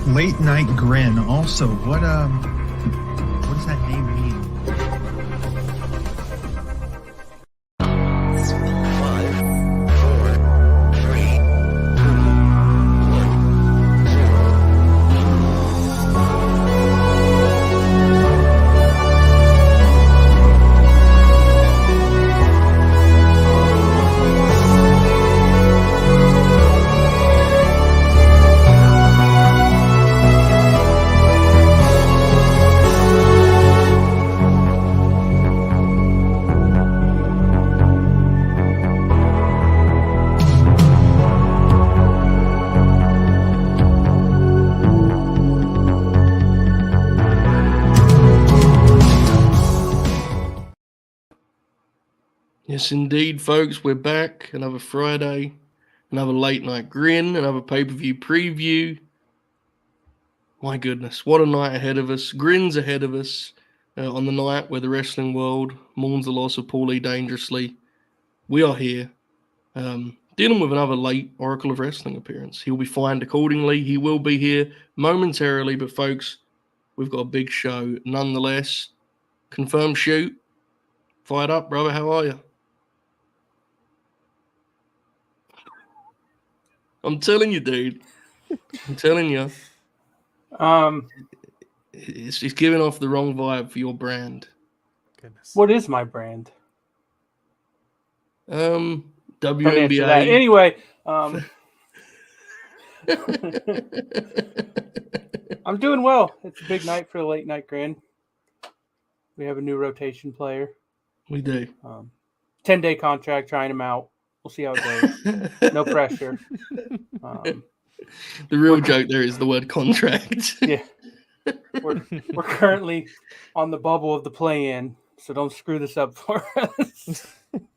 Late Night Grin. Also, what does that name mean? Yes, indeed, folks. We're back. Another Friday, another late night grin, another pay-per-view preview. My goodness, what a night ahead of us. Grin's ahead of us on the night where the wrestling world mourns the loss of Paulie Dangerously. We are here dealing with another late Oracle of Wrestling appearance. He'll be fined accordingly. He will be here momentarily, but folks, we've got a big show nonetheless. Confirmed shoot. Fired up, brother. How are you? I'm telling you, dude. I'm telling you. It's giving off the wrong vibe for your brand. Goodness. What is my brand? WNBA. Anyway, I'm doing well. It's a big night for the late night grin. We have a new rotation player. We do. 10-day contract, trying him out. We'll see how it goes. No pressure. The real joke there is the word contract. Yeah. We're currently on the bubble of the play-in, so don't screw this up for us.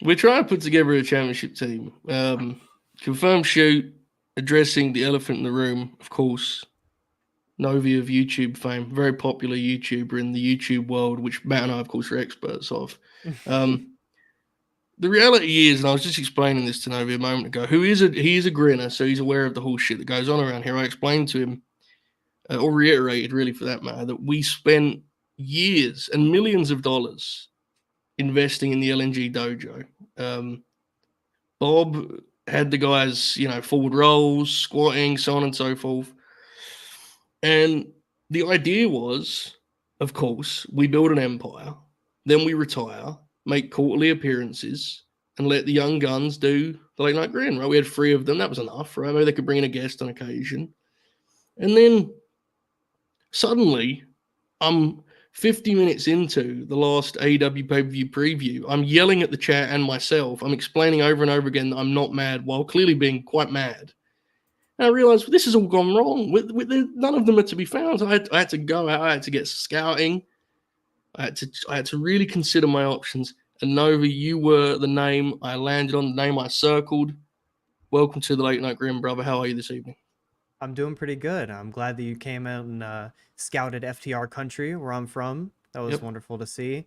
We're trying to put together a championship team. Confirmed shoot, addressing the elephant in the room, of course. Novi of YouTube fame, very popular YouTuber in the YouTube world, which Matt and I, of course, are experts of. The reality is, and I was just explaining this to Novi a moment ago, he is a grinner, so he's aware of the whole shit that goes on around here. I explained to him, or reiterated really for that matter, that we spent years and millions of dollars investing in the LNG dojo. Bob had the guys, forward rolls, squatting, so on and so forth. And the idea was, of course, we build an empire, then we retire, make quarterly appearances, and let the young guns do the late night grin, right? We had 3 of them. That was enough, right? Maybe they could bring in a guest on occasion. And then suddenly, I'm 50 minutes into the last AEW pay-per-view preview. I'm yelling at the chat and myself. I'm explaining over and over again that I'm not mad while clearly being quite mad. And I realized this has all gone wrong. None of them are to be found. I had to go out. I had to get scouting. I had to really consider my options. And Novi, you were the name I landed on, the name I circled. Welcome to the Late Night Grim, brother. How are you this evening? I'm doing pretty good. I'm glad that you came out and scouted FTR country where I'm from. That was wonderful to see.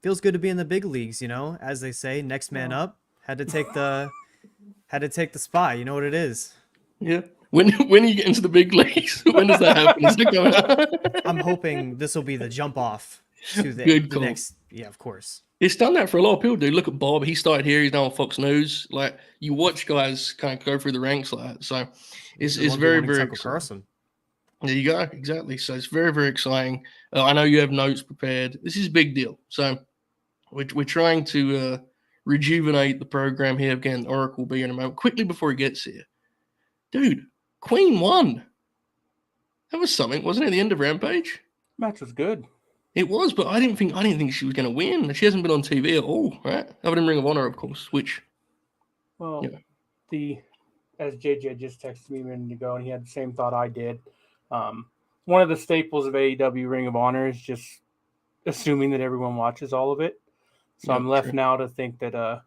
Feels good to be in the big leagues, as they say, next man up. Had to take the spot. You know what it is. Yeah. When you get into the big leagues, when does that happen? Is it going I'm hoping this will be the jump off to the next. Yeah, of course. It's done that for a lot of people, dude. Look at Bob. He started here. He's now on Fox News. Like, you watch guys kind of go through the ranks like that. So it's very, very exciting. There you go. Exactly. So it's very, very exciting. I know you have notes prepared. This is a big deal. So we're trying to rejuvenate the program here. Again, Oracle will be in a moment. Quickly before he gets here. Dude, Queen won. That was something, wasn't it? At the end of Rampage? Match was good. It was, but I didn't think she was going to win. She hasn't been on TV at all, right? Other than Ring of Honor, of course. Which, as JJ just texted me a minute ago, and he had the same thought I did. One of the staples of AEW Ring of Honor is just assuming that everyone watches all of it. So I'm left now to think that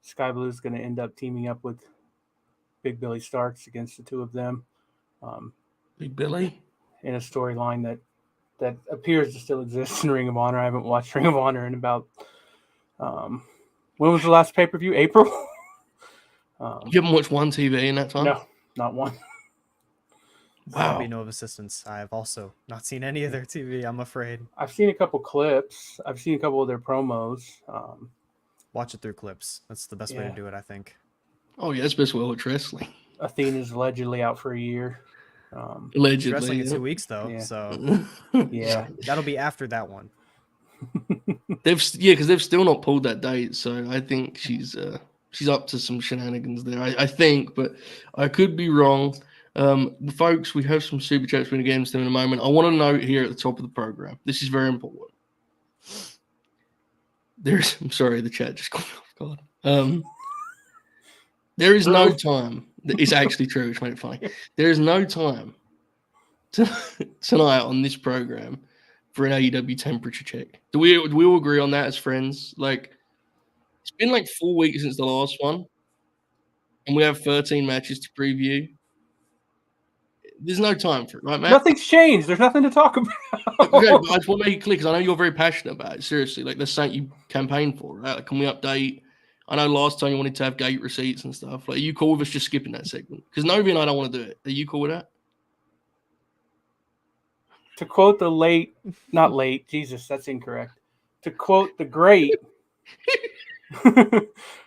Sky Blue is going to end up teaming up with Big Billy Starks against the two of them. Big Billy? In a storyline that appears to still exist in Ring of Honor. I haven't watched Ring of Honor in about when was the last pay-per-view? April? You haven't watched one TV in that time? No, not one. I'll be Wow. no assistance. I've also not seen any of their TV, I'm afraid. I've seen a couple clips. I've seen a couple of their promos. Watch it through clips. That's the best way to Yeah. do it, I think. Oh yeah, it's best well at wrestling. Athena's allegedly out for a year. She's Allegedly. wrestling in Yeah. 2 weeks though, Yeah. so Yeah. that'll be after that one. Because they've still not pulled that date, so I think she's up to some shenanigans there. I think, but I could be wrong. Folks, we have some super chats we're going to get into in a moment. I want to note here at the top of the program. This is very important. I'm sorry, the chat just got me off guard. There is no time. It's actually true, which made it funny. There is no time tonight on this program for an AEW temperature check. Do we all agree on that as friends? Like, it's been like 4 weeks since the last one, and we have 13 matches to preview. There's no time for it, right, Matt? Nothing's changed. There's nothing to talk about. Okay, but I just want to make it clear because I know you're very passionate about it. Seriously, like that's something you campaign for, right? Like, can we update? I know last time you wanted to have gate receipts and stuff. Like, are you cool with us just skipping that segment? Because Novi and I don't want to do it. Are you cool with that? To quote not late, Jesus, that's incorrect. To quote the great, I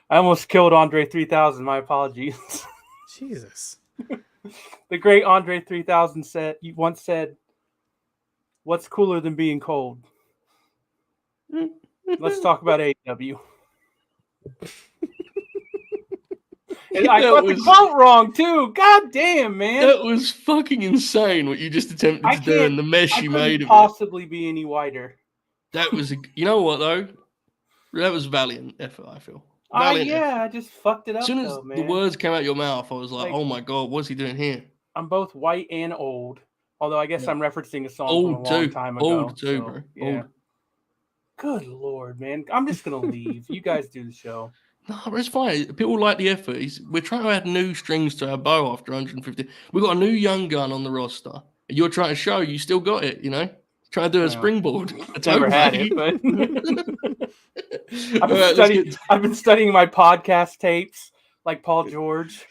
almost killed Andre 3000. My apologies. Jesus. The great Andre 3000 once said, "What's cooler than being cold?" Let's talk about AEW. And I got the quote wrong too. God damn, man! That was fucking insane what you just attempted to do and the mess you made of possibly be any wider. That was you know what though? That was valiant effort, I feel. Valiant effort. I just fucked it up. As soon as the words came out your mouth, I was like, oh my God, what's he doing here? I'm both white and old. Although I guess I'm referencing a song old from a long time ago. Old too, so, bro. Yeah. Old. Good Lord, man. I'm just going to leave. You guys do the show. No, it's fine. People like the effort. We're trying to add new strings to our bow after 150. We've got a new young gun on the roster. You're trying to show you still got it, you know? Trying to do a springboard. Never had it, but I've been studying my podcast tapes like Paul George.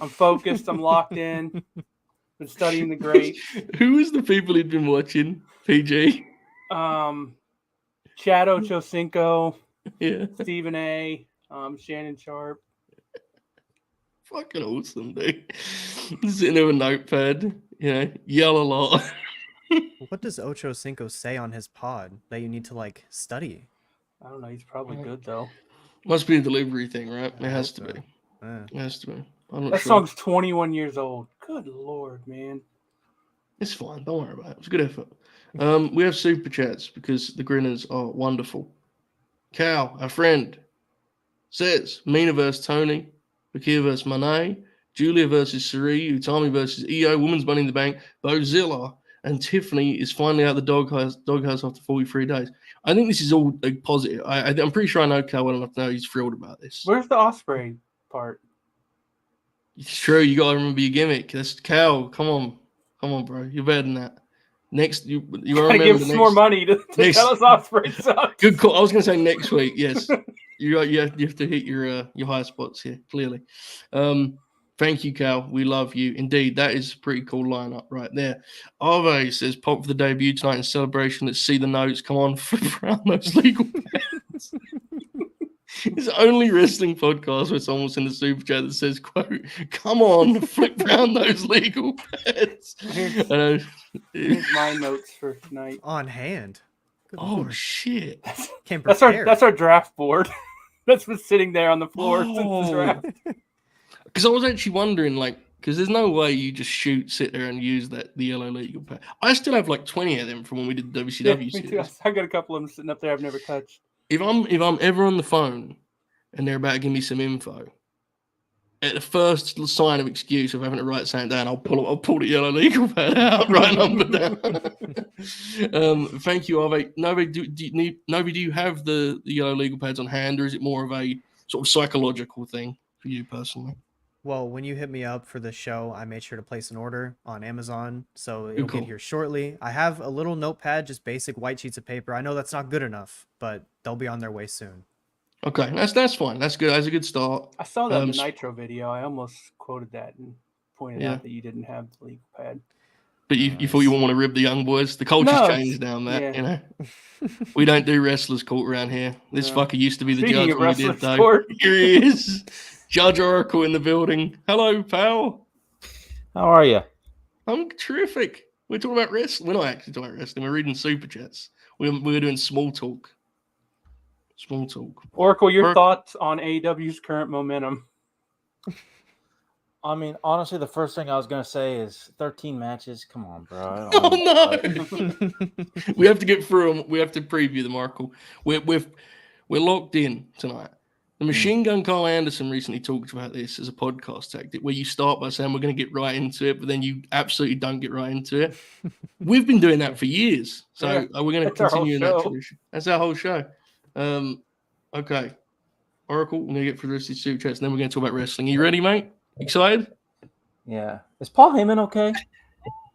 I'm focused. I'm locked in. Been studying the great. Who is the people who've been watching? PG? Chad Ochocinco. Yeah. Stephen A. Shannon Sharp. Fucking awesome, dude. Sitting there with a notepad, you know, yell a lot. What does Ocho Cinco say on his pod that you need to like study? I don't know. He's probably good though. Must be a delivery thing, right? It has to be. It has to be. That song's 21 years old. Good Lord, man. It's fine. Don't worry about it. It was a good effort. We have super chats because the Grinners are wonderful. Cal, our friend, says Mina versus Tony, Vaquer versus Mone, Julia versus Saraya, Utami versus EO, Women's Money in the Bank, Bozilla, and Tiffany is finally out the doghouse after 43 days. I think this is all positive. I'm pretty sure I know Cal well enough to know he's thrilled about this. Where's the Ospreay part? It's true. You got to remember your gimmick. That's Cal. Come on, bro. You're better than that. Next, you gotta give some more money to tell us Ospreay sucks. Good call. I was going to say next week. Yes, you have to hit your high spots here. Clearly, thank you, Cal. We love you. Indeed, that is a pretty cool lineup right there. Ave says, "Pop for the debut tonight in celebration. Let's see the notes. Come on, flip around those legal pads." It's the only wrestling podcast where someone's in the super chat that says, quote, "Come on, flip around those legal pads." Here's my notes for tonight. On hand. Good Lord. Shit. That's our draft board. That's been sitting there on the floor since the draft. Because I was actually wondering, because there's no way you just sit there and use the yellow legal pad. I still have 20 of them from when we did the WCW series. Too. I got a couple of them sitting up there I've never touched. If I'm ever on the phone and they're about to give me some info, at the first sign of excuse of having to write something down, I'll pull the yellow legal pad out, write a number down. Thank you, Ave. Novi, do you have the yellow legal pads on hand, or is it more of a sort of psychological thing for you personally? Well, when you hit me up for the show, I made sure to place an order on Amazon, so it'll get here shortly. I have a little notepad, just basic white sheets of paper. I know that's not good enough, but they'll be on their way soon. Okay, that's fine. That's good. That's a good start. I saw that in the Nitro video. I almost quoted that and pointed out that you didn't have the legal pad. But you thought you wouldn't want to rib the young boys. The culture's changed now, Matt. You know, we don't do wrestlers' court around here. This fucker used to be the judge when we did, though. Court. Here he is, Judge Oracle in the building. Hello, pal. How are you? I'm terrific. We're talking about wrestling. We're not actually talking about wrestling. We're reading super chats. We're doing small talk. Small talk. Oracle, your thoughts on AEW's current momentum? I mean, honestly, the first thing I was going to say is 13 matches. Come on, bro. Oh, no. We have to get through them. We have to preview them, Oracle. We're locked in tonight. The Machine Gun Carl Anderson recently talked about this as a podcast tactic where you start by saying we're going to get right into it, but then you absolutely don't get right into it. We've been doing that for years. So we're going to continue in that tradition. That's our whole show. Okay. Oracle, we're going to get through the rest of these super chats, and then we're going to talk about wrestling. Are you ready, mate? Excited? Yeah. Is Paul Heyman okay?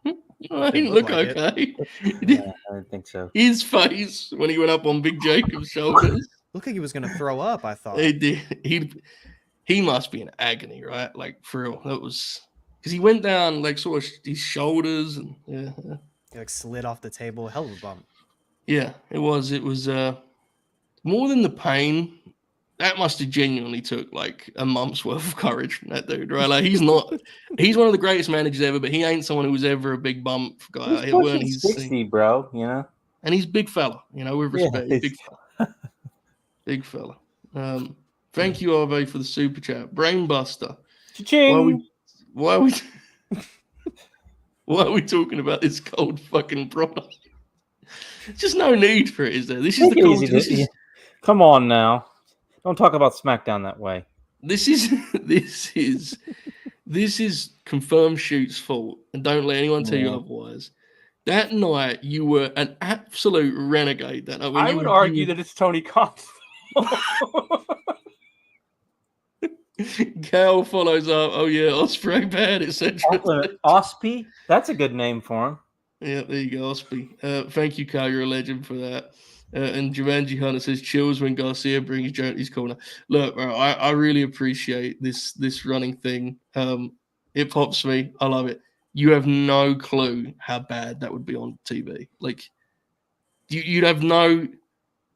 He didn't look like okay. Yeah, I didn't think so. His face when he went up on Big Jacob's shoulders. Looked like he was going to throw up, I thought. He did. He must be in agony, right? Like, for real. That was... Because he went down, like, sort of his shoulders and... Yeah. He, like, slid off the table. Hell of a bump. Yeah, it was. It was more than the pain. That must have genuinely took like a month's worth of courage from that dude, right? Like he's one of the greatest managers ever, but he ain't someone who was ever a big bump guy. He's 60, bro, you know? And he's big fella, you know, with respect. Yeah, big fella. Big fella. Thank you, Arve, for the super chat. Brainbuster. Why are we talking about this cold fucking product? Just no need for it, is there? This is the cold. Come on now. Don't talk about SmackDown that way. This is confirmed shoot's fault, and don't let anyone tell you otherwise. That night, you were an absolute renegade. That night, I would argue that it's Tony Khan's fault. Cal follows up. Oh yeah, Ospreay bad, etc. Osprey, that's a good name for him. Yeah, there you go, Osprey. Thank you, Cal. You're a legend for that. And Jumanji Hunter says chills when Garcia brings Joe to his corner. Look, bro, I really appreciate this running thing. It pops me. I love it. You have no clue how bad that would be on TV. Like, you'd have no...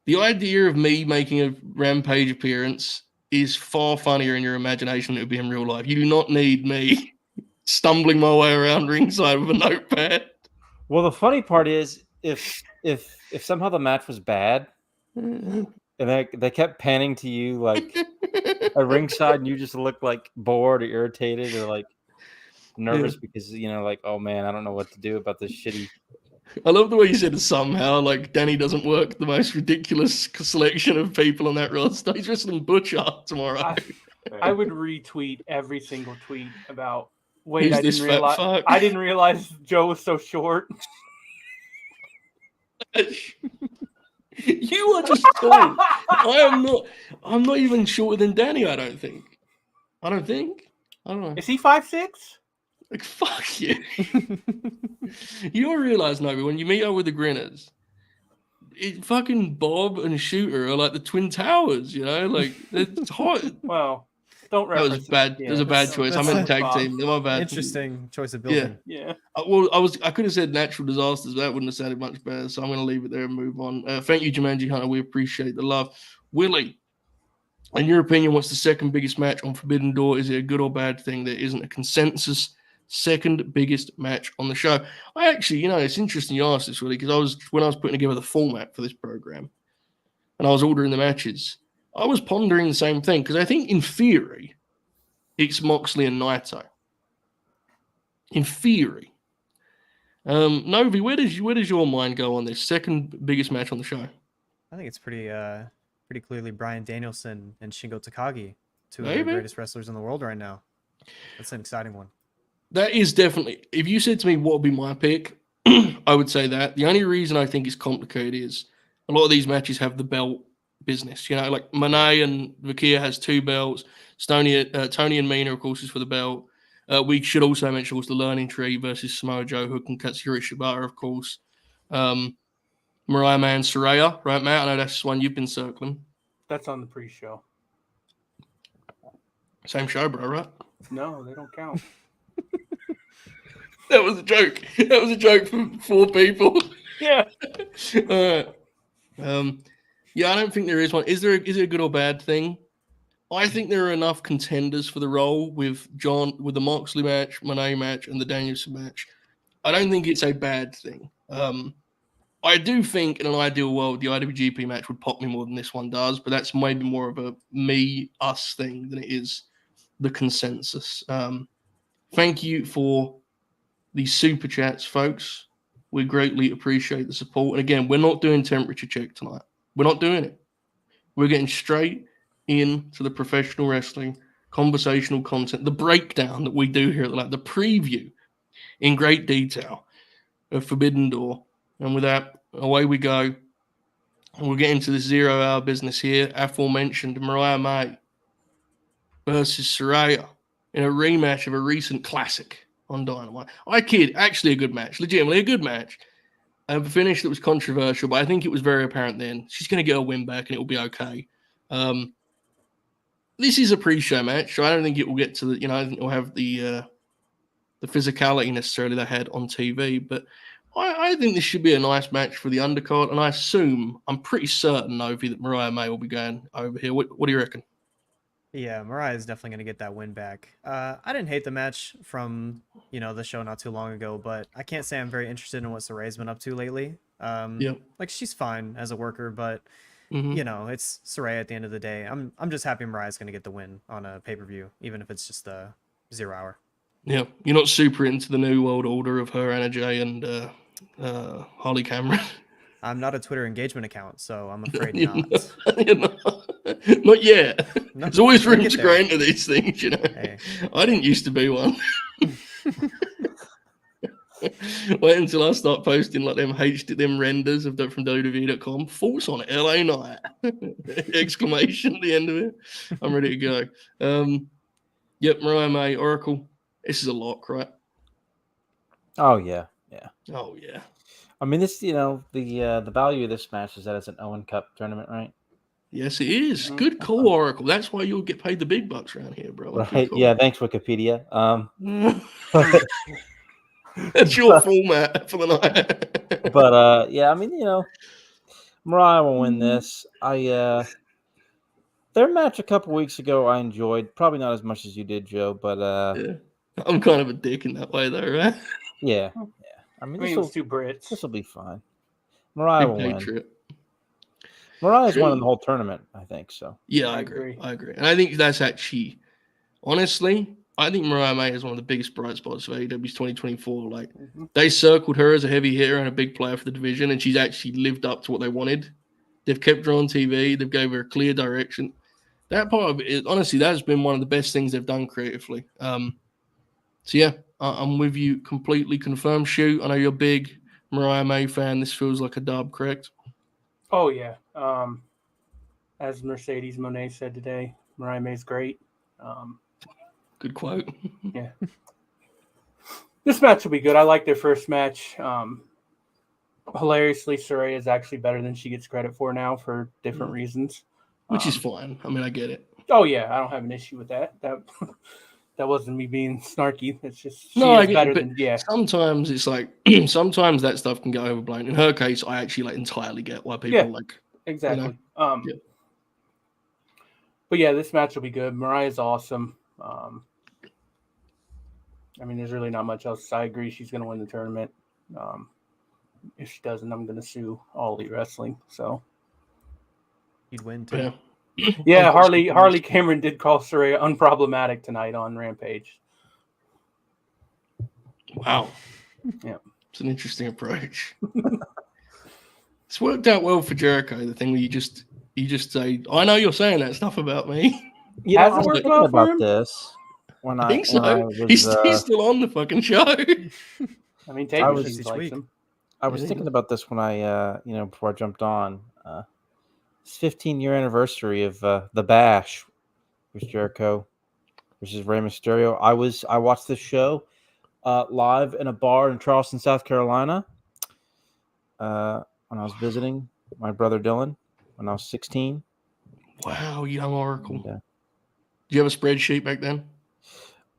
The idea of me making a Rampage appearance is far funnier in your imagination than it would be in real life. You do not need me stumbling my way around ringside with a notepad. Well, the funny part is, if somehow the match was bad, and they kept panning to you like a ringside, and you just looked like bored or irritated or like nervous because like, oh man, I don't know what to do about this shitty. I love the way you said somehow like Danny doesn't work the most ridiculous selection of people on that roster. He's wrestling Butcher tomorrow. I would retweet every single tweet about. Wait, I didn't realize Joe was so short. You are just tall. I'm not even shorter than Danny, I don't think. I don't know. Is he 5'6"? Like, fuck you. You don't realize, Novi, when you meet up with the Grinners, fucking Bob and Shooter are like the Twin Towers, you know? Like, it's hot. Well, don't reference that was bad. It was a bad choice. I meant tag team. My bad. Interesting choice of building. Yeah. I could have said natural disasters, but that wouldn't have sounded much better. So I'm going to leave it there and move on. Thank you, Jumanji Hunter. We appreciate the love. Willie, in your opinion, what's the second biggest match on Forbidden Door? Is it a good or bad thing? There isn't a consensus second biggest match on the show. I actually, it's interesting you asked this, Willie, because when I was putting together the format for this program and I was ordering the matches, I was pondering the same thing because I think in theory, it's Moxley and Naito. In theory. Novi, where does your mind go on this second biggest match on the show? I think it's pretty clearly Bryan Danielson and Shingo Takagi, two of the greatest wrestlers in the world right now. That's an exciting one. That is definitely... If you said to me what would be my pick, I would say that. The only reason I think it's complicated is a lot of these matches have the belt business. Like Mone and Vaquer has 2 belts. Tony and Mina, of course, is for the belt. We should also mention, of course, the Learning Tree versus Samoa Joe, Hook and Katsuyori Shibata, of course. Mariah May and Saraya, right, Matt? I know that's one you've been circling. That's on the pre-show. Same show, bro, right? No, they don't count. That was a joke. That was a joke for 4 people. Yeah. Yeah, I don't think there is one. Is it a good or bad thing? I think there are enough contenders for the role with the Moxley match, Mone match, and the Danielson match. I don't think it's a bad thing. I do think in an ideal world, the IWGP match would pop me more than this one does, but that's maybe more of a me-us thing than it is the consensus. Thank you for the super chats, folks. We greatly appreciate the support. And again, we're not doing temperature check tonight. We're not doing it. We're getting straight into the professional wrestling conversational content, the breakdown that we do here at the preview in great detail of Forbidden Door. And with that, away we go. We'll get into the 0 hour business here. Aforementioned Mariah May versus Saraya in a rematch of a recent classic on Dynamite. I kid, actually a good match. Legitimately a good match. A finish that was controversial, but I think it was very apparent then. She's going to get a win back and it will be okay. This is a pre-show match, so I don't think it will get to the, I don't think it will have the physicality necessarily they had on TV, but I think this should be a nice match for the undercard, and I'm pretty certain, Novi, that Mariah May will be going over here. What do you reckon? Yeah, Mariah is definitely going to get that win back. I didn't hate the match from, the show not too long ago, but I can't say I'm very interested in what Saraya's been up to lately. Like, she's fine as a worker, but, it's Saraya at the end of the day. I'm just happy Mariah's going to get the win on a pay-per-view, even if it's just a 0 hour. Yeah, you're not super into the New World Order of her, Anna Jay, and Holly Cameron. I'm not a Twitter engagement account, so I'm afraid not. Not yet. No, There's always we'll room get to there. grow into these things, Hey. I didn't used to be one. Wait until I start posting like them renders of from WWE.com. Force on it, LA Night! Exclamation at the end of it. I'm ready to go. Yep, Mariah May, Oracle. This is a lock, right? Oh yeah. Oh yeah. I mean, this, the value of this match is that it's an Owen Cup tournament, right? Yes, it is. Good call, Oracle. That's why you'll get paid the big bucks around here, bro. Right. Yeah. Thanks, Wikipedia. That's your format for the night. But yeah, I mean, Mariah will win this. Their match a couple weeks ago I enjoyed. Probably not as much as you did, Joe, but yeah. I'm kind of a dick in that way though, right? Yeah. I mean, it was 2 Brits. This will be fine. Mariah will win. Trip. Mariah's winning the whole tournament, I think so. Yeah, I agree. And I think that's actually, honestly, I think Mariah May is one of the biggest bright spots of AEW's 2024. Like, they circled her as a heavy hitter and a big player for the division, and she's actually lived up to what they wanted. They've kept her on TV. They've gave her a clear direction. That part of it, honestly, that's been one of the best things they've done creatively. So, yeah, I'm with you completely. Confirmed. Shoot, I know you're a big Mariah May fan. This feels like a dub, correct? Oh, yeah. As Mercedes Monet said today, Mariah May's great. Good quote. Yeah. This match will be good. I like their first match. Hilariously, Saraya is actually better than she gets credit for now for different reasons. Which is fine. I mean, I get it. Oh, yeah. I don't have an issue with that. That wasn't me being snarky. It's just I get better it, than, yeah. Sometimes it's like, sometimes that stuff can go overblown. In her case, I actually entirely get why people exactly. But yeah, this match will be good. Mariah's awesome. I mean, there's really not much else. I agree she's going to win the tournament. If she doesn't, I'm going to sue All Elite Wrestling. So you'd win too. Yeah, Harley Cameron did call Saraya unproblematic tonight on Rampage. Wow. Yeah. It's an interesting approach. It's worked out well for Jericho, the thing where you just say, I know you're saying that stuff about me. Yeah, Has I it was worked thinking well for about him? this when I think so. He's still on the fucking show. I mean, Taker likes him. I was thinking about this when I, before I jumped on. It's 15-year anniversary of the Bash with Jericho versus Rey Mysterio. I watched this show live in a bar in Charleston, South Carolina, when I was visiting my brother Dylan when I was 16. Wow, young Oracle. And, did you have a spreadsheet back then?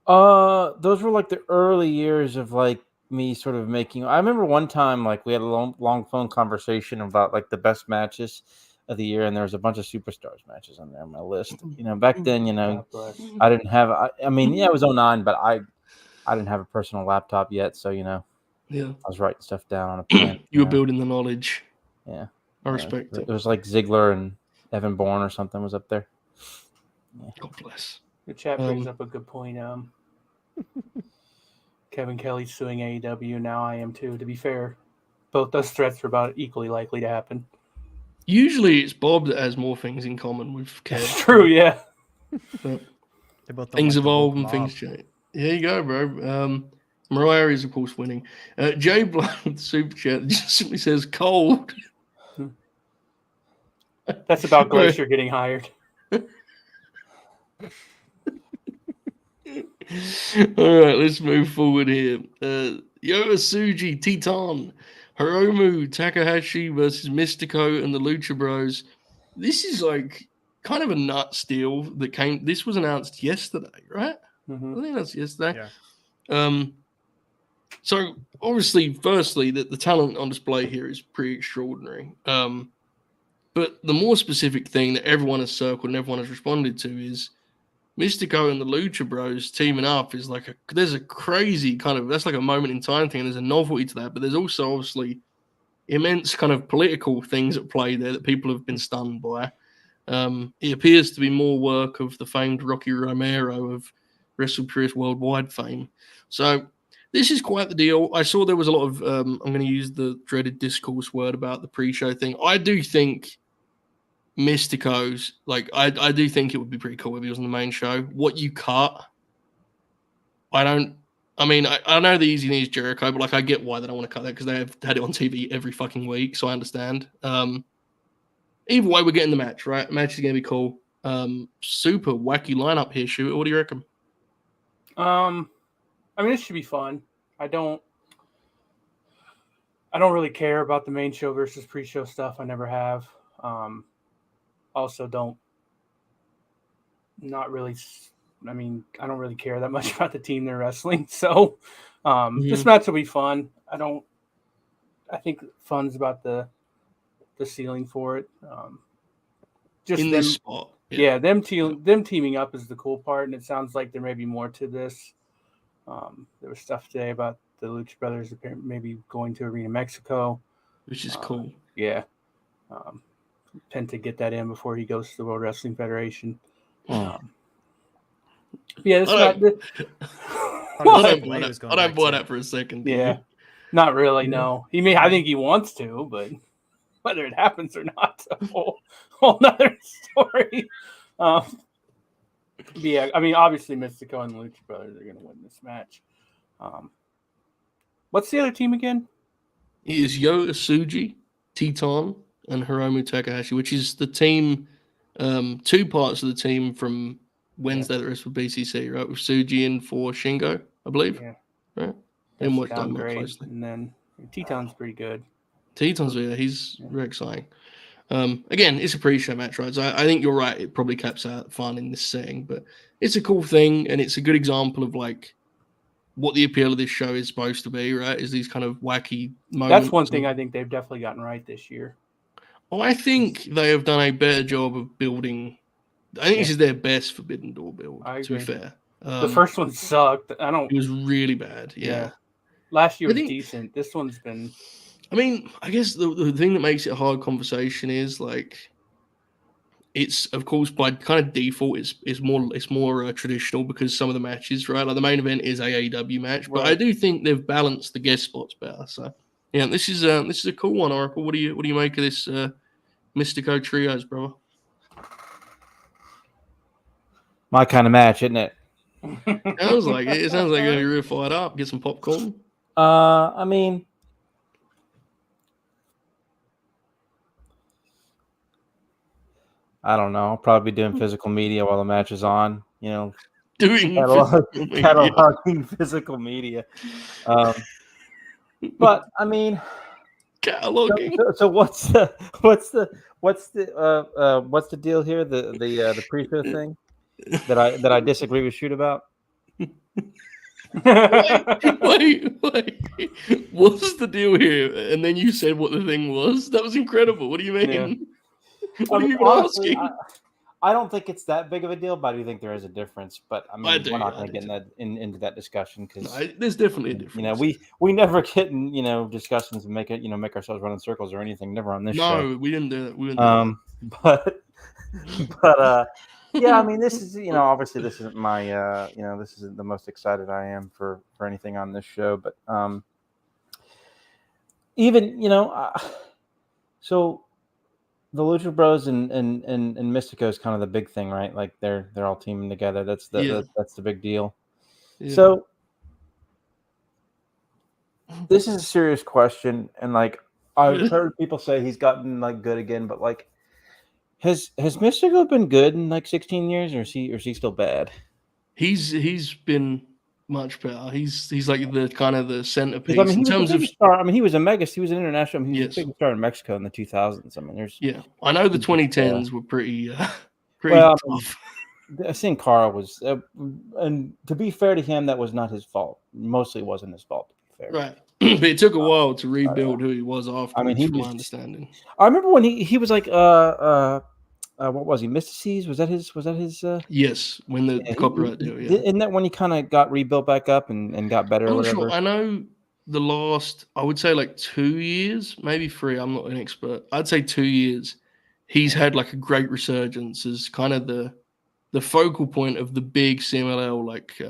those were like the early years of like me sort of making. I remember one time, like we had a long phone conversation about like the best matches of the year, and there was a bunch of superstars matches on there on my list. Back then, I didn't have. I mean, yeah, it was 09, but I didn't have a personal laptop yet, so yeah, I was writing stuff down on a pen. You were building the knowledge. Yeah, I respect it. It was like Ziggler and Evan Bourne or something was up there. Yeah. God bless. The chat brings up a good point. Kevin Kelly's suing AEW. Now I am too. To be fair, both those threats are about equally likely to happen. Usually it's Bob that has more things in common with Kev. That's true, yeah. But both things like the evolve woke and mob. things change. Here you go, bro. Mariah is, of course, winning. Jay Blunt, super chat, just simply says cold. That's about Glacier getting hired. All right, let's move forward here. Yota, Tsuji, Titan, Hiromu, Takahashi versus Mistico and the Lucha Bros. This is like kind of a nuts deal that came. This was announced yesterday, right? Mm-hmm. I think that's yesterday. Yeah. So obviously, firstly, the talent on display here is pretty extraordinary. But the more specific thing that everyone has circled and everyone has responded to is Mistico and the Lucha Bros teaming up is like there's a crazy kind of, that's like a moment in time thing. And there's a novelty to that, but there's also obviously immense kind of political things at play there that people have been stunned by. It appears to be more work of the famed Rocky Romero of Wrestle Purist Worldwide fame. So this is quite the deal. I saw there was a lot of, I'm going to use the dreaded discourse word about the pre-show thing. I do think Mystico's, like, I do think it would be pretty cool if he was on the main show. What you cut, I know the Easy Knees Jericho, but like I get why they don't want to cut that because they have had it on TV every fucking week, so I understand. Either way, we're getting the match, right? Match is going to be cool. Super wacky lineup here, Shooter. What do you reckon? I mean, this should be fun. I don't really care about the main show versus pre-show stuff. I never have. Also not really. I mean, I don't really care that much about the team they're wrestling. So, this match will be fun. I think fun's about the ceiling for it. Just in them, this spot. Yeah, them teaming up is the cool part, and it sounds like there may be more to this. There was stuff today about the Lucha Brothers maybe going to Arena Mexico, which is cool. Yeah, Penta get that in before he goes to the World Wrestling Federation. Yeah, I don't buy that for a second. Yeah, not really. Yeah. No, I think he wants to, but whether it happens or not, a whole nother story. Yeah, I mean, obviously, Mystico and the Lucha Brothers are going to win this match. What's the other team again? It is Yota, Tsuji, Titan, and Hiromu Takahashi, which is the team, two parts of the team from Wednesday that rest for BCC, right? With Tsuji in for Shingo, I believe. Yeah. Right? Didn't watch that great. Closely. And then Titan's pretty good. Titan's, he's very exciting. Again, it's a pre-show match, right? So I think you're right. It probably caps out fun in this setting, but it's a cool thing, and it's a good example of like what the appeal of this show is supposed to be, right? Is these kind of wacky moments. That's one thing I think they've definitely gotten right this year. Well, I think they have done a better job of building. I think this is their best Forbidden Door build. To be fair, the first one sucked. It was really bad. Yeah. Last year was decent. This one's been. I mean, I guess the thing that makes it a hard conversation is like, it's of course by kind of default it's more traditional because some of the matches, right? Like the main event is AEW match, but I do think they've balanced the guest spots better. So yeah, this is a cool one, Oracle. What do you make of this Mystico trios, brother? My kind of match, isn't it? Sounds like it. It sounds like you're real fired up. Get some popcorn. I mean. I don't know. I'll probably be doing physical media while the match is on. Doing cataloging physical media. But I mean, cataloging. So what's the deal here? The pre-show thing that I disagree with Shoot about. Wait. What's the deal here? And then you said what the thing was. That was incredible. What do you mean? Yeah. What I are mean, you even honestly, asking? I don't think it's that big of a deal, but I do think there is a difference. But I mean, do, we're not I going to do get into that discussion because No, there's definitely a difference. you know we never get in discussions and make ourselves run in circles or anything. Never on this show. No, we didn't do that. We didn't do But yeah, I mean, this is obviously this isn't my this isn't the most excited I am for anything on this show, but even so the Lucha Bros and Mistico is kind of the big thing, right? Like they're all teaming together. That's the big deal. Yeah. So this is a serious question, and like I've heard people say he's gotten like good again, but like has Mistico been good in like 16 years, or is he still bad? He's been much better. He's like the kind of the centerpiece I mean, in terms of star. I mean, he was a mega. He was an international. He was Yes. a big star in Mexico in the 2000s. I mean, there's I know the 2010s were pretty well, tough. Sin Cara was, and to be fair to him, that was not his fault. Mostly wasn't his fault. To be fair, Right. But it took a while to rebuild who he was after. I mean, from my understanding. I remember when he was like what was he? Mystices? Was that his? Yes, when the copyright deal. Yeah. Isn't that when he kind of got rebuilt back up and got better? I'm or not whatever? sure. I know the last, I would say like 2 years, maybe 3. I'm not an expert. I'd say 2 years. He's had like a great resurgence as kind of the focal point of the big CMLL like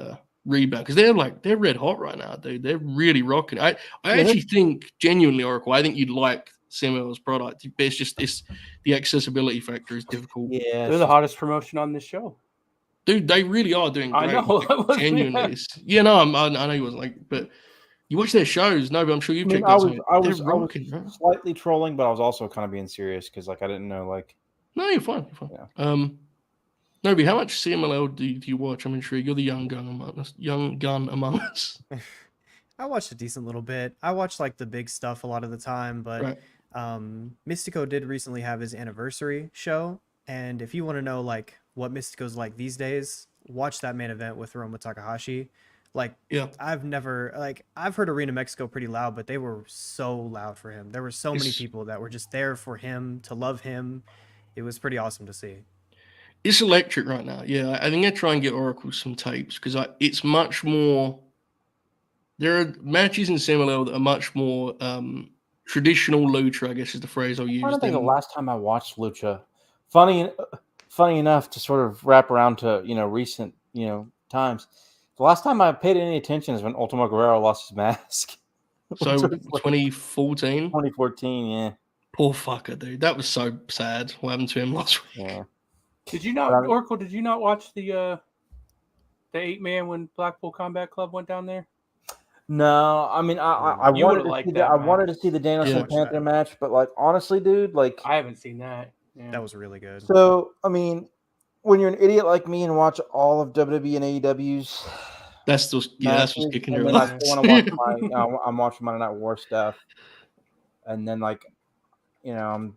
rebound, because they're red hot right now, dude. They're really rocking. I actually think genuinely, Oracle, I think you'd like CMLL's product. But it's the accessibility factor is difficult. Yeah, They're the hottest promotion on this show. Dude, they really are doing great. I know. Like, genuinely. I know he wasn't like, but you watch their shows. No, but I'm sure you've checked I out was rocking, slightly trolling, but I was also kind of being serious because like I didn't know like. No, you're fine. Yeah. Nobi, how much CMLL do you watch? I'm intrigued. You're the young gun among us. I watched a decent little bit. I watch like the big stuff a lot of the time, but Right. Mystico did recently have his anniversary show, and if you want to know like what Mystico's like these days, watch that main event with Hiromu Takahashi. Like, I've heard Arena Mexico pretty loud, but they were so loud for him. There were so many people that were just there for him, to love him. It was pretty awesome to see. It's electric right now. Yeah, I think I try and get Oracle some tapes because it's much more. There are matches in CMLL that are much more traditional Lucha, I guess is the phrase I'll use. I don't think the last time I watched Lucha, funny enough to sort of wrap around to recent times. The last time I paid any attention is when Ultimo Guerrero lost his mask. So 2014, 2014, yeah. Poor fucker, dude. That was so sad. What happened to him last week? Yeah. Did you not, Oracle? Did you not watch the 8-man when Blackpool Combat Club went down there? No, I mean I wanted to see the Danielson Panther match, but like honestly, dude, like I haven't seen that. Yeah. That was really good. So I mean, when you're an idiot like me and watch all of WWE and AEW's, that's what's kicking your ass. I'm watching Monday Night War stuff, and then like, I'm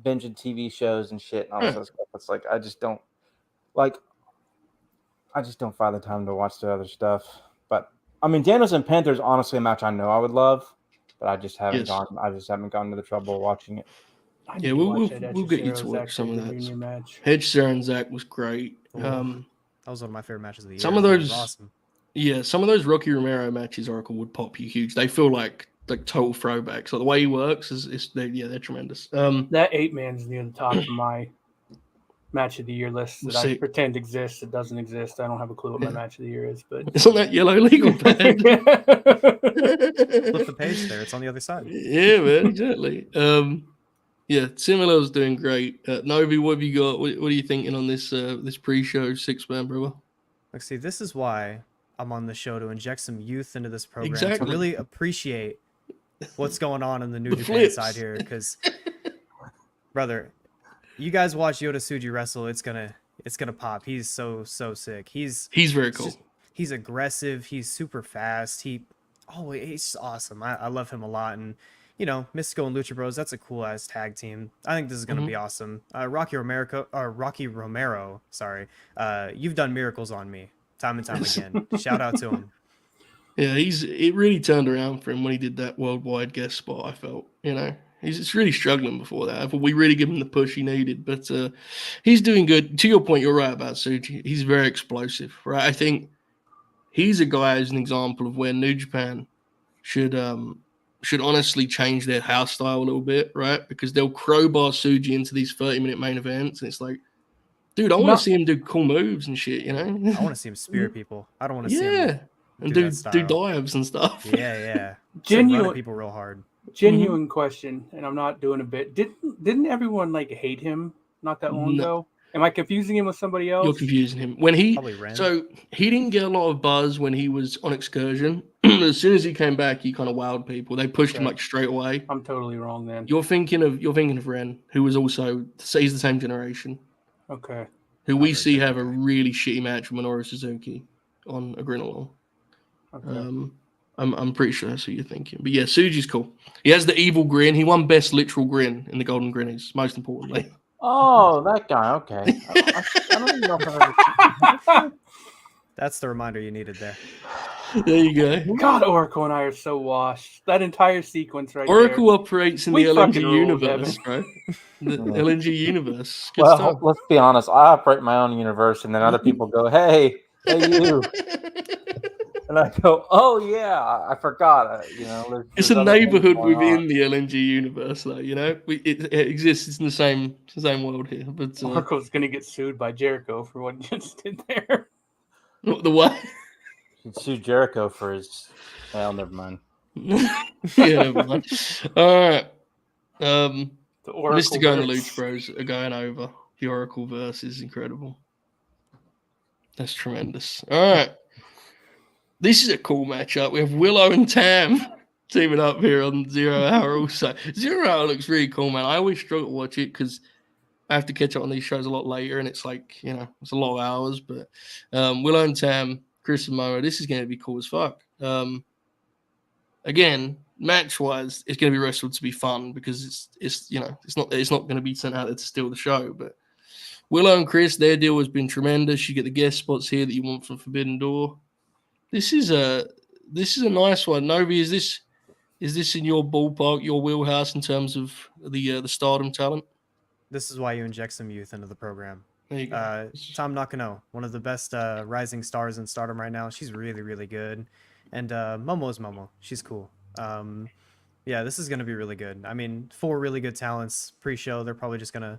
binging TV shows and shit and all this other stuff. It's like I just don't find the time to watch the other stuff. But I mean, Danielson Panther is honestly a match I know I would love, but I just haven't gone. I just haven't gotten to the trouble of watching it. Yeah, we'll get you to watch some of that. Match. Hedge Sarah and Zack was great. That was one of my favorite matches of the year. Some of those, awesome. Yeah, some of those Rocky Romero matches, Oracle, would pop you huge. They feel like total throwbacks. Like the way he works they're tremendous. That 8-man's near the top of my match of the year list that I pretend exists. It doesn't exist. I don't have a clue what my match of the year is, but it's on that yellow legal pad. Flip the page there. It's on the other side. Yeah, man, exactly. Yeah, CMLL's doing great. Novi, what have you got? What are you thinking on this this pre-show 6-man, brother? Like, see, this is why I'm on the show, to inject some youth into this program, exactly. to really appreciate what's going on in the New Japan side here. Because, brother, you guys watch Yota Tsuji wrestle, it's gonna pop. He's so sick. He's very cool. He's aggressive. He's super fast. He's just awesome. I love him a lot. And Mystico and Lucha Bros, that's a cool ass tag team. I think this is gonna be awesome. Rocky Romero, sorry. You've done miracles on me time and time again. Shout out to him. Yeah, it really turned around for him when he did that worldwide guest spot. I felt, he's really struggling before that. I thought we really give him the push he needed, but he's doing good. To your point, you're right about Tsuji. He's very explosive, right? I think he's a guy as an example of where New Japan should honestly change their house style a little bit, right? Because they'll crowbar Tsuji into these 30-minute main events, and it's like, dude, I want to see him do cool moves and shit, I want to see him spear people. I don't want to see him Yeah. And do that style. dives and stuff. Yeah. Genuine- Run at people real hard. Genuine question, and I'm not doing a bit. Didn't everyone like hate him not that long ago? Am I confusing him with somebody else? You're confusing him. When he Probably so he didn't get a lot of buzz when he was on excursion. As soon as he came back, he kind of wowed people. They pushed him like straight away. I'm totally wrong then. You're thinking of Ren, who was also he's the same generation. Okay. Who we see have a really shitty match with Minoru Suzuki on a Grin along. Okay. I'm pretty sure that's who you're thinking. But yeah, Tsuji's cool. He has the evil grin. He won best literal grin in the Golden Grinnies, most importantly. Oh, that guy. Okay. I don't even know if I've ever That's the reminder you needed there. There you go. God, Oracle and I are so washed. That entire sequence right Oracle operates in We the LNG fucking rule, universe, bro. The LNG universe. Good Well, stuff. let's be honest. I operate my own universe, and then other people go, "Hey, you," and I go, "Oh yeah, I forgot." It's a neighborhood within the LNG universe, though. It exists. It's in the same world here. But there. Oracle's gonna get sued by Jericho for what he just did there. not the way. He'd sue Jericho for his. Well, never mind. Yeah, never mind. All right. The Oracle Mistico and the verse. Lucha Bros are going over. The Oracle verse is incredible. That's tremendous. All right. This is a cool matchup. We have Willow and Tam teaming up here on 0 Hour also. 0 Hour looks really cool, man. I always struggle to watch it because I have to catch up on these shows a lot later, and it's like, it's a lot of hours. But Willow and Tam, Kris and Momo, this is going to be cool as fuck. Again, match-wise, it's going to be wrestled to be fun because it's not going to be sent out there to steal the show. But Willow and Kris, their deal has been tremendous. You get the guest spots here that you want from Forbidden Door. This is a nice one. Novi, is this in your ballpark, your wheelhouse in terms of the Stardom talent? This is why you inject some youth into the program. There you go. Tom Nakano, one of the best rising stars in Stardom right now. She's really, really good. And Momo's Momo. She's cool. Yeah, this is going to be really good. I mean, 4 really good talents pre-show. They're probably just going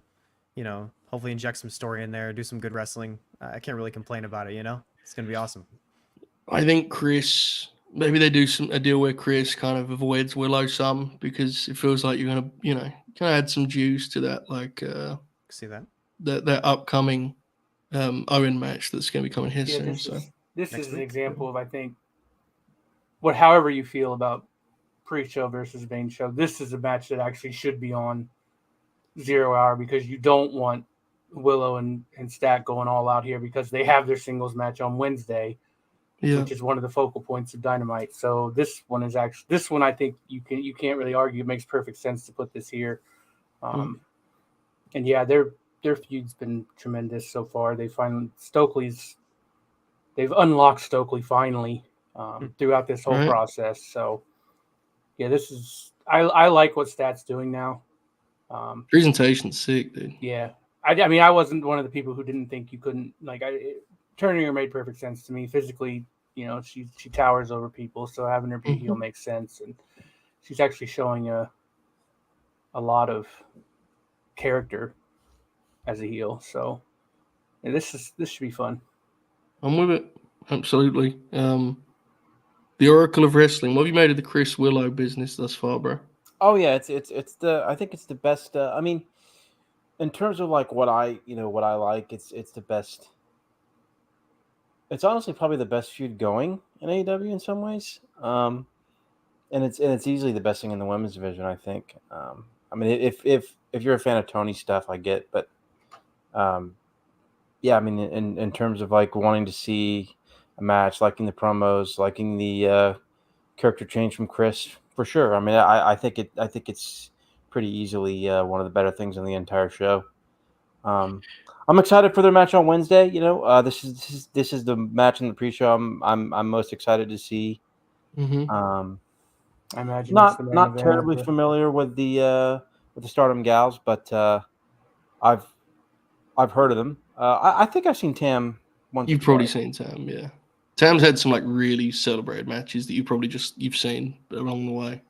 to, hopefully inject some story in there, do some good wrestling. I can't really complain about it, It's going to be awesome. I think Kris, maybe they do a deal where Kris kind of avoids Willow some because it feels like you're going to, kind of add some juice to that, like see that upcoming Owen match that's going to be coming here soon. This is an example of, I think, however you feel about pre-show versus main show, this is a match that actually should be on 0 Hour because you don't want Willow and Stat going all out here because they have their singles match on Wednesday, which is one of the focal points of Dynamite. So this one I think you can't really argue. It makes perfect sense to put this here. And yeah, their feud's been tremendous so far. They've unlocked Stokely finally throughout this whole process. So yeah, this is I like what Stat's doing now. Presentation's sick, dude. Yeah. I mean, I wasn't one of the people who didn't think you couldn't turning her made perfect sense to me. Physically, she towers over people, so having her be heel makes sense, and she's actually showing a lot of character as a heel. So yeah, this should be fun. I'm with it, absolutely. The Oracle of Wrestling. What have you made of the Kris Willow business thus far, bro? Oh yeah, I think it's the best. I mean, in terms of like what I like, it's the best. It's honestly probably the best feud going in AEW in some ways, and it's easily the best thing in the women's division. I think. I mean, if you're a fan of Tony's stuff, I get, but yeah, I mean, in terms of like wanting to see a match, liking the promos, liking the character change from Kris, for sure. I mean, I think it's pretty easily one of the better things in the entire show. I'm excited for their match on Wednesday. This is the match in the pre-show I'm most excited to see. Mm-hmm. I imagine it's the main Not event terribly of the- familiar with the Stardom gals, but I've heard of them. I think I've seen Tam once. You've or probably twice. seen Tam, yeah. Tam's had some like really celebrated matches that you've seen along the way.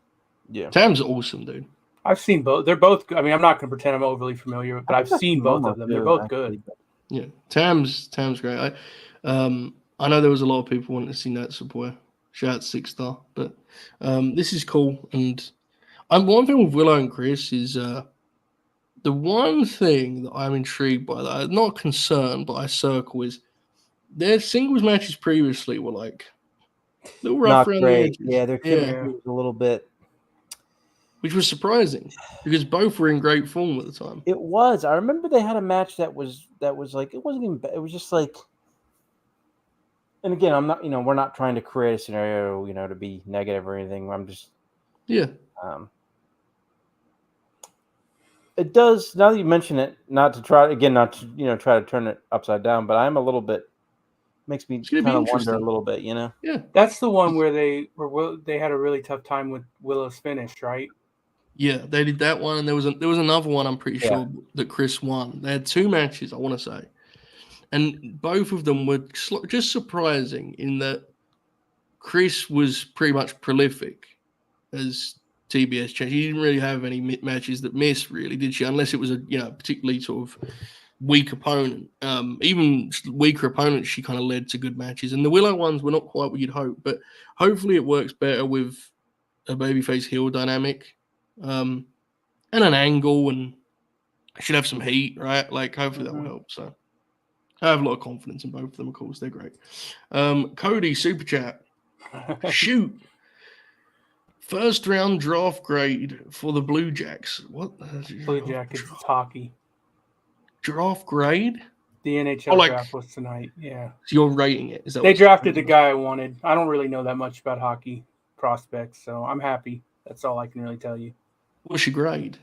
Yeah, Tam's awesome, dude. I've seen both. They're both good. I mean, I'm not going to pretend I'm overly familiar, but I've seen both of them. They're both good. Yeah, Tam's great. I know there was a lot of people wanting to see Natsu Boy. Shout out to 6 Star, but this is cool. And one thing with Willow and Kris is the one thing that I'm intrigued by, that I'm not concerned, but I circle, is their singles matches previously were like a little rough Not around great. the edges. Yeah, their chemistry was a little bit. Which was surprising because both were in great form at the time. It was. I remember they had a match that was like, it wasn't even bad. It was just like, and again, I'm not, we're not trying to create a scenario, to be negative or anything. I'm just, it does, now that you mention it, not to try to try to turn it upside down, but I'm a little bit, makes me kind of wonder a little bit, Yeah. That's the one where they had a really tough time with Willow's finish, right? Yeah, they did that one, and there was another one. I'm pretty sure that Kris won. They had 2 matches, I want to say, and both of them were just surprising in that Kris was pretty much prolific as TBS champ. She didn't really have any matches that missed, really, did she? Unless it was a particularly sort of weak opponent. Even weaker opponents, she kind of led to good matches, and the Willow ones were not quite what you'd hope, but hopefully it works better with a babyface heel dynamic. And an angle, and I should have some heat, right? Like, hopefully that will help. So I have a lot of confidence in both of them, of course. They're great. Cody, super chat. Shoot. First round draft grade for the Blue Jacks. What? Blue Jackets, it's hockey. Draft grade? The NHL draft was tonight. Yeah. So you're rating it? Is that they drafted the guy I wanted. I don't really know that much about hockey prospects, so I'm happy. That's all I can really tell you. What's your grade?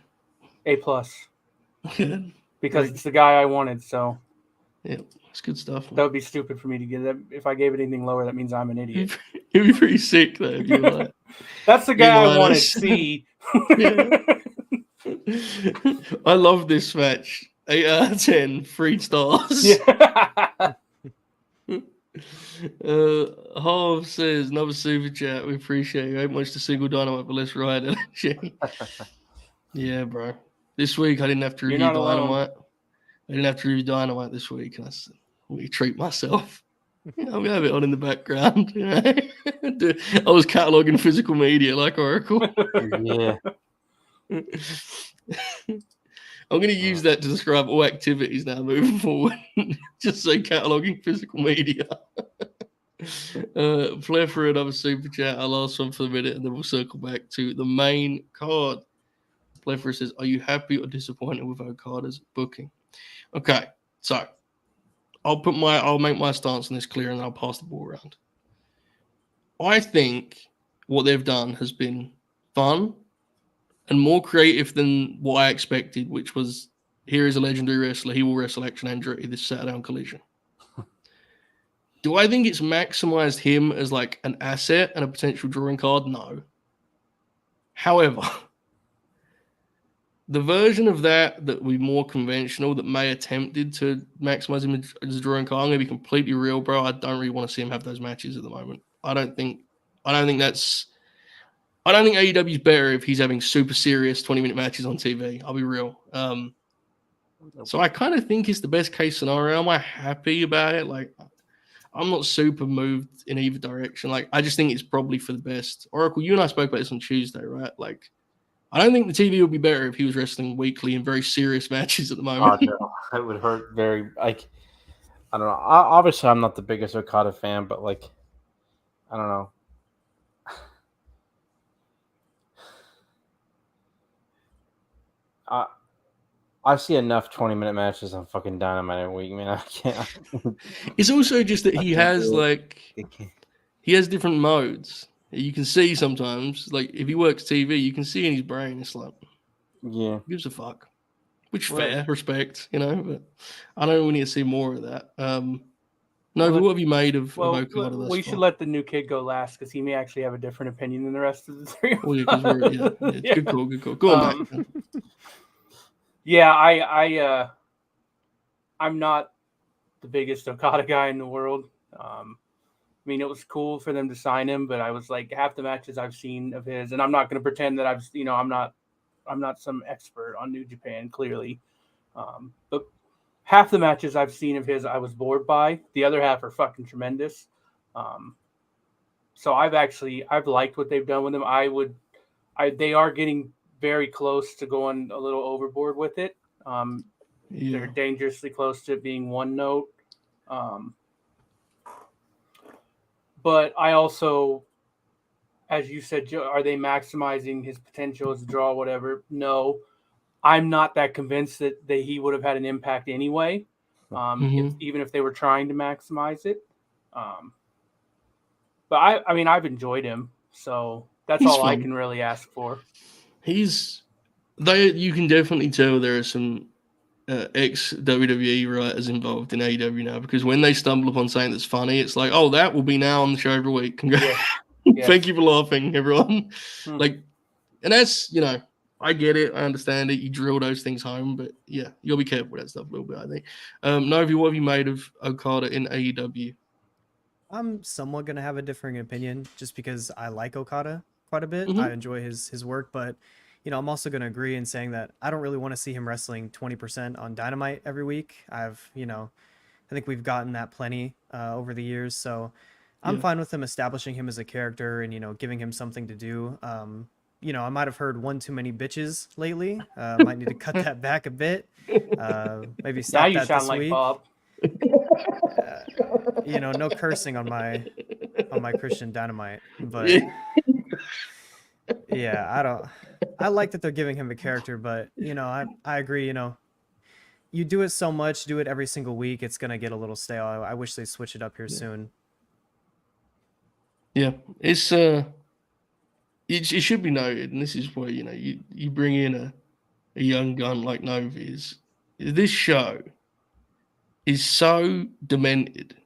A+. Because it's the guy I wanted, so. Yeah, it's good stuff. That would be stupid for me to give that. If I gave it anything lower, that means I'm an idiot. It'd be pretty sick, though, if you were like. That's the guy I wanted. C. I love this match. 8 out of 10, 3 stars. Yeah. Harv says, another super chat. We appreciate you. Ain't much to single dynamite, but let's ride it. Yeah, bro. This week I didn't have to review Dynamite. I didn't have to review Dynamite this week. And I said, let me treat myself. I'm going to have it on in the background. I was cataloging physical media like Oracle. Yeah. I'm going to use that to describe all activities now moving forward. Just say cataloging physical media. Flair for another super chat. Our last one for the minute, and then we'll circle back to the main card. Flair says, are you happy or disappointed with Okada's booking? Okay, so I'll make my stance on this clear, and then I'll pass the ball around. I think what they've done has been fun and more creative than what I expected, which was, here is a legendary wrestler. He will wrestle Action Andretti this Saturday on Collision. Do I think it's maximized him as like an asset and a potential drawing card? No. However, the version of that we more conventional, that may attempted to maximize him as a drawing card, I'm going to be completely real, bro. I don't really want to see him have those matches at the moment. I don't think AEW is better if he's having super serious 20-minute matches on TV. I'll be real. So I kind of think it's the best case scenario. Am I happy about it? Like, I'm not super moved in either direction. Like, I just think it's probably for the best. Oracle, you and I spoke about this on Tuesday, right? Like, I don't think the TV would be better if he was wrestling weekly in very serious matches at the moment. Oh, no. It would hurt very, like, I don't know. Obviously, I'm not the biggest Okada fan, but, like, I don't know. I see enough 20-minute matches on fucking Dynamite every week. I mean, I can't. It's also just that he has different modes. You can see sometimes, like, if he works TV, you can see in his brain, it's like, yeah, who gives a fuck? Which fair, respect, but I don't really need to see more of that. No, No, Well, what have you made of Well, Okada thus we far? should let the new kid go last because he may actually have a different opinion than the rest of the three. Well, yeah, because we're Yeah. good call, good call. Go on, mate. Yeah, I'm not the biggest Okada guy in the world. I mean, it was cool for them to sign him, but I was like, half the matches I've seen of his, and I'm not going to pretend that I'm not some expert on New Japan, clearly. But half the matches I've seen of his, I was bored by. The other half are fucking tremendous. So I've liked what they've done with him. They are getting very close to going a little overboard with it. They're dangerously close to it being one note. But I also, as you said, Joe, are they maximizing his potential as a draw, whatever? No. I'm not that convinced that he would have had an impact anyway, even if they were trying to maximize it. But I mean, I've enjoyed him, so that's all I can really ask for. You can definitely tell there are some ex-WWE writers involved in AEW now, because when they stumble upon something that's funny, it's like, oh, that will be now on the show every week. Congrats. Yeah. Thank you for laughing, everyone. And that's, I get it. I understand it. You drill those things home, but yeah, you'll be careful with that stuff a little bit, I think. Novi, what have you made of Okada in AEW? I'm somewhat going to have a differing opinion just because I like Okada quite a bit. I enjoy his work, but I'm also going to agree in saying that I don't really want to see him wrestling 20% on Dynamite every week. I think we've gotten that plenty over the years, so I'm fine with him establishing him as a character and, giving him something to do. I might have heard one too many bitches lately. Might need to cut that back a bit. Maybe stop now that sound this like week. Bob. No cursing on my Christian Dynamite, but yeah, I like that they're giving him a character, but I agree, you do it so much, do it every single week, it's gonna get a little stale. I wish they switch it up here soon. Yeah, it's it should be noted, and this is where you bring in a young gun like Novi. This show is so demented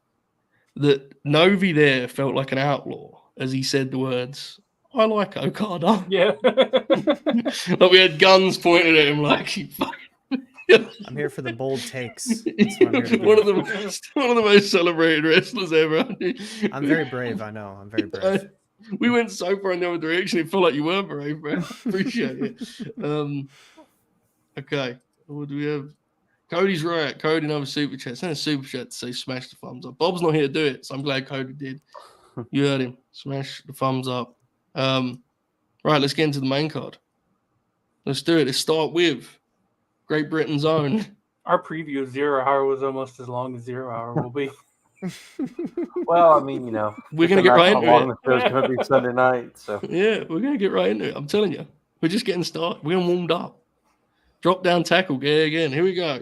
that Novi there felt like an outlaw as he said the words, "I like Okada." Yeah. Like we had guns pointed at him, like I'm here for the bold takes. That's what I'm here to do. one of the most celebrated wrestlers ever. I'm very brave. I know. I'm very brave. We went so far in the other direction. It felt like you were brave, bro. Appreciate it. Okay. What do we have? Cody's right. Cody, another super chat. Send a super chat to say smash the thumbs up. Bob's not here to do it, so I'm glad Cody did. You heard him. Smash the thumbs up. Right, let's get into the main card. Let's do it. Let's start with Great Britain's own. Our preview of 0 Hour was almost as long as 0 Hour will be. Well, I mean, we're going to get right into it. The show's going to be Sunday night, so. Yeah, we're going to get right into it. I'm telling you. We're just getting started. We're warmed up. Drop down tackle. Yeah, again. Here we go.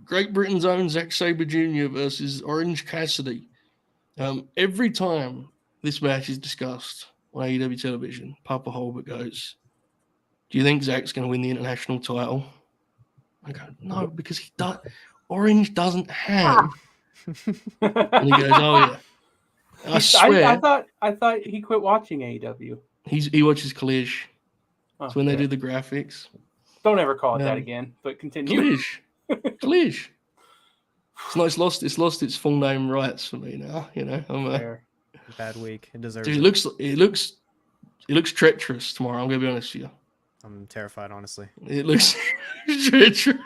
Great Britain's own Zack Sabre Jr. versus Orange Cassidy. Every time this match is discussed on AEW television, Papa Holbert goes, "Do you think Zack's going to win the international title?" I go, "No, because he does. Orange doesn't have." And he goes, "Oh yeah." I swear. I thought he quit watching AEW. He watches Klish. That's when they do the graphics. Don't ever call it that again. But continue. Klish. It's lost its full name rights for me now. I'm bad week. It deserves. Dude, it looks treacherous tomorrow. I'm gonna be honest with you. I'm terrified, honestly. It looks treacherous.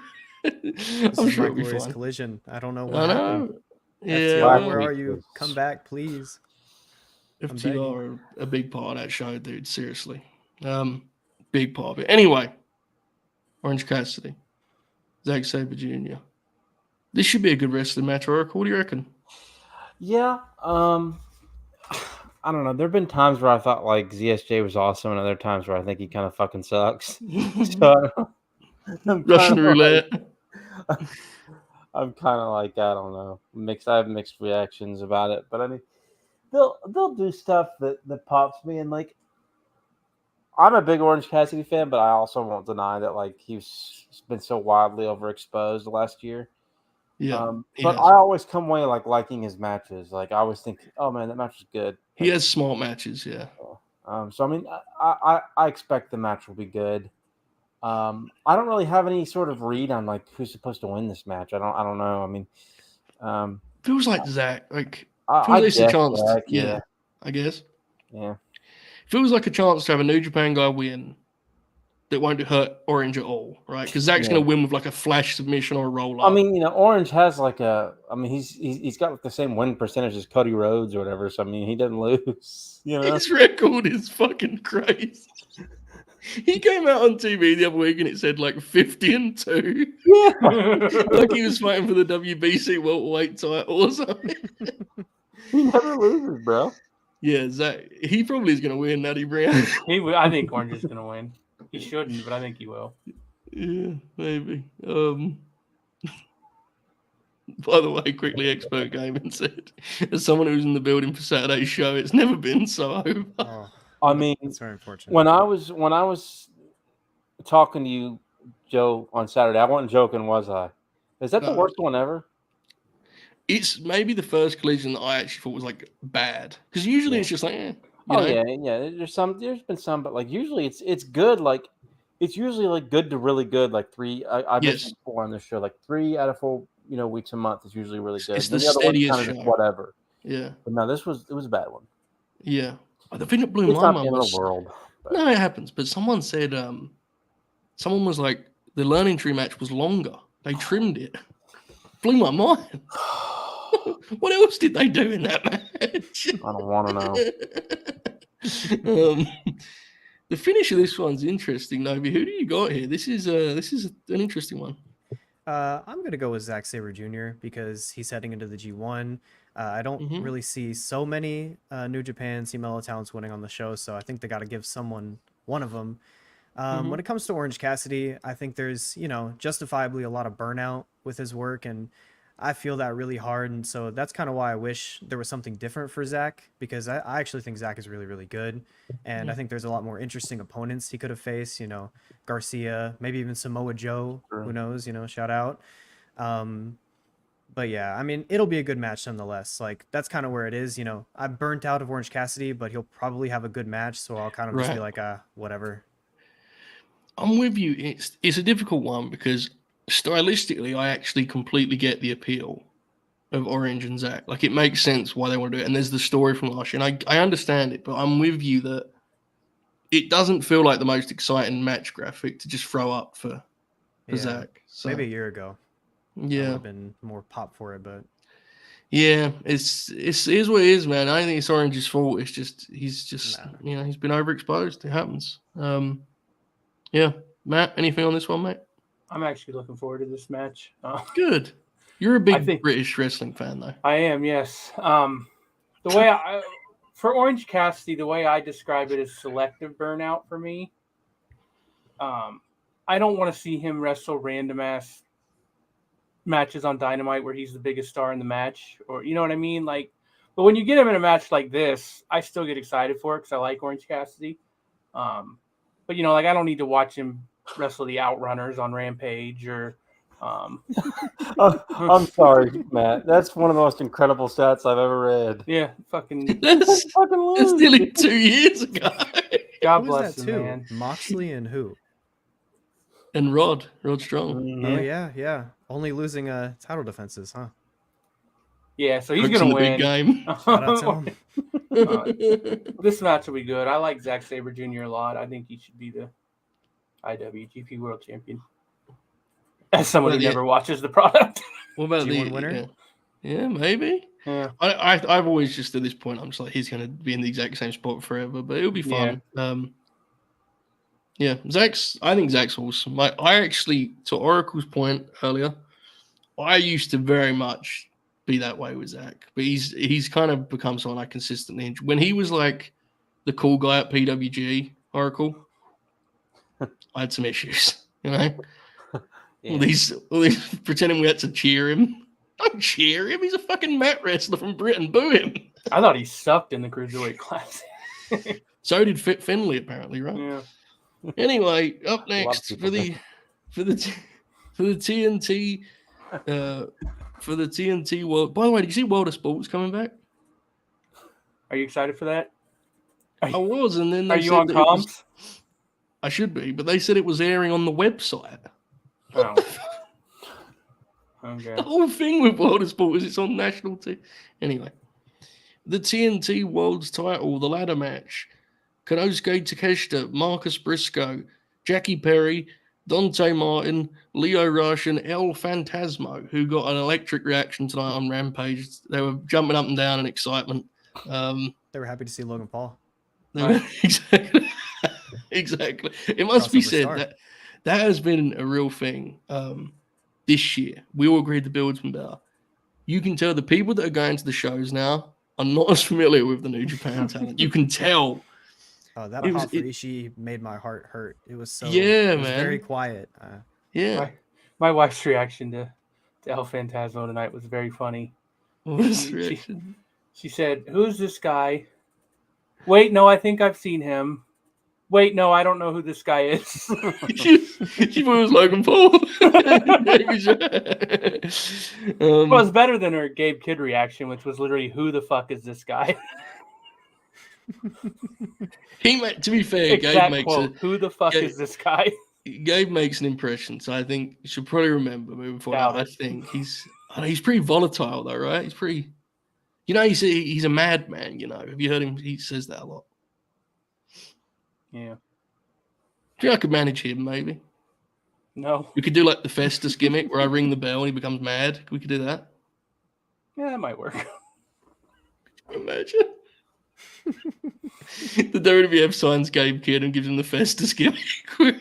I'm sure it'll be fine. Collision. I don't know what happened. Yeah, where are you? Come back, please. FTR are a big part of that show, dude. Seriously, big part of it. Anyway, Orange Cassidy, Zack Sabre Jr. This should be a good wrestling match, Oracle. What do you reckon? Yeah, I don't know. There have been times where I thought like ZSJ was awesome, and other times where I think he kind of fucking sucks. So Russian roulette. I'm kind of like, I don't know, I have mixed reactions about it, but I mean, they'll do stuff that pops me, and like, I'm a big Orange Cassidy fan, but I also won't deny that like he's been so wildly overexposed last year. Yeah. But I always come away like liking his matches. Like I always think, oh man, that match is good. He has smart matches, yeah. So I mean, I expect the match will be good. I don't really have any sort of read on like who's supposed to win this match. I don't know. I mean, feels like Zack. Like I feels like a chance. Zack, yeah, I guess. Yeah. Feels like a chance to have a New Japan guy win that won't hurt Orange at all, right? Because Zack's going to win with like a flash submission or a roll up. I mean, Orange has like he's got like the same win percentage as Cody Rhodes or whatever. So I mean, he doesn't lose. His record is fucking crazy. He came out on TV the other week and it said like 50-2. Yeah, like he was fighting for the WBC welterweight title or something. He never loses, bro. Yeah, Zack. He probably is going to win, Natty Brown. I think Orange is going to win. He shouldn't, but I think he will. Yeah, maybe. By the way, quickly, Expert Gaming said, as someone who's in the building for Saturday's show, it's never been so over. Oh, I mean, it's very unfortunate. when I was talking to you, Joe, on Saturday, I wasn't joking, was I? Is that the worst one ever? It's maybe the first collision that I actually thought was like bad, because usually it's just like, you know? Yeah. There's been some, but like usually it's good. Like it's usually like good to really good. Like three. I've mentioned 4 on this show. Like 3 out of 4, weeks a month is usually really good. It's the other one's steadiest kind of show. Whatever. Yeah. But no, it was a bad one. Yeah. The thing that blew It's my not the mind end of was the world. But. No, it happens. But someone said, someone was like, the Learning Tree match was longer. They trimmed it. Blew my mind. What else did they do in that match? I don't want to know. The finish of this one's interesting, Novi. Who do you got here? This is an interesting one. I'm gonna go with Zack Sabre Jr. because he's heading into the G1. I don't really see so many New Japan CMLL talents winning on the show, so I think they got to give someone one of them. When it comes to Orange Cassidy, I think there's justifiably a lot of burnout with his work, and I feel that really hard, and so that's kind of why I wish there was something different for Zack, because I actually think Zack is really, really good, and I think there's a lot more interesting opponents he could have faced, Garcia, maybe even Samoa Joe, who knows, shout out. But yeah, I mean, it'll be a good match nonetheless. Like, that's kind of where it is, I'm burnt out of Orange Cassidy, but he'll probably have a good match, so I'll kind of just be like, whatever. I'm with you. It's a difficult one because stylistically, I actually completely get the appeal of Orange and Zack. Like, it makes sense why they want to do it. And there's the story from last year. And I understand it, but I'm with you that it doesn't feel like the most exciting match graphic to just throw up for Zack. So, maybe a year ago. Yeah. I would have been more pop for it, but. Yeah, it is what it is, man. I don't think it's Orange's fault. It's just, he's been overexposed. It happens. Yeah. Matt, anything on this one, mate? I'm actually looking forward to this match. Good. You're a big British wrestling fan, though. I am, yes. The way for Orange Cassidy, the way I describe it is selective burnout for me. I don't want to see him wrestle random ass matches on Dynamite where he's the biggest star in the match, or you know what I mean? Like, but when you get him in a match like this, I still get excited for it because I like Orange Cassidy. But like I don't need to watch him wrestle the Outrunners on Rampage or. I'm sorry, Matt. That's one of the most incredible stats I've ever read. Yeah, fucking. That's nearly 2 years ago. God bless him, man. Moxley and who? And Rod Strong. Mm-hmm. Oh yeah. Only losing title defenses, huh? Yeah, so he's gonna win. Big game. Shout out to him. This match will be good. I like Zack Sabre Jr. a lot. I think he should be the IWGP World Champion. As someone who never watches the product. What about the winner? Yeah, maybe. Yeah. I've always just at this point I'm just like he's gonna be in the exact same spot forever, but it'll be fun. Yeah. I think Zack's awesome. Like I actually, to Oracle's point earlier, I used to very much be that way with Zack, but he's kind of become someone I consistently enjoy. When he was like the cool guy at PWG, Oracle, I had some issues, Yeah. All these pretending we had to cheer him. Don't cheer him. He's a fucking mat wrestler from Britain. Boo him. I thought he sucked in the Cruiserweight class. So did Fit Finley, apparently, right? Yeah. Anyway, up next for the TNT for the TNT World. By the way, did you see World of Sports coming back? Are you excited for that? I was, and then Are they you said on that it was, comms? I should be, but they said it was airing on the website. Oh. Okay. The whole thing with World of Sport is it's on national TV. Anyway, the TNT World's title, the ladder match. Konosuke Takeshita, Marcus Briscoe, Jackie Perry, Dante Martin, Leo Rush, and El Phantasmo, who got an electric reaction tonight on Rampage. They were jumping up and down in excitement. They were happy to see Logan Paul. Exactly. Exactly. It must be Crossover said star. that has been a real thing this year. We all agreed the build's been better. You can tell the people that are going to the shows now are not as familiar with the New Japan talent. You can tell. Oh, that It hot was- for Ishii made my heart hurt. It was so. Yeah, it was man. very quiet. Yeah. My wife's reaction to El Phantasmo tonight was very funny. What was She- the reaction? She said, "Who's this guy? Wait, no, I think I've seen him. Wait, no, I don't know who this guy is." she thought it was Logan Paul. Well, it's better than her Gabe Kidd reaction, which was literally, "Who the fuck is this guy?" To be fair, Exact quote. Who the fuck Gabe- is this guy? Gabe makes an impression, so I think you should probably remember moving forward. Doubt I it. think he's pretty volatile though, right? He's pretty, he's a madman. Have you heard him? He says that a lot. Yeah. Do you think I could manage him? Maybe No. we could do like the Festus gimmick where I ring the bell and he becomes mad. We could do that. Yeah, that might work. Imagine. The WWF signs Gabe Kidd and gives him the Festus gimmick. You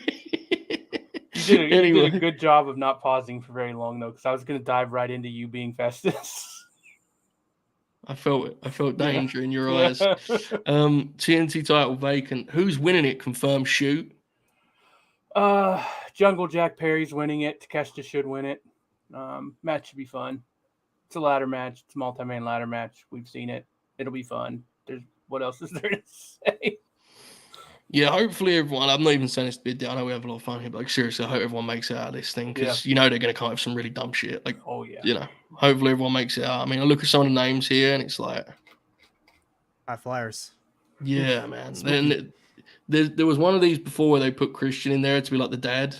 did Anyway. a good job of not pausing for very long, though, because I was going to dive right into you being Festus. I felt it. I felt danger in your Yeah. eyes. TNT title vacant. Who's winning it? Confirmed shoot. Jungle Jack Perry's winning it. Takeshita should win it. Match should be fun. It's a ladder match. It's a multi-man ladder match. We've seen it. It'll be fun. What else is there to say? Yeah, hopefully everyone. I'm not even saying this to be a I know we have a lot of fun here, but seriously, I hope everyone makes it out of this thing because they're going to come up with some really dumb shit. Like, Oh yeah. Hopefully everyone makes it out. I mean, I look at some of the names here and it's like, High flyers. yeah, man. Then there was one of these before where they put Christian in there to be like the dad,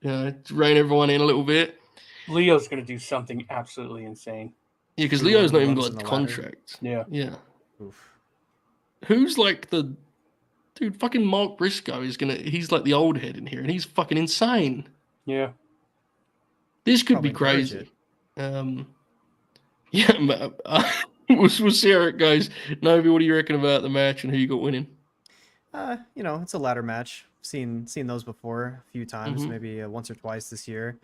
to rein everyone in a little bit. Leo's going to do something absolutely insane. Yeah, because Be Leo's one not of the even ones got in a the ladder. contract. Yeah. Yeah. Oof. Who's like the dude? Fucking Mark Briscoe he's like the old head in here, and he's fucking insane. Yeah. This could Probably be encourage crazy. Yeah, we'll see how it goes. Novi, what do you reckon about the match and who you got winning? It's a ladder match. Seen those before a few times, Mhm. maybe once or twice this year.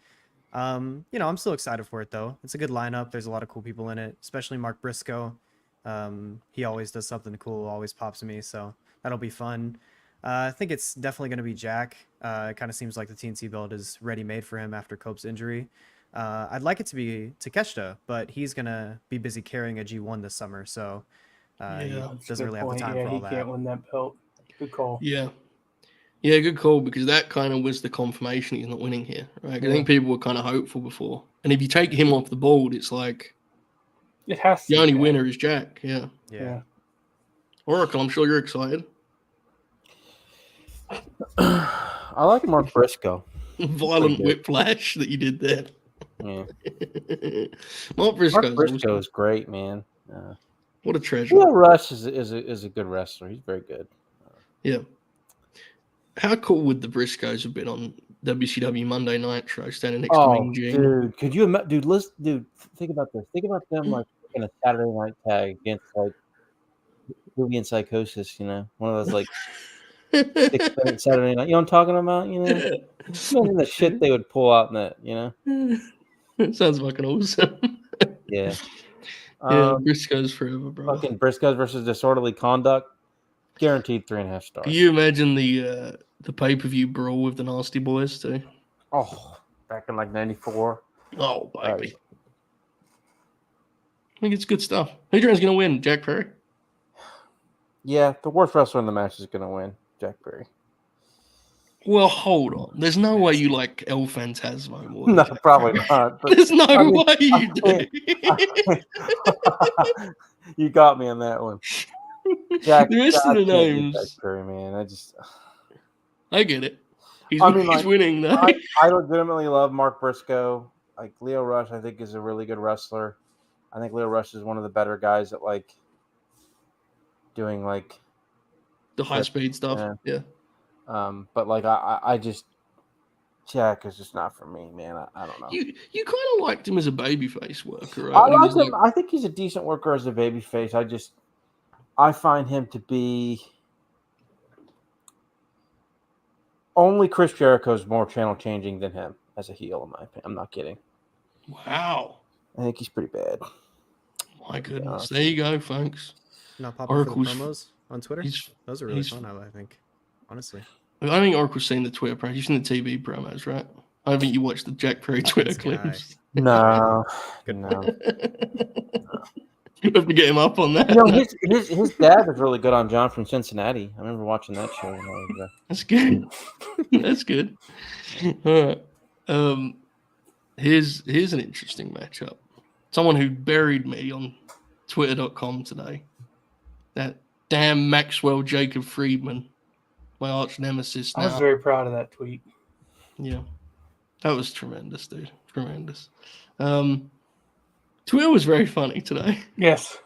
I'm still excited for it though. It's a good lineup. There's a lot of cool people in it, especially Mark Briscoe. He always does something cool, always pops me, so that'll be fun. I think it's definitely going to be Jack. It kind of seems like the TNT belt is ready-made for him after Cope's injury. I'd like it to be Takeshita, but he's going to be busy carrying a G1 this summer, so Yeah, he That's a doesn't good really have the point. time Yeah, for all he that. can't win that belt. Good call. Yeah. Yeah, good call, because that kind of was the confirmation he's not winning here, right? I think people were kind of hopeful before. And if you take him off the board, it's like It has to the be only Jack. winner is Jack. Yeah. Yeah. Oracle, I'm sure you're excited. I like Mark Briscoe. Violent good. whiplash that you did there. Yeah. Mark Briscoe. Mark Briscoe is great, man. What a treasure. Leo Rush is a good wrestler. He's very good. Yeah. How cool would the Briscoes have been on WCW Monday Nitro standing next to Mean Gene? Dude, could you imagine? Dude, think about this. Think about them like in a Saturday night tag against like Movie and Psychosis. One of those like 6-minute Saturday night. You know what I'm talking about? Imagine the shit they would pull out in that. It sounds fucking awesome. Yeah. Yeah, Briscoes forever, bro. Fucking Briscoes versus Disorderly Conduct. Guaranteed 3.5 stars. Can you imagine the pay-per-view brawl with the Nasty Boys too? Oh, back in like 94. Oh, baby. I think it's good stuff. Who do you think's going to win? Jack Perry? Yeah, the worst wrestler in the match is going to win. Jack Perry. Well, hold on. There's no way you like El Phantasmo more than No, Jack probably Perry. not. But There's no I mean, way you do. You got me on that one. Jack, The rest I of the can't do names, Jack Perry, man. I get it. He's, I mean, he's like, winning though. I legitimately love Mark Briscoe. Like Leo Rush, I think is a really good wrestler. I think Leo Rush is one of the better guys at like doing like The high speed stuff. Yeah. But like I just Jack is just not for me, man. I don't know. You kind of liked him as a babyface worker, right? I When he like was him. I think he's a decent worker as a babyface. I find him to be only Chris Jericho is more channel changing than him as a heel, in my opinion. I'm not kidding. Wow. I think he's pretty bad. My goodness. There you go, folks. Not popping Oracle's- for the promos on Twitter. Those are really fun, I think. Honestly. I don't think Oracle's seen the Twitter promos. You've seen the TV promos, right? I don't think you watched the Jack Perry Twitter This guy. clips. No. Good No. You have to get him up on that. You know, his dad was really good on John from Cincinnati. I remember watching that show. When I was, That's good. That's good. All right. Here's an interesting matchup. Someone who buried me on Twitter.com today. That damn Maxwell Jacob Friedman, my arch nemesis. I was now. very proud of that tweet. Yeah, that was tremendous, dude. Tremendous. Twitter was very funny today. Yes.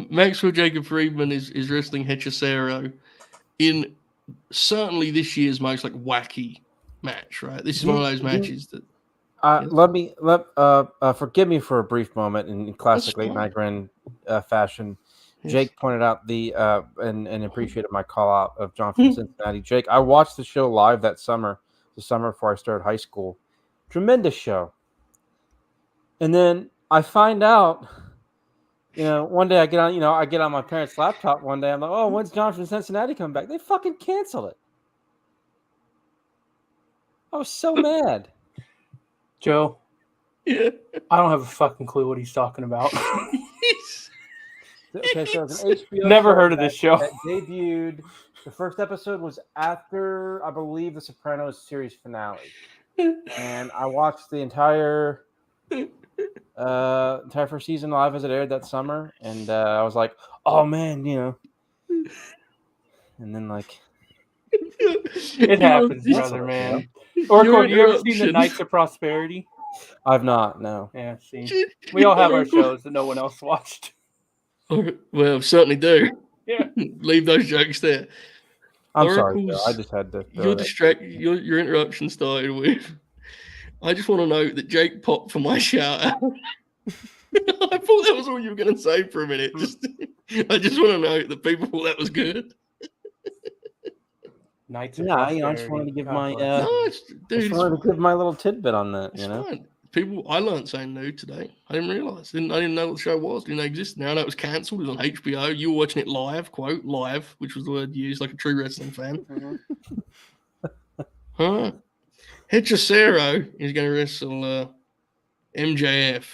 Maxwell Jacob Friedman is wrestling Hechicero in certainly this year's most like wacky match, right? This is one of those matches that. Forgive me for a brief moment in classic That's late fine. night Grin fashion. Yes. Jake pointed out and appreciated my call out of John from Cincinnati. Jake, I watched the show live that summer, the summer before I started high school. Tremendous show. And then I find out, one day I get on my parents' laptop one day. I'm like, oh, when's John from Cincinnati coming back? They fucking canceled it. I was so mad. Joe, Yeah. I don't have a fucking clue what he's talking about. Okay, so it's an HBO Never show heard of this show. that debuted. The first episode was after, I believe, the Sopranos series finale, and I watched the entire first season live as it aired that summer, and I was like, "Oh man," and then like It happens, brother, man. Oracle, have you ever seen the Knights of Prosperity? I've not. No. Yeah, see, we all have our shows that no one else watched. Well, certainly do. Yeah. Leave those jokes there. I'm sorry, Oracle's- Joe. I just had to. Your interruption started with. I just want to note that Jake popped for my shout out. I thought that was all you were going to say for a minute. I just want to note that people thought that was good. Knights of Yeah, Prosperity. I just wanted to give God my. bless. No, Just wanted to give my little tidbit on that. it's fine. People, I learned something new today. I didn't realize. I didn't know what the show was. Didn't know it existed. Now I know it was cancelled. It was on HBO. You were watching it live, quote, live, which was the word used like a true wrestling fan. Huh. Hechicero is going to wrestle MJF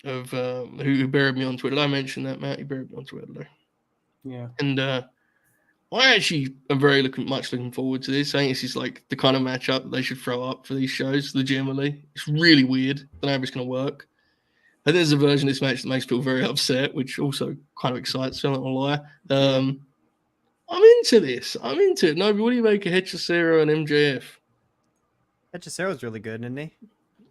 of who buried me on Twitter. Did I mention that, Matt? He buried me on Twitter today. Yeah. And I actually am very looking forward to this. I think this is like the kind of matchup that they should throw up for these shows legitimately. It's really weird. I don't know if it's going to work. I think there's a version of this match that makes people very upset, which also kind of excites me, I'm not going to lie. I'm into this. I'm into it. No, but what do you make of Hechicero and MJF? Hechicero's really good, isn't he?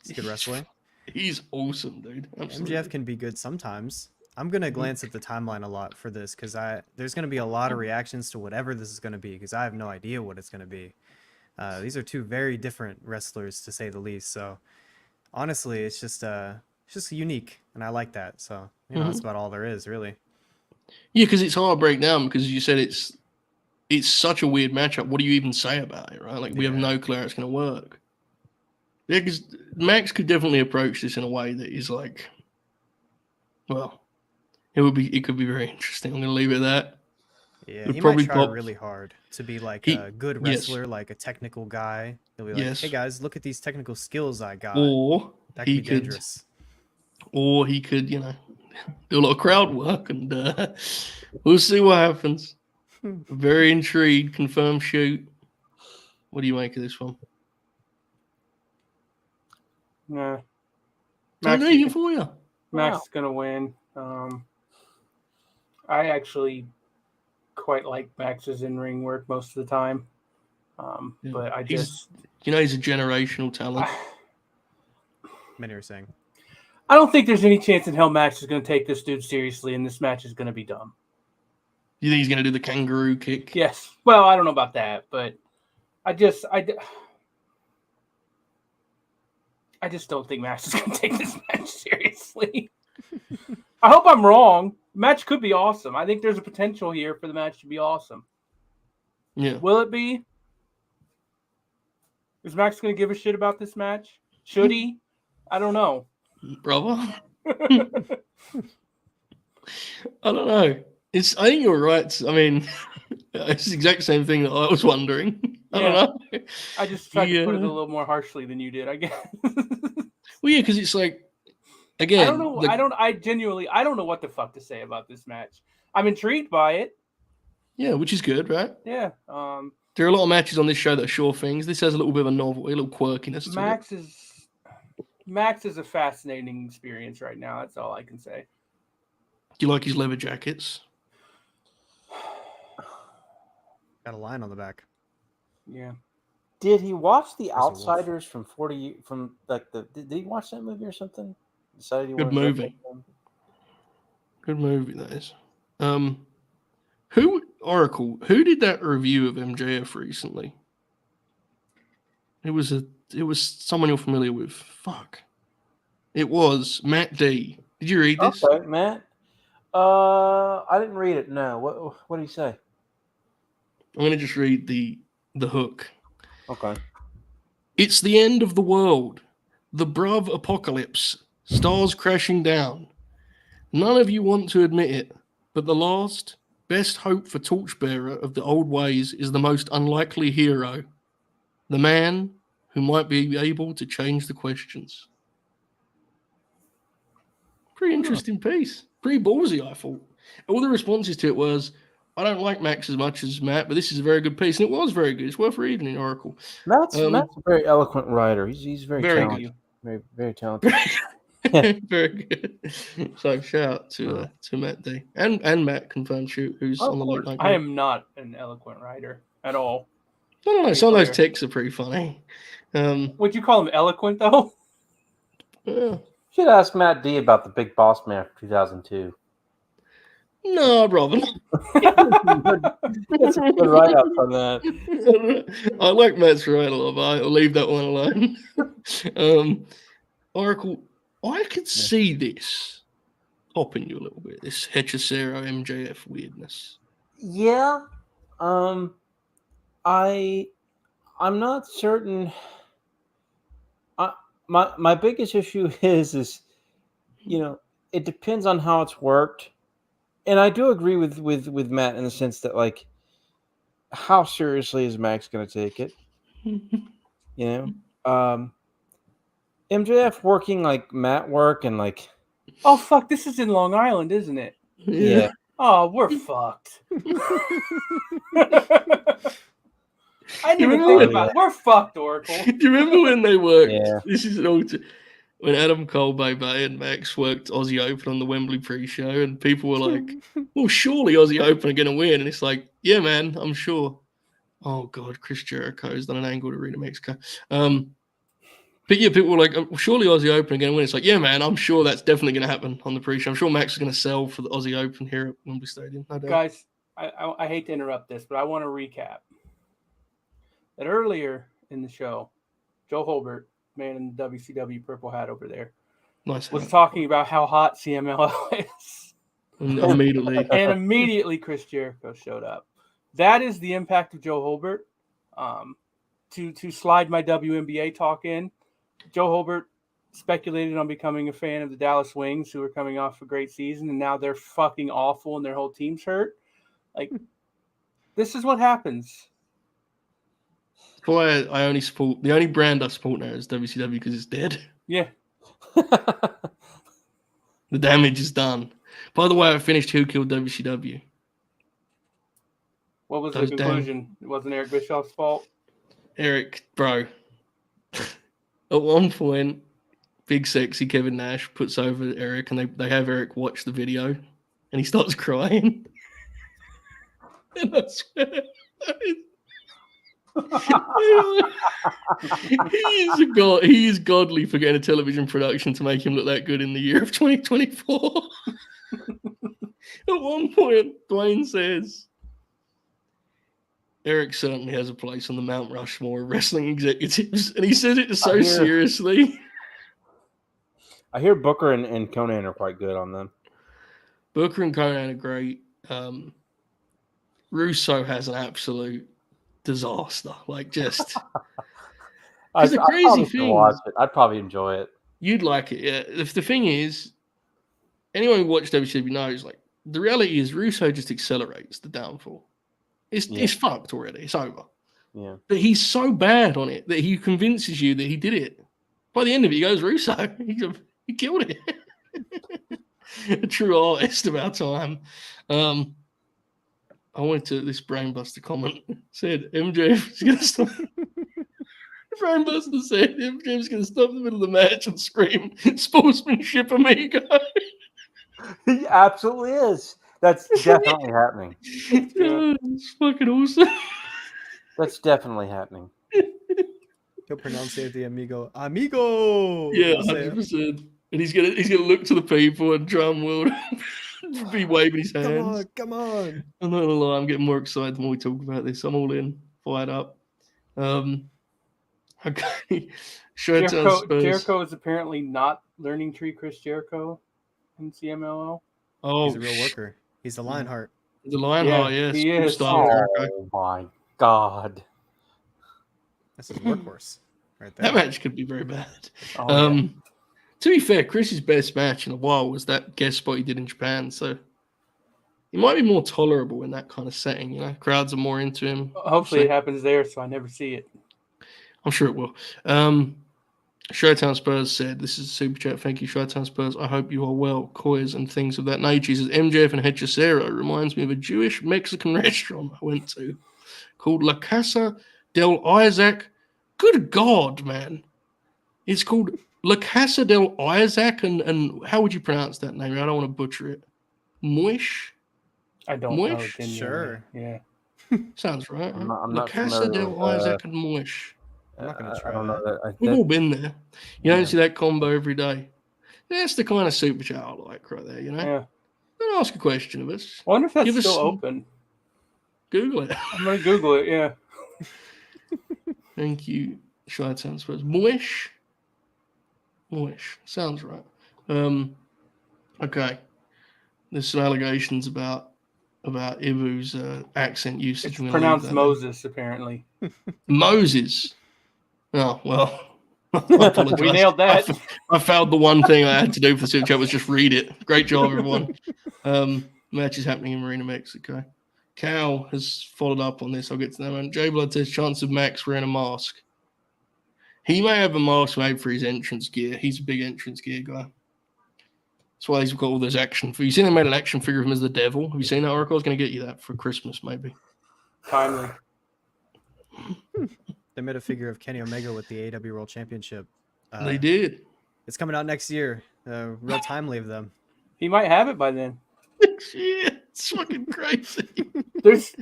He's a good wrestler. He's awesome, dude. Absolutely. MJF can be good sometimes. I'm gonna glance at the timeline a lot for this because there's gonna be a lot of reactions to whatever this is gonna be because I have no idea what it's gonna be. These are two very different wrestlers to say the least. So honestly, it's just unique, and I like that. So that's about all there is, really. Yeah, because it's hard to break down because you said it's such a weird matchup. What do you even say about it, right? Like we have no clue how it's going to work. Yeah, because Max could definitely approach this in a way that is like, well, it could be very interesting. I'm going to leave it at that. Yeah, It'd he probably might try pop- really hard to be like a good wrestler, like a technical guy. He'll be like, Yes. "Hey guys, look at these technical skills I got." Or That could he be could, dangerous. or he could, do a lot of crowd work, and we'll see what happens. Very intrigued. Confirmed shoot. What do you make of this one? Nah. Don't need it for you. Max is gonna win. I actually quite like Max's in-ring work most of the time. But I just, he's a generational talent. Many are saying. I don't think there's any chance in hell Max is going to take this dude seriously, and this match is going to be dumb. You think he's going to do the kangaroo kick? Yes. Well, I don't know about that, but I just don't think Max is going to take this match seriously. I hope I'm wrong. The match could be awesome. I think there's a potential here for the match to be awesome. Yeah. Will it be? Is Max going to give a shit about this match? Should he? I don't know. Brother? I don't know. I think you're right. I mean, it's the exact same thing that I was wondering. I don't know. I just tried to put it a little more harshly than you did, I guess. Well, yeah, because it's like, again, I don't know. I don't know what the fuck to say about this match. I'm intrigued by it. Yeah, which is good, right? Yeah. There are a lot of matches on this show that are sure things. This has a little bit of a novelty, a little quirkiness to it. Max is a fascinating experience right now. That's all I can say. Do you like his leather jackets? Got a line on the back. Yeah. Did he watch The Wolf. Outsiders from 40 from like the? Did he watch that movie or something? Decided he Good wanted to movie. wrestle him? Good movie, that is. Who did that review of MJF recently? It was someone you're familiar with. Fuck. It was Matt D. Did you read this? Okay, Matt. I didn't read it. No. What did he say? I'm going to just read the hook. Okay. It's the end of the world. The bruv apocalypse. Stars crashing down. None of you want to admit it, but the last, best hope for torchbearer of the old ways is the most unlikely hero. The man who might be able to change the questions. Pretty interesting piece. Pretty ballsy, I thought. All the responses to it was, I don't like Max as much as Matt, but this is a very good piece. And it was very good. It's worth reading in Oracle. Matt's a very eloquent writer. He's very talented. Good. Very talented. Very good. So shout out to Matt D. And Matt confirmed shoot, who's on the late night. I am not an eloquent writer at all. No. Some of those texts are pretty funny. Would you call him eloquent though? Yeah. Should ask Matt D about the Big Boss Man for 2002. No, Robin. That's a good write-up on that. I like Matt's write a lot, but I'll leave that one alone. Oracle, I could see this popping you a little bit, this Hechicero MJF weirdness. Yeah. I'm not certain. My biggest issue is it depends on how it's worked. And I do agree with Matt in the sense that, like, how seriously is Max going to take it? MJF working like Matt work and like, oh fuck, this is in Long Island, isn't it? Yeah. Oh, we're fucked. I didn't even think about it. We're fucked, Oracle. Do you remember when they worked? Yeah. This is when Adam Cole, Bebe, and Max worked Aussie Open on the Wembley pre-show, and people were like, well, surely Aussie Open are going to win. And it's like, yeah, man, I'm sure. Oh, God, Chris Jericho's done an angle to Arena Mexico. But yeah, people were like, well, surely Aussie Open are going to win. It's like, yeah, man, I'm sure that's definitely going to happen on the pre-show. I'm sure Max is going to sell for the Aussie Open here at Wembley Stadium. No doubt. Guys, I hate to interrupt this, but I want to recap. That earlier in the show, Joe Holbert, man in the WCW purple hat over there, Nice. was talking about how hot CMLL is. And immediately Chris Jericho showed up. That is the impact of Joe Holbert. To slide my WNBA talk in, Joe Holbert speculated on becoming a fan of the Dallas Wings, who are coming off a great season, and now they're fucking awful and their whole team's hurt. Like, this is what happens. That's why I only support, the only brand I support now is WCW because it's dead. Yeah. The damage is done. By the way, I finished Who Killed WCW. What was the Those damn- conclusion? It wasn't Eric Bischoff's fault. Eric, bro. At one point, big sexy Kevin Nash puts over Eric, and they have Eric watch the video, and he starts crying. And I swear, he is godly for getting a television production to make him look that good in the year of 2024. At one point, Dwayne says, Eric certainly has a place on the Mount Rushmore of wrestling executives, and he says it so seriously. I hear Booker and Conan are quite good on them. Booker and Conan are great. Russo has an absolute disaster. Like, just... It's a crazy thing. Watch it. I'd probably enjoy it. You'd like it, yeah. If the thing is, anyone who watched WCW knows, like, the reality is Russo just accelerates the downfall. It's fucked already. It's over. Yeah. But he's so bad on it that he convinces you that he did it. By the end of it, he goes, Russo, he killed it. A true artist of our time. I went to this Brainbuster comment. Said MJF is going to stop. Brainbuster said MJF's going to stop in the middle of the match and scream, "Sportsmanship, amigo." He absolutely is. That's definitely happening. Yeah, it's fucking awesome. That's definitely happening. He'll pronounce it the amigo. Amigo! Yeah, He'll say it. 100%. And he's gonna look to the people and drum will be waving his hands. Come on. I'm not gonna lie, I'm getting more excited the more we talk about this. I'm all in, fired up. Okay. Jericho is apparently not learning Tree Chris Jericho in CMLL. Oh, He's a real worker. He's the Lionheart. The Lionheart, yes. he is. Superstar. Oh my God. That's his workhorse right there. That match could be very bad. Oh, To be fair, Chris's best match in a while was that guest spot he did in Japan, so he might be more tolerable in that kind of setting, you know. Crowds are more into him. Hopefully it happens there, so I never see it. I'm sure it will. Showtown Spurs said, this is a super chat. Thank you, Showtown Spurs. I hope you are well. Coys and things of that nature. He says, MJF and Hechicero reminds me of a Jewish Mexican restaurant I went to called La Casa del Isaac. Good God, man. It's called La Casa del Isaac. And how would you pronounce that name? I don't want to butcher it. Moish? I don't Moish? know. Sure. Yeah. Sounds right. I'm La not Casa familiar del with, Isaac and Moish. I'm not going to try I don't know that. We've all been there. You don't see that combo every day. That's the kind of super chat I like right there, you know? Yeah. Don't ask a question of us. I wonder if that's Give us still some- open. Google it. I'm going to Google it, yeah. Thank you, Showtown Spurs. Moish? Sounds right. Okay. There's some allegations about Ibu's accent usage. It's I'm gonna pronounced leave that Moses, apparently. there. Moses. Oh, well. I apologize. We nailed that. I failed the one thing I had to do for the super chat was just read it. Great job, everyone. Match is happening in Marina, Mexico. Cal has followed up on this. I'll get to that one. J Blood says chance of Max wearing a mask. He may have a mask made for his entrance gear. He's a big entrance gear guy. That's why he's got all those action figures. You seen they made an action figure of him as the devil? Have you seen that, Oracle? I was going to get you that for Christmas, maybe. Timely. They made a figure of Kenny Omega with the AEW World Championship. They did. It's coming out next year. Real timely of them. He might have it by then. Shit, it's fucking crazy. This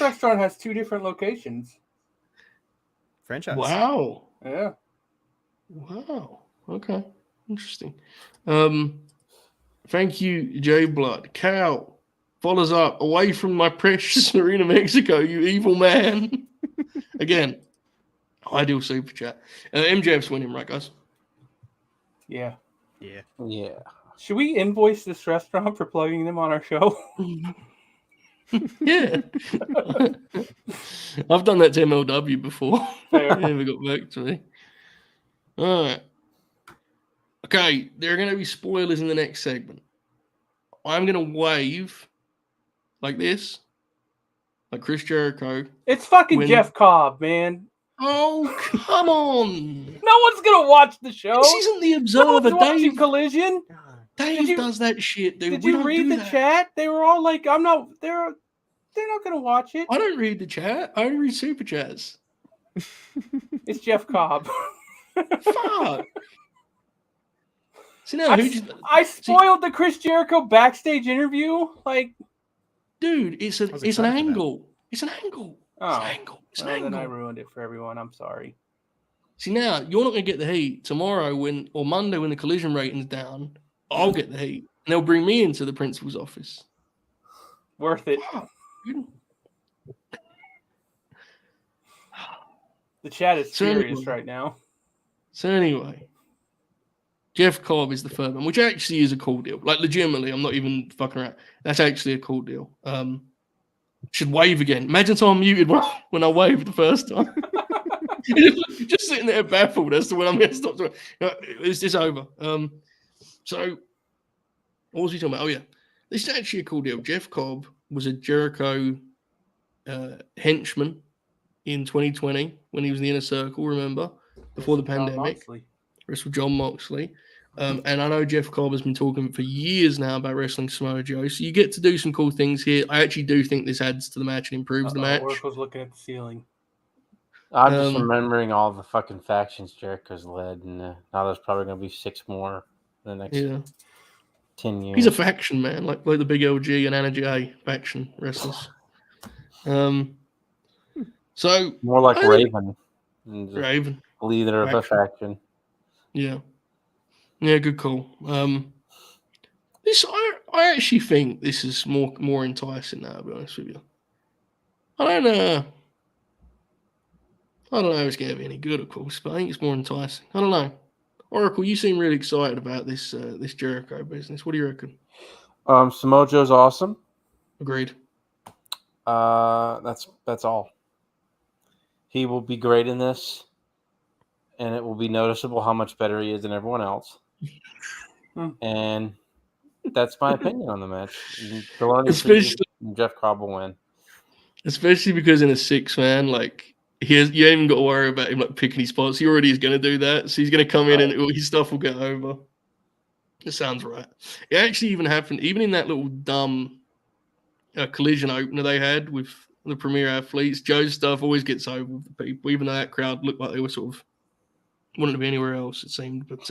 restaurant has 2 different locations. Franchise. Wow. Yeah. Wow. Okay. Interesting. Thank you, J Blood. Cal follows up. Away from my precious Marina, Mexico, you evil man. Again, ideal super chat. MJF's winning, right, guys? Yeah. Yeah. Yeah. Should we invoice this restaurant for plugging them on our show? Yeah. I've done that to MLW before. Fair. They never got back to me. All right. Okay, there are going to be spoilers in the next segment. I'm going to wave like this, like Chris Jericho. It's fucking When- Jeff Cobb, man. Oh, come on. No one's gonna watch the show. This isn't the No Observer. one's watching Dave, Collision. Dave Did you- does that shit, dude. Did We you don't read do the that. chat? They were all like, "I'm not." They're They're not gonna watch it. I don't read the chat. I only read super chats. It's Jeff Cobb. Fuck. See now, I spoiled the Chris Jericho backstage interview. Like, dude, it's an angle. It's an angle. oh, It's an angle. It's an well, angle. then I ruined it for everyone. I'm sorry. See now, you're not gonna get the heat tomorrow or Monday when the collision rating's down. I'll get the heat, and they'll bring me into the principal's office. Worth it. Wow, dude. The chat is So serious anyway. right now. So anyway, Jeff Cobb is the third one, which actually is a cool deal. Like legitimately, I'm not even fucking around. That's actually a cool deal. Should wave again. Imagine someone muted when I waved the first time. Just sitting there baffled as to when I'm going to stop. Is this over? So what was he talking about? Oh yeah, this is actually a cool deal. Jeff Cobb was a Jericho henchman in 2020 when he was in the Inner Circle. Remember, before the pandemic, wrestled John Moxley. And I know Jeff Cobb has been talking for years now about wrestling Samoa Joe. So you get to do some cool things here. I actually do think this adds to the match and improves the match. Oracle's looking at the ceiling. I'm just remembering all the fucking factions Jericho's led, and now there's probably going to be 6 more in the next 10 years. He's a faction, man, like the Big LG and Anna J faction wrestlers. So more like Raven. Raven. Leader of a faction. Yeah. Yeah, good call. This I actually think this is more enticing now, to be honest with you. I don't know if it's going to be any good, of course, but I think it's more enticing. I don't know. Oracle, you seem really excited about this this Jericho business. What do you reckon? Samoa Joe's awesome. Agreed. That's all. He will be great in this, and it will be noticeable how much better he is than everyone else. And that's my opinion on the match. Especially Jeff Cobb will win. Especially because in a 6-man, like you ain't even got to worry about him like picking his spots. He already is going to do that, so he's going to come in and all his stuff will get over. It sounds right. It actually even happened, even in that little dumb collision opener they had with the premier athletes. Joe's stuff always gets over with the people, even though that crowd looked like they were sort of wanted to be anywhere else, it seemed. But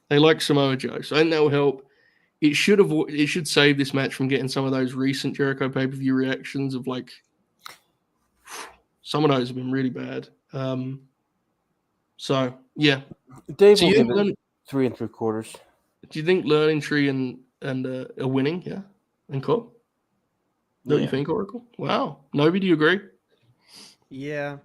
they like Samoa Joe, so I think that will help. It should save this match from getting some of those recent Jericho pay-per-view reactions of like some of those have been really bad. So yeah, Dave will give it 3 3/4. Do you think Learning Tree and are winning? Yeah, and Cobb. Don't you think, Oracle? Wow, Nobi, do you agree? Yeah,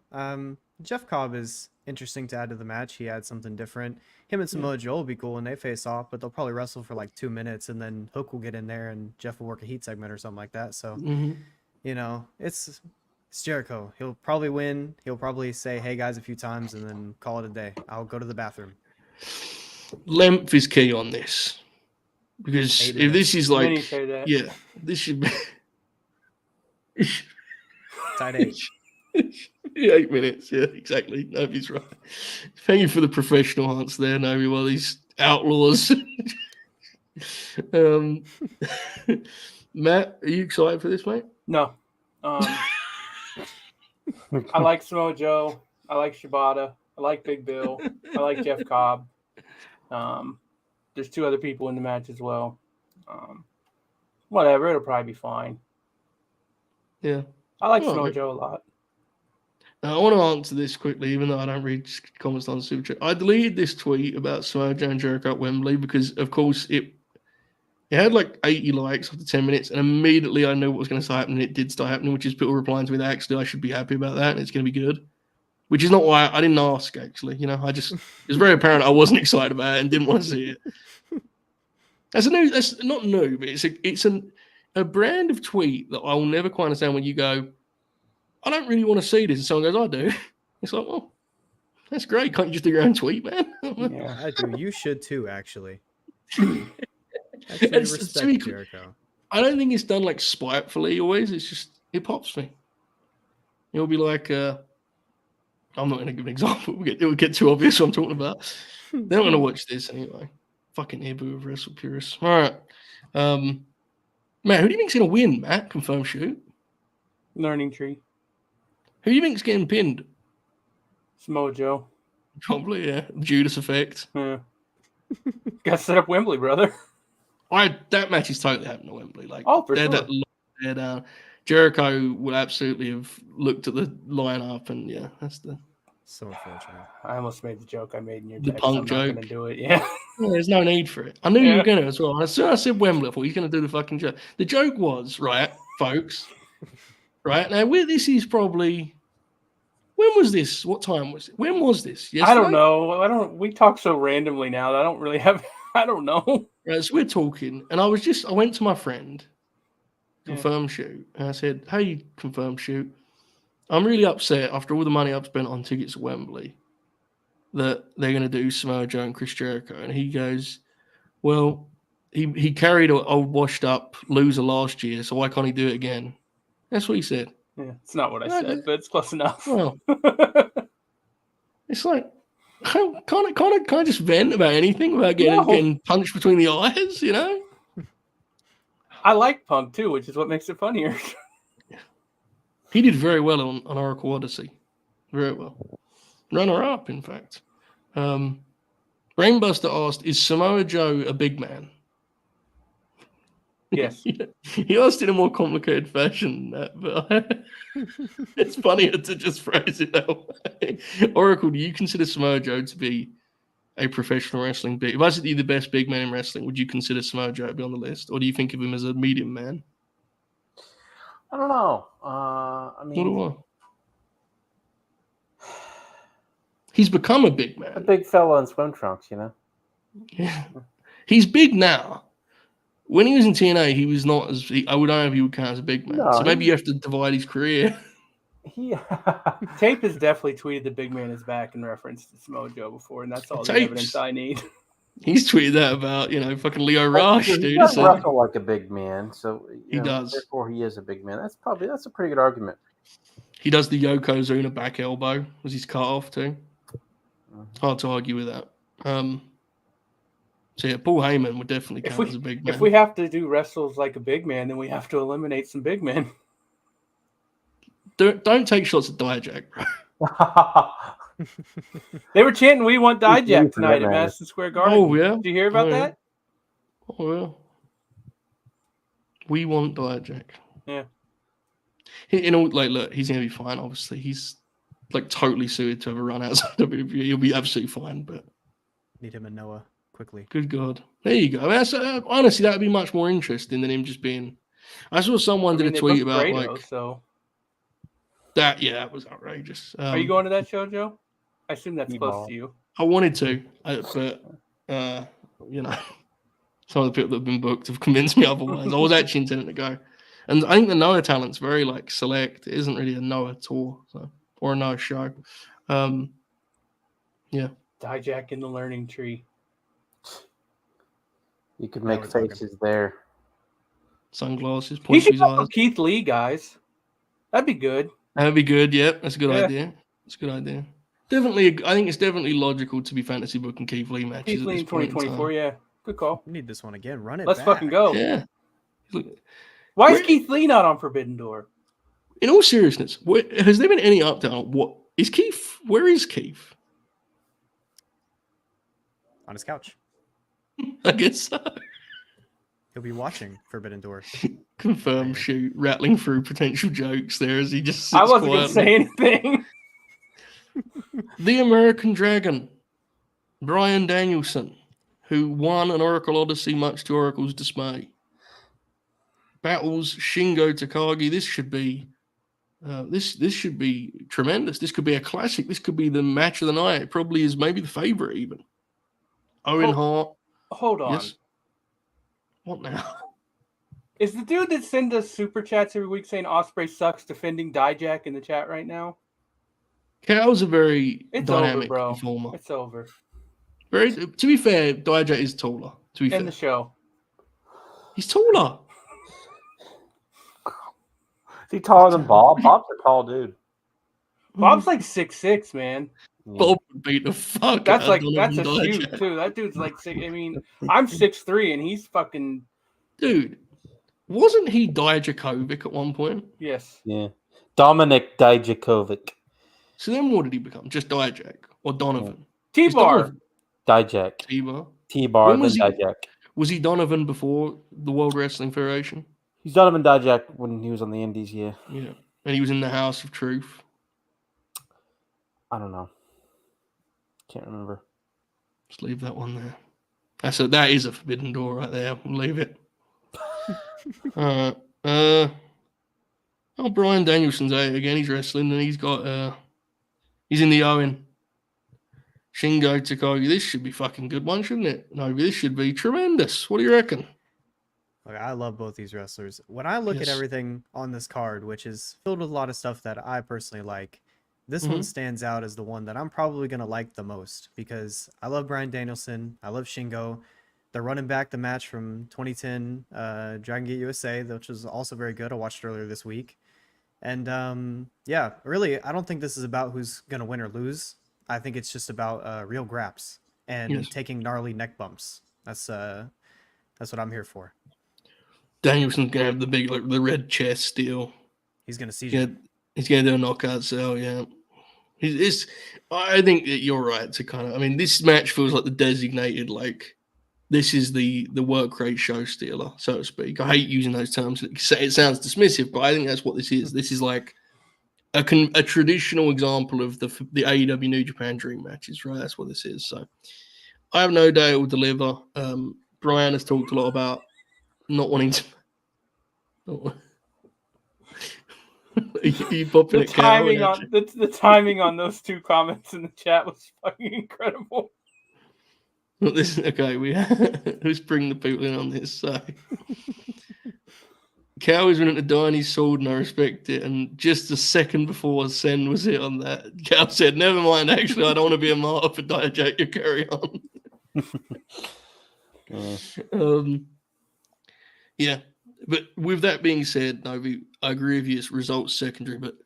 Jeff Cobb is interesting to add to the match. He adds something different. Him and Samoa Joe will be cool when they face off, but they'll probably wrestle for like 2 minutes, and then Hook will get in there, and Jeff will work a heat segment or something like that. So, you know, it's Jericho. He'll probably win. He'll probably say, "Hey guys," a few times, and then call it a day. I'll go to the bathroom. Length is key on this, because if this is like, this should be tight 8. 8 minutes, yeah, exactly. Nobody's right. Thank you for the professional answer there, Nobi, while these outlaws. Matt, are you excited for this, mate? No. I like Samoa Joe. I like Shibata. I like Big Bill. I like Jeff Cobb. There's 2 other people in the match as well. Whatever, it'll probably be fine. Yeah. I like Samoa Joe a lot. Now, I want to answer this quickly, even though I don't read comments on Super Chat. I deleted this tweet about Samoa Joe and Jericho at Wembley because, of course, it had like 80 likes after 10 minutes, and immediately I knew what was going to start happening. It did start happening, which is people replying to me that actually I should be happy about that, and it's going to be good. Which is not why I didn't ask, actually. You know, it was very apparent I wasn't excited about it and didn't want to see it. That's not new, but it's a brand of tweet that I will never quite understand when you go, I don't really want to see this. And someone goes, I do. It's like, well, that's great. Can't you just do your own tweet, man? Yeah, I do. You should too, actually. Actually, respect Jericho. I don't think it's done like spitefully always. It's just, it pops me. It'll be like, I'm not going to give an example. It would get too obvious what I'm talking about. They're not going to watch this anyway. Fucking Ibu of Wrestle Purists. All right. Matt, who do you think's going to win, Matt? Confirm shoot. Learning tree. Who do you think's getting pinned? Samoa Joe. Probably, yeah. Judas effect. Yeah. Got to set up Wembley, brother. That match is totally happening at Wembley. Like, Oh, for they're sure. they're down. Jericho would absolutely have looked at the lineup, and yeah, that's the. So unfortunate. I almost made the joke I made in your The text. punk I'm joke. not going to do it. Yeah. Yeah, there's no need for it. I knew you Yeah. were going to as well. As soon as I said Wembley, I thought he's going to do the fucking joke. The joke was, right, folks, right? Now, this is probably... When was this? What time was it? When was this? Yesterday? I don't know. We talk so randomly now that I don't really have... I don't know. Right, so we're talking, and I went to my friend, confirm shoot, and I said, hey, confirm shoot, I'm really upset after all the money I've spent on tickets at Wembley that they're going to do Samoa Joe and Chris Jericho. And he goes, well, he carried an old washed up loser last year, so why can't he do it again? That's what he said. Yeah, it's not what I said, but it's close enough. Well, it's like, can't I just vent about anything without getting punched between the eyes, you know? I like Punk too, which is what makes it funnier. He did very well on Oracle Odyssey. Very well. Runner up, in fact. Brainbuster asked, is Samoa Joe a big man? Yes. He asked in a more complicated fashion than that, but it's funnier to just phrase it that way. Oracle, do you consider Samoa Joe to be a professional wrestling big? If I said you're the best big man in wrestling, would you consider Samoa Joe to be on the list? Or do you think of him as a medium man? I don't know. I mean, What do I? He's become a big man. a big fella in swim trunks, you know. Yeah. He's big now. When he was in TNA, he was not as... I would know if he would count as a big man. No, So maybe you have to divide his career. Tape has definitely tweeted the big man is back in reference to Samoa Joe before, and that's all the Tapes. evidence I need. He's tweeted that about, fucking Leo Rush, He dude. does So wrestle like a big man, so He does. Therefore, he is a big man. That's a pretty good argument. he does the Yokozuna back elbow as he's cut off too. Hard to argue with that. So yeah, Paul Heyman would definitely count as a big man. If we have to do wrestles like a big man, then we have to eliminate some big men. Don't take shots at Dijak, bro. They were chanting, "We want Dijak tonight" at Madison Square Garden. Oh yeah. Did you hear about that? Oh yeah. We want Dijak. Yeah. Look, he's gonna be fine. Obviously, he's like totally suited to have a run outside WWE. He'll be absolutely fine. But Need him and Noah quickly. good God, there you go. Honestly, that would be much more interesting than him just being. I saw someone did a tweet about that. Yeah, that was outrageous. Are you going to that show, Joe? I assume that's close to you. I wanted to, but some of the people that have been booked have convinced me otherwise. I was actually intending to go, and I think the Noah talent's very select. It isn't really a Noah tour, or a Noah show. Yeah. Dijak in the learning tree. You could make faces there. Sunglasses. He should go for Keith Lee, guys. That'd be good. That'd be good. Yep, that's a good idea. That's a good idea. Definitely, I think it's definitely logical to be fantasy booking Keith Lee matches. Keith Lee in 2024, yeah. Good call. We need this one again. Run it Let's back. fucking go. Yeah. Why is Keith Lee not on Forbidden Door? In all seriousness, has there been any update on what is Keith? Where is Keith? On his couch. I guess so. He'll be watching Forbidden Door. Confirm shoot, rattling through potential jokes there as he just sits I wasn't quietly. going to say anything. The American Dragon, Bryan Danielson, who won an Oracle Odyssey much to Oracle's dismay. Battles Shingo Takagi. This should be tremendous. This could be a classic. This could be the match of the night. It probably is maybe the favorite even. Owen Hart. Hold on. Yes. What now? Is the dude that sends us super chats every week saying Ospreay sucks defending Dijak in the chat right now? Cal's a very It's dynamic over, bro. performer. It's over. To be fair, Dijak is taller. To be fair, End the show. he's taller. Is he taller than Bob? Bob's a tall dude. Bob's like 6'6", man. Bob would beat the fuck. That's out like of that's a Dijak. shoot too. That dude's like 6. I mean, I'm 6'3", and he's fucking Dude. Wasn't he Dijakovic at one point? Yes. Yeah. Dominic Dijakovic. So then what did he become? Just Dijak or Donovan? T-Bar. Dijak. T-Bar. T-Bar, When then was he- Dijak. Was he Donovan before the World Wrestling Federation? He's Donovan Dijak when he was on the Indies, yeah. Yeah. And he was in the House of Truth. I don't know. Can't remember. Just leave that one there. That is a forbidden door right there. We'll leave it. All right. Brian Danielson's out again. He's wrestling and he's in the Owen. Shingo Takagi. This should be fucking good one, shouldn't it? No, this should be tremendous. What do you reckon? Like, I love both these wrestlers. When I look at Yes. everything on this card, which is filled with a lot of stuff that I personally like, this one stands out as the one that I'm probably going to like the most because I love Bryan Danielson. I love Shingo. They're running back the match from 2010 Dragon Gate USA, which was also very good. I watched it earlier this week. And yeah, really, I don't think this is about who's going to win or lose. I think it's just about real graps and taking gnarly neck bumps. That's what I'm here for. Danielson's gonna have the red chest still. He's gonna seize you. He's gonna do a knockout cell. Yeah, I think that you're right to kind of. I mean, this match feels like the designated this is the work rate show stealer, so to speak. I hate using those terms. It sounds dismissive, but I think that's what this is. This is like a traditional example of the AEW New Japan Dream matches, right? That's what this is. So I have no doubt it will deliver. Brian has talked a lot about not wanting to. You popping The timing on those two comments in the chat was fucking incredible. Okay, let's bring the people in on this. So, Cow is running to die on his sword, and I respect it. And just a second before Sen was hit on that, Cow said, "Never mind. Actually, I don't want to be a martyr for Dijak. You carry on." Yeah, but with that being said, Novi, I agree with you. It's results secondary, but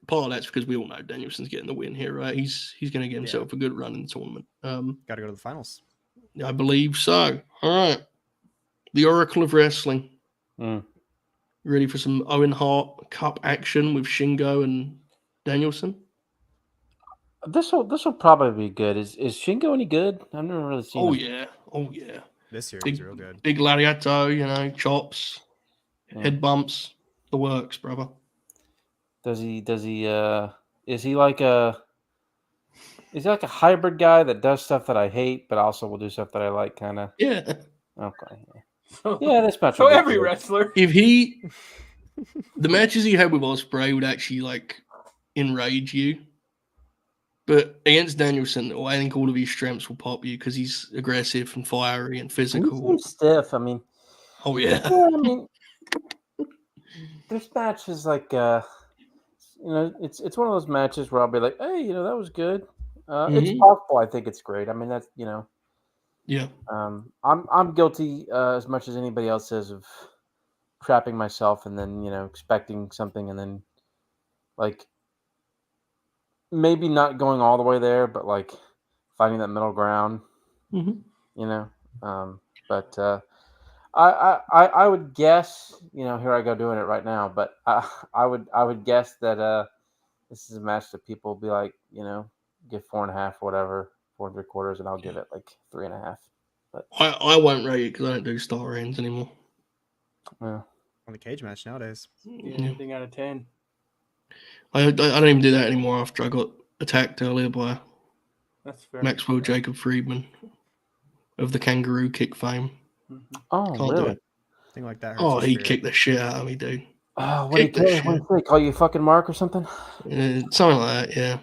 part of that's because we all know Danielson's getting the win here, right? He's going to get himself a good run in the tournament. Got to go to the finals. I believe so. All right, the Oracle of Wrestling. Ready for some Owen Hart Cup action with Shingo and Danielson? This will probably be good. Is Shingo any good? I've never really seen him. Oh yeah. This series is real good. Big lariato, chops, head bumps, the works, brother. Is he like a hybrid guy that does stuff that I hate, but also will do stuff that I like, kind of? Yeah. Okay. Yeah, this match. So every wrestler. If the matches he had with Ospreay would actually enrage you, but against Danielson, I think all of his strengths will pop you because he's aggressive and fiery and physical. He's stiff. I mean, oh yeah. I mean, this match is like, it's one of those matches where I'll be like, hey, that was good. It's possible. I think it's great. I mean, that's Yeah. I'm guilty as much as anybody else is of trapping myself and then expecting something and then maybe not going all the way there, but finding that middle ground. But I would guess here I go doing it right now, but I would guess that this is a match that people will be like give 4.5 or whatever, 4 3/4, and I'll give it 3.5. But I won't rate it because I don't do star ratings anymore. Yeah. On the cage match nowadays. Yeah, anything out of 10. I don't even do that anymore after I got attacked earlier by Maxwell Jacob Friedman of the kangaroo kick fame. Oh, Can't really? do it. Thing like that. Oh, he kicked the shit out of me, dude. Oh, what did he call you fucking Mark or something? Something like that, yeah.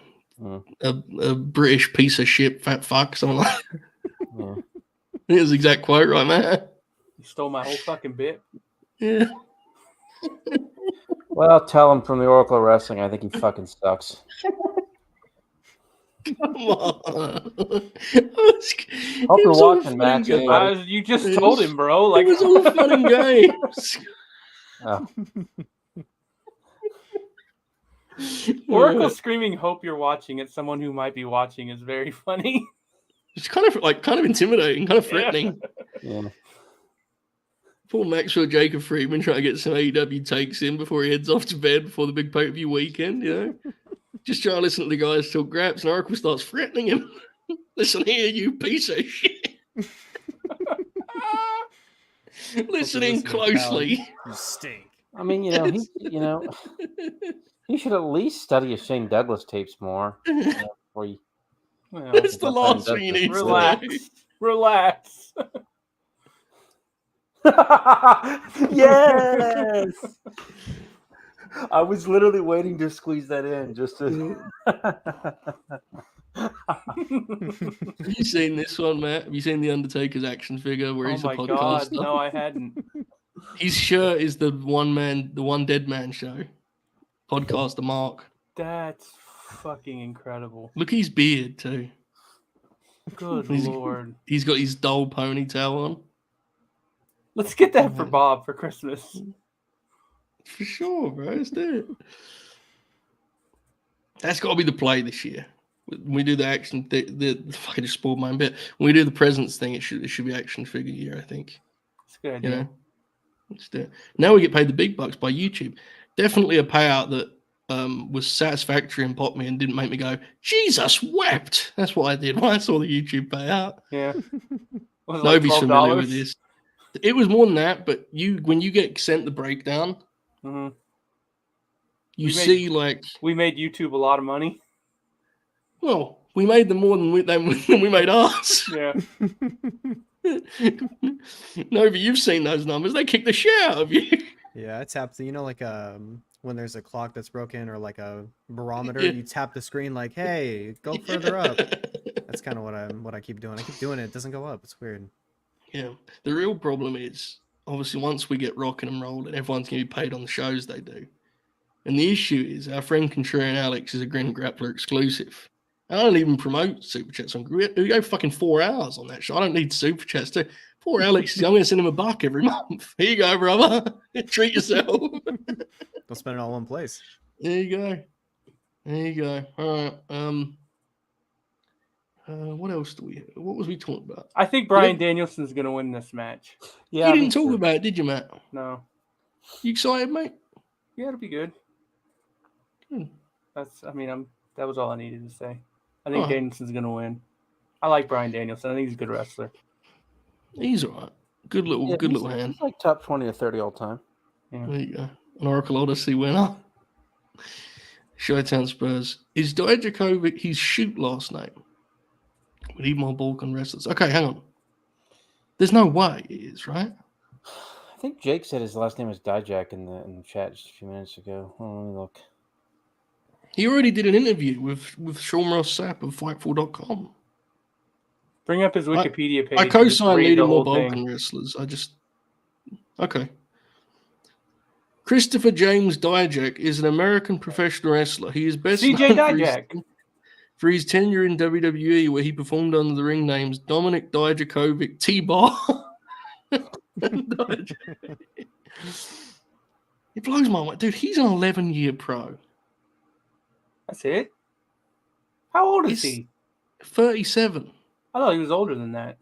A British piece of shit, fat fuck, something like that. Yeah. It was the exact quote, right, man? You stole my whole fucking bit. Yeah. Well, tell him from the Oracle of Wrestling. I think he fucking sucks. Come on. Hope you're watching, Max. You just told him, bro. It was all fun and games. Oh. Oracle screaming "Hope you're watching" at someone who might be watching is very funny. It's kind of intimidating, kind of threatening. Yeah. Poor Maxwell Jacob Friedman trying to get some AEW takes in before he heads off to bed before the big pay-per-view weekend, you know? Just trying to listen to the guys talk graps, and Oracle starts threatening him. Listen here, you piece of shit. Listening closely. You stink. I mean, he should at least study his Shane Douglas tapes more. Before you, That's the last thing you need to do. Relax. Yes. I was literally waiting to squeeze that in just to. Have you seen this one, Matt? Have you seen the Undertaker's action figure where he's a podcaster? God, no, I hadn't. His shirt is the one dead man show. Podcaster Mark. That's fucking incredible. Look at his beard too. Good Lord. He's got his dull ponytail on. Let's get that for Bob for Christmas. For sure, bro. Let's do it. That's got to be the play this year. When we do the action, I just spoiled my bit. When we do the presents thing, it should be action figure year, I think. It's a good idea. You know? Let's do it. Now we get paid the big bucks by YouTube. Definitely a payout that was satisfactory and popped me and didn't make me go, Jesus wept. That's what I did when I saw the YouTube payout. Yeah. Nobody's familiar with this. It was more than that, but when you get sent the breakdown, mm-hmm. you see we made YouTube a lot of money. Well, we made them more than we made us. Yeah. No, but you've seen those numbers. They kick the shit out of you. Yeah, I tapped. When there's a clock that's broken or like a barometer, you tap the screen like, "Hey, go further up." That's kind of what I keep doing. I keep doing it. It doesn't go up. It's weird. Yeah. The real problem is obviously once we get rocking and rolling, everyone's gonna be paid on the shows they do. And the issue is our friend Contrarian Alex is a Grin Grappler exclusive. I don't even promote Super Chats on Grin. We go fucking 4 hours on that show. I don't need Super Chats too. Poor Alex, I'm going to send him $1 every month. Here you go, brother. Treat yourself. Don't spend it all in one place. There you go. All right. What else do we have? What was we talking about? I think Bryan Danielson's going to win this match. Yeah, you didn't talk about it, did you, Matt? No. You excited, mate? Yeah, it'll be good. That was all I needed to say. I think Danielson's going to win. I like Bryan Danielson. I think he's a good wrestler. He's all right. Good little hand. He's like top 20 or 30 all time. Yeah. There you go. An Oracle Odyssey winner. Chi-Town Spurs. Is Dijakovic his shoot last name? We need more Balkan wrestlers. Okay, hang on. There's no way it is, right? I think Jake said his last name was Dijak in the chat just a few minutes ago. Oh, let me look. He already did an interview with Sean Ross Sapp of Fightful.com. Bring up his Wikipedia page. I co-sign needing more Balkan wrestlers. Okay. Christopher James Dijak is an American professional wrestler. He is best known for his tenure in WWE, where he performed under the ring names Dominic Dijakovic, T-Bar. It blows my mind. Dude, he's an 11-year pro. That's it? How old is he? 37. I thought he was older than that.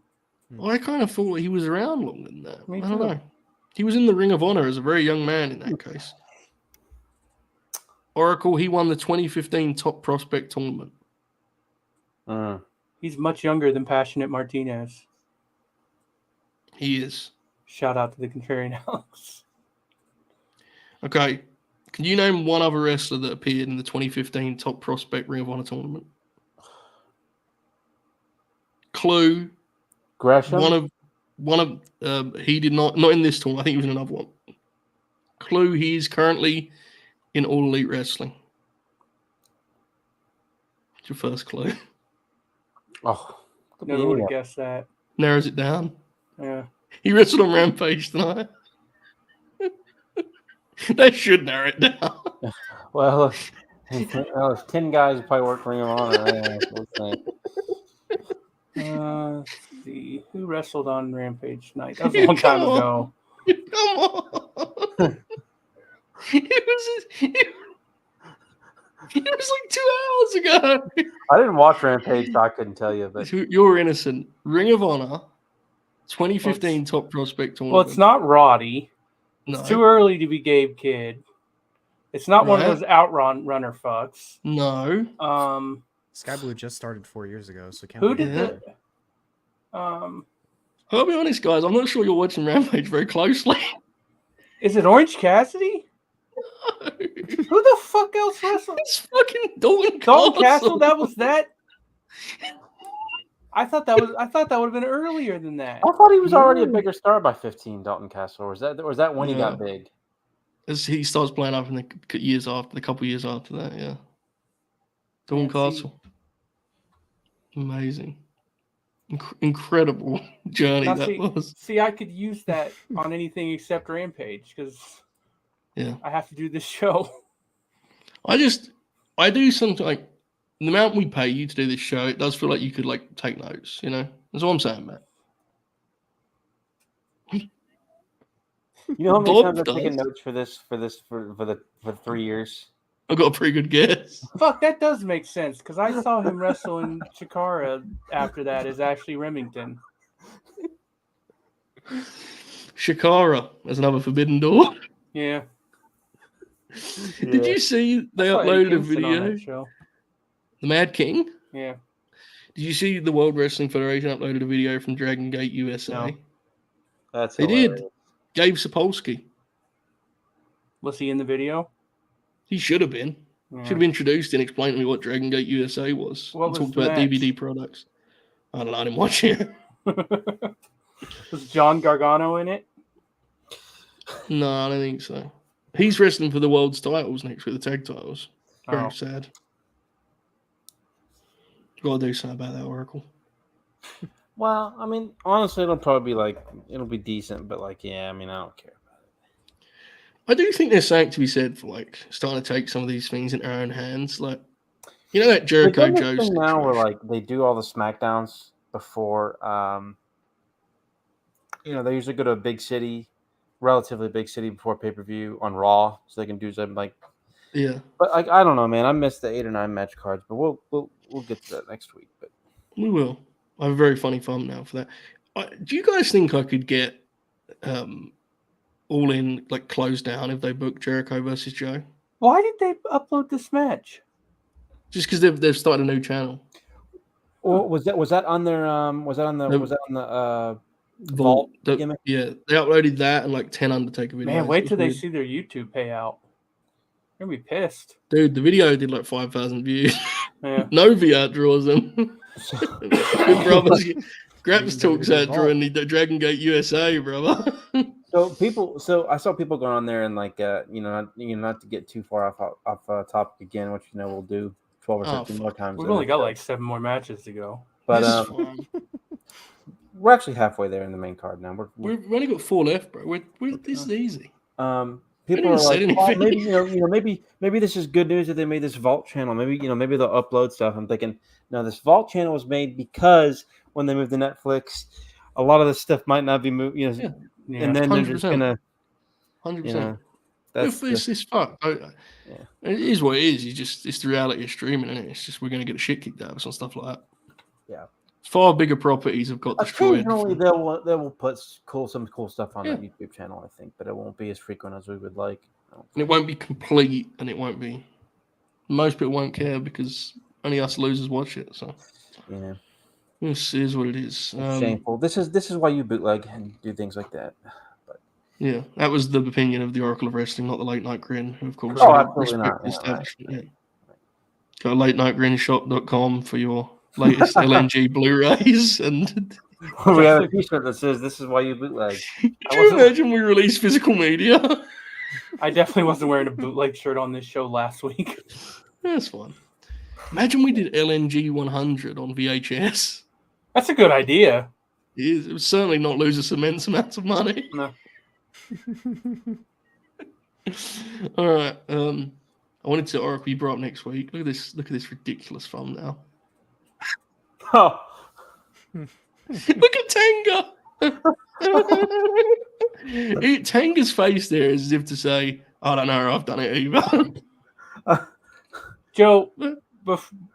Well, I kind of thought he was around longer than that. I don't know. He was in the Ring of Honor as a very young man in that case. Oracle, he won the 2015 Top Prospect Tournament. He's much younger than Passionate Martinez. He is. Shout out to the Contrarian Alex. Okay. Can you name one other wrestler that appeared in the 2015 Top Prospect Ring of Honor Tournament? Clue. Gresham? One of he did not in this tournament. I think he was in another one. Clue, he's currently in All Elite Wrestling. What's your first clue? Oh, never would have guessed that. Narrows it down. Yeah. He wrestled on Rampage tonight. They should narrow it down. Well, if 10 guys probably work Ring of Honor. Let's see. Who wrestled on Rampage tonight? That was a long time ago. Come on. It was like 2 hours ago. I didn't watch Rampage, so I couldn't tell you. But you're innocent. Ring of Honor, 2015 top prospect Well, tournament. it's not Roddy. It's No. too early to be Gabe Kidd. It's not one of Right. those runner fucks. No. Sky Blue just started 4 years ago, so can't Who be did good. I'll be honest, guys. I'm not sure you're watching Rampage very closely. Is it Orange Cassidy? Who the fuck else wrestled? It's fucking Dalton Dalton Castle. That was that. I thought that would have been earlier than that. I thought he was already a bigger star by 15, Dalton Castle. Or was that when he got big? As he starts playing up in the couple years after that, yeah. Dalton Castle. Amazing. Incredible journey Now, that was. See, I could use that on anything except Rampage because I have to do this show. I do something like the amount we pay you to do this show, it does feel like you could like take notes, you know? That's all I'm saying, Matt. You know how many Bob times I've taken does. notes for the 3 years? I've got a pretty good guess. Fuck, that does make sense because I saw him wrestle in Chikara after that as Ashley Remington. Shikara as another Forbidden Door. Yeah. Did you see they I saw Eddie uploaded a Kingston on video? that show. The Mad King? Yeah. Did you see the World Wrestling Federation uploaded a video from Dragon Gate USA? No. That's They hilarious. did. Gabe Sapolsky. Was he in the video? He should have been. Yeah. Should have introduced and explained to me what Dragon Gate USA was. What And was talked the about match? DVD products. I don't know. I didn't watch it. Was John Gargano in it? No, I don't think so. He's wrestling for the world's titles next week, the tag titles. Very Oh. sad. Got to do something about that, Oracle. Well, I mean, honestly, it'll be decent, but I don't care. I do think there's something to be said for like starting to take some of these things in our own hands. Like, you know that Jericho They've done Joe this thing now where situation? they do all the SmackDowns before. They usually go to a big city, relatively big city before pay-per-view on Raw, so they can do something like. Yeah, But I don't know, man. I missed the 8 or 9 match cards, but we'll get to that next week. But we will. I have a very funny thumbnail for that. Do you guys think I could get All In like closed down if they book Jericho versus Joe? Why did they upload this match? Just because they've started a new channel. or was that on their Vault gimmick? Yeah, they uploaded that and like 10 Undertaker videos. Man, wait It till was they weird. see their YouTube payout. They're gonna be pissed. Dude, the video did like 5,000 views. Yeah. Novia draws them. Good brothers. Graps talks out drawing the Dragon Gate USA, brother. So I saw people going on there and not to get too far off topic again, which we'll do 12 or 15 more times. We've only got like 7 more matches to go. But we're actually halfway there in the main card now. We've only got 4 left, bro. This is easy. People are like, anything. well, maybe this is good news that they made this Vault channel. Maybe they'll upload stuff. I'm thinking, no, this Vault channel was made because when they moved to Netflix, a lot of this stuff might not be moved. Yeah. And then they're just gonna 100%. That's It's fucked. It is what it is. It's the reality of streaming, isn't it? It's just we're going to get the shit kicked out of us and stuff like that. Yeah. Far bigger properties have got destroyed. Occasionally they will put some cool stuff on that YouTube channel, I think, but it won't be as frequent as we would like. And it won't be complete, and it won't be. Most people won't care because only us losers watch it. So yeah, this is what it is. it's shameful. This is why you bootleg and do things like that. But yeah, that was the opinion of the Oracle of Wrestling, not the Late Night Grin, who of course absolutely not. the establishment. Yeah. Go to latenightgrinshop.com for your latest LNG Blu-rays and. We have a t-shirt that says "This is why you bootleg." Could you imagine we release physical media? I definitely wasn't wearing a bootleg shirt on this show last week. That's fine. Imagine we did LNG 100 on VHS. That's a good idea. It would certainly not lose us immense amounts of money. No. All right. I wanted to Oracle be brought up next week. Look at this ridiculous thumbnail. Oh, Look at Tenga. Tenga's face there is as if to say, I don't know, I've done it either. Joe,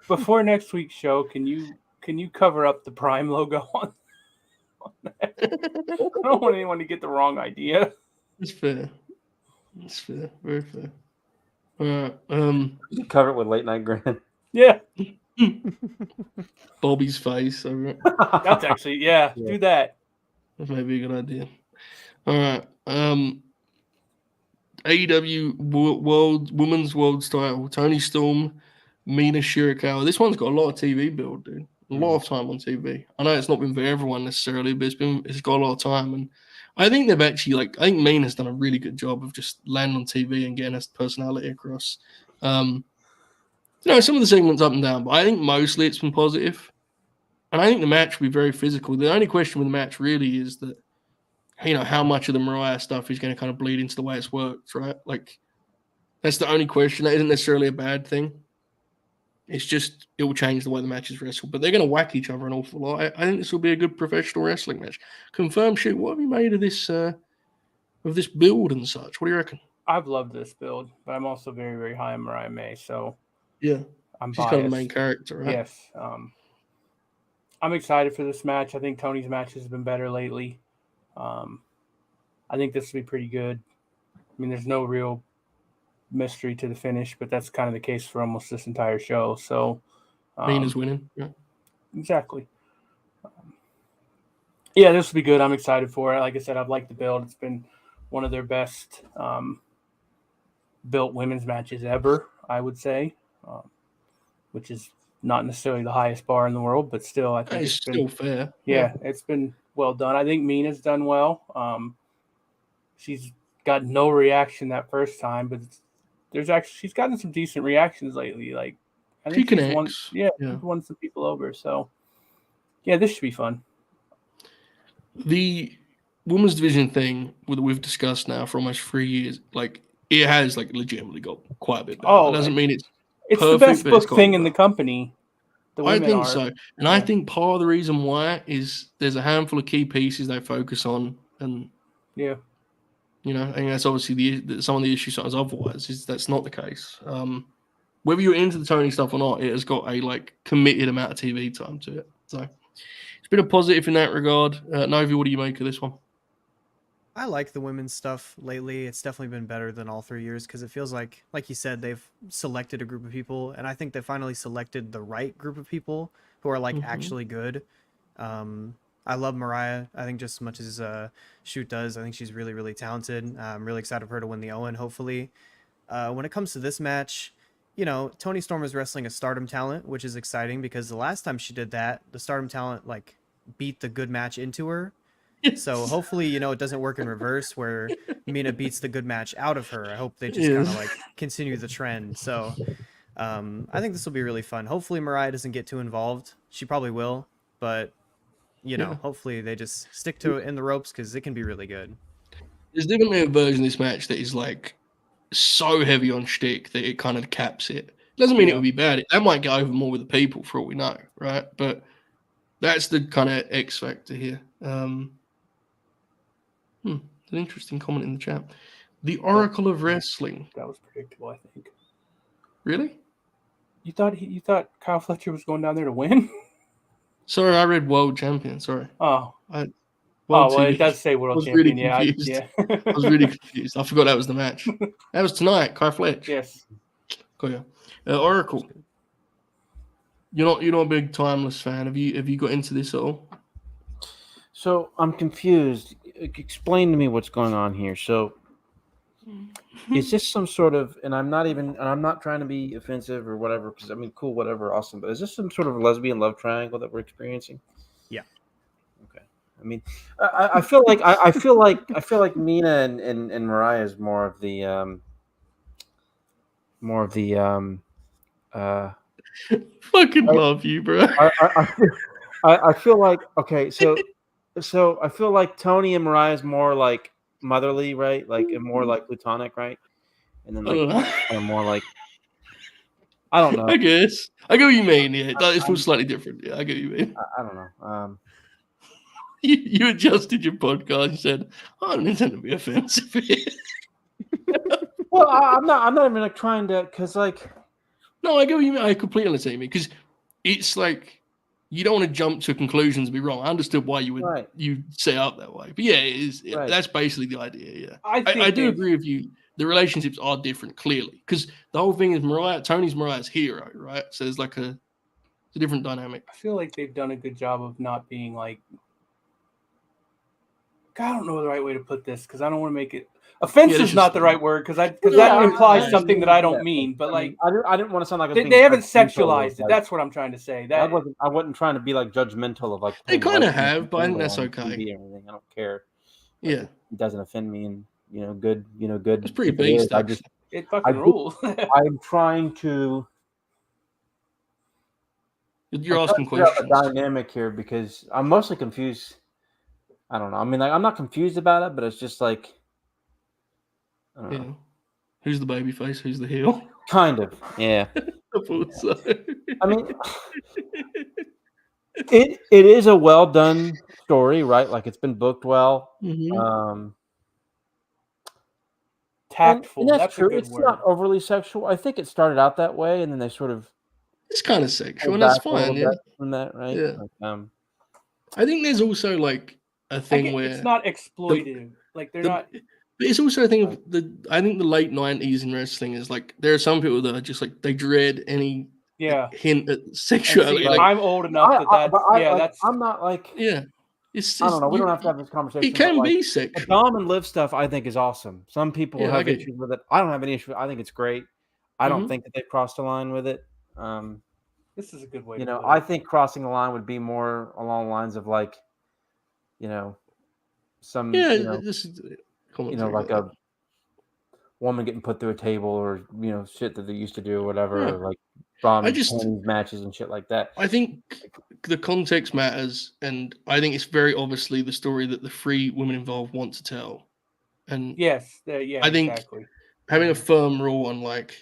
before next week's show, can you cover up the Prime logo on that? I don't want anyone to get the wrong idea. It's fair. It's fair. Very fair. All right. You can cover it with late night grin. Yeah, Bobby's face. Over it. that's actually do that. That may be a good idea. All right. AEW Women's World Title. Toni Storm, Mina Shirakawa. This one's got a lot of TV build, dude. A lot of time on TV. I know it's not been for everyone necessarily, but it's got a lot of time. And I think they've actually I think Mina's done a really good job of just landing on TV and getting her personality across. Some of the segments up and down, but I think mostly it's been positive. And I think the match will be very physical. The only question with the match really is that, how much of the Mariah stuff is going to kind of bleed into the way it's worked, right? Like, that's the only question. That isn't necessarily a bad thing. It's just, it will change the way the match is wrestled. But they're going to whack each other an awful lot. I think this will be a good professional wrestling match. Confirm, shoot, what have you made of this build and such? What do you reckon? I've loved this build, but I'm also very, very high on Mariah May. So yeah, I'm she's biased. kind of the main character, right? Yes. I'm excited for this match. I think Tony's matches have been better lately. I think this will be pretty good. I mean, there's no real mystery to the finish, but that's kind of the case for almost this entire show. So, Mina's winning. Yeah. Exactly. This will be good. I'm excited for it. Like I said, I've liked the build. It's been one of their best built women's matches ever, I would say, which is not necessarily the highest bar in the world, but still, I think it's still fair. Yeah, it's been well done. I think Mina's done well. She's got no reaction that first time, but she's gotten some decent reactions lately. Like, I think she's won some people over. So, this should be fun. The women's division thing that we've discussed now for almost 3 years, like, it has legitimately got quite a bit better. That doesn't mean it's the best book thing in the company. I think so. And I think part of the reason why is there's a handful of key pieces they focus on. And, I think that's obviously some of the issues sometimes otherwise is that's not the case. Whether you're into the Tony stuff or not, it has got a committed amount of TV time to it. So it's been a positive in that regard. Novi, what do you make of this one? I like the women's stuff lately. It's definitely been better than all 3 years because it feels like you said, they've selected a group of people, and I think they finally selected the right group of people who are actually good. I love Mariah. I think just as much as Shoot does, I think she's really, really talented. I'm really excited for her to win the Owen, hopefully. When it comes to this match, Toni Storm is wrestling a Stardom talent, which is exciting because the last time she did that, the Stardom talent beat the good match into her. So hopefully, it doesn't work in reverse where Mina beats the good match out of her. I hope they just kind of continue the trend. So I think this will be really fun. Hopefully Mariah doesn't get too involved. She probably will, but hopefully they just stick to it in the ropes because it can be really good. There's definitely a version of this match that is so heavy on shtick that it kind of caps it. Doesn't mean it would be bad. That might go over more with the people for all we know, right? But that's the kind of X factor here. An interesting comment in the chat. The Oracle of Wrestling. That was predictable, I think. Really? You thought Kyle Fletcher was going down there to win? Sorry, I read World Champion. Sorry. Oh. It does say World Champion. Really I was really confused. I forgot that was the match. That was tonight, Kyle Fletcher. Yes. Got you. Oracle. You're not a big Timeless fan. Have you got into this at all? So I'm confused. Explain to me what's going on here. So is this some sort of, and I'm not trying to be offensive or whatever, because cool, whatever, awesome. But is this some sort of lesbian love triangle that we're experiencing? Yeah. Okay. I feel like Mina and Mariah is more of the fucking love you, bro. I feel like so I feel like Tony and Mariah is more motherly, right? And more platonic, right? And then more I don't know. I guess I get what you mean. Yeah, it feels slightly different. Yeah, I get what you mean. I don't know. You adjusted your podcast. You said, "I don't intend to be offensive." Well, I'm not even trying to, because No, I get what you mean. I completely understand you because it's you don't want to jump to conclusions and be wrong. I understood why you would Right. you set up that way, but yeah, it is. Right. That's basically the idea. Yeah, I think I do they've- agree with you. The relationships are different, clearly, because the whole thing is Tony's Mariah's hero, right? So there's like it's a different dynamic. I feel like they've done a good job of not being like. I don't know the right way to put this because I don't want to make it. Offensive is not the right word because that implies something that I don't mean. But like, I didn't want to sound like they haven't sexualized it. That's what I'm trying to say. That I wasn't trying to be like judgmental of like. They kind of have, but I think that's okay. Everything. I don't care. Yeah, it doesn't offend me, and good. Good. It's pretty based. It fucking rules. I'm trying to. You're asking questions. Dynamic here because I'm mostly confused. I don't know. I mean, like, I'm not confused about it, but it's just like, I don't know. Who's the baby face? Who's the heel? Kind of, yeah. I thought so. I mean, it is a well done story, right? Like it's been booked well. Mm-hmm. Tactful. And that's true. A good it's word. not overly sexual. I think it started out that way, and then they sort of. It's kind of sexual, and that's fine. Yeah. From that, right? Yeah. Like, I think there's also like a thing where it's not exploitative. Like they're not. But it's also a thing of I think the late 90s in wrestling is like there are some people that are just like they dread any hint at sexuality. See, I'm old enough that's. I'm not like. Yeah. It's I don't know. We don't have to have this conversation. It can be sexual. The Dom and Liv stuff, I think, is awesome. Some people have issues with it. I don't have any issue. I think it's great. I don't think that they've crossed the line with it. This is a good way. I think crossing the line would be more along the lines of like, some. This is. Like a woman getting put through a table, or shit that they used to do, or whatever, or like bombing matches and shit like that. I think the context matters, and I think it's very obviously the story that the three women involved want to tell. And I think exactly. Having a firm rule on like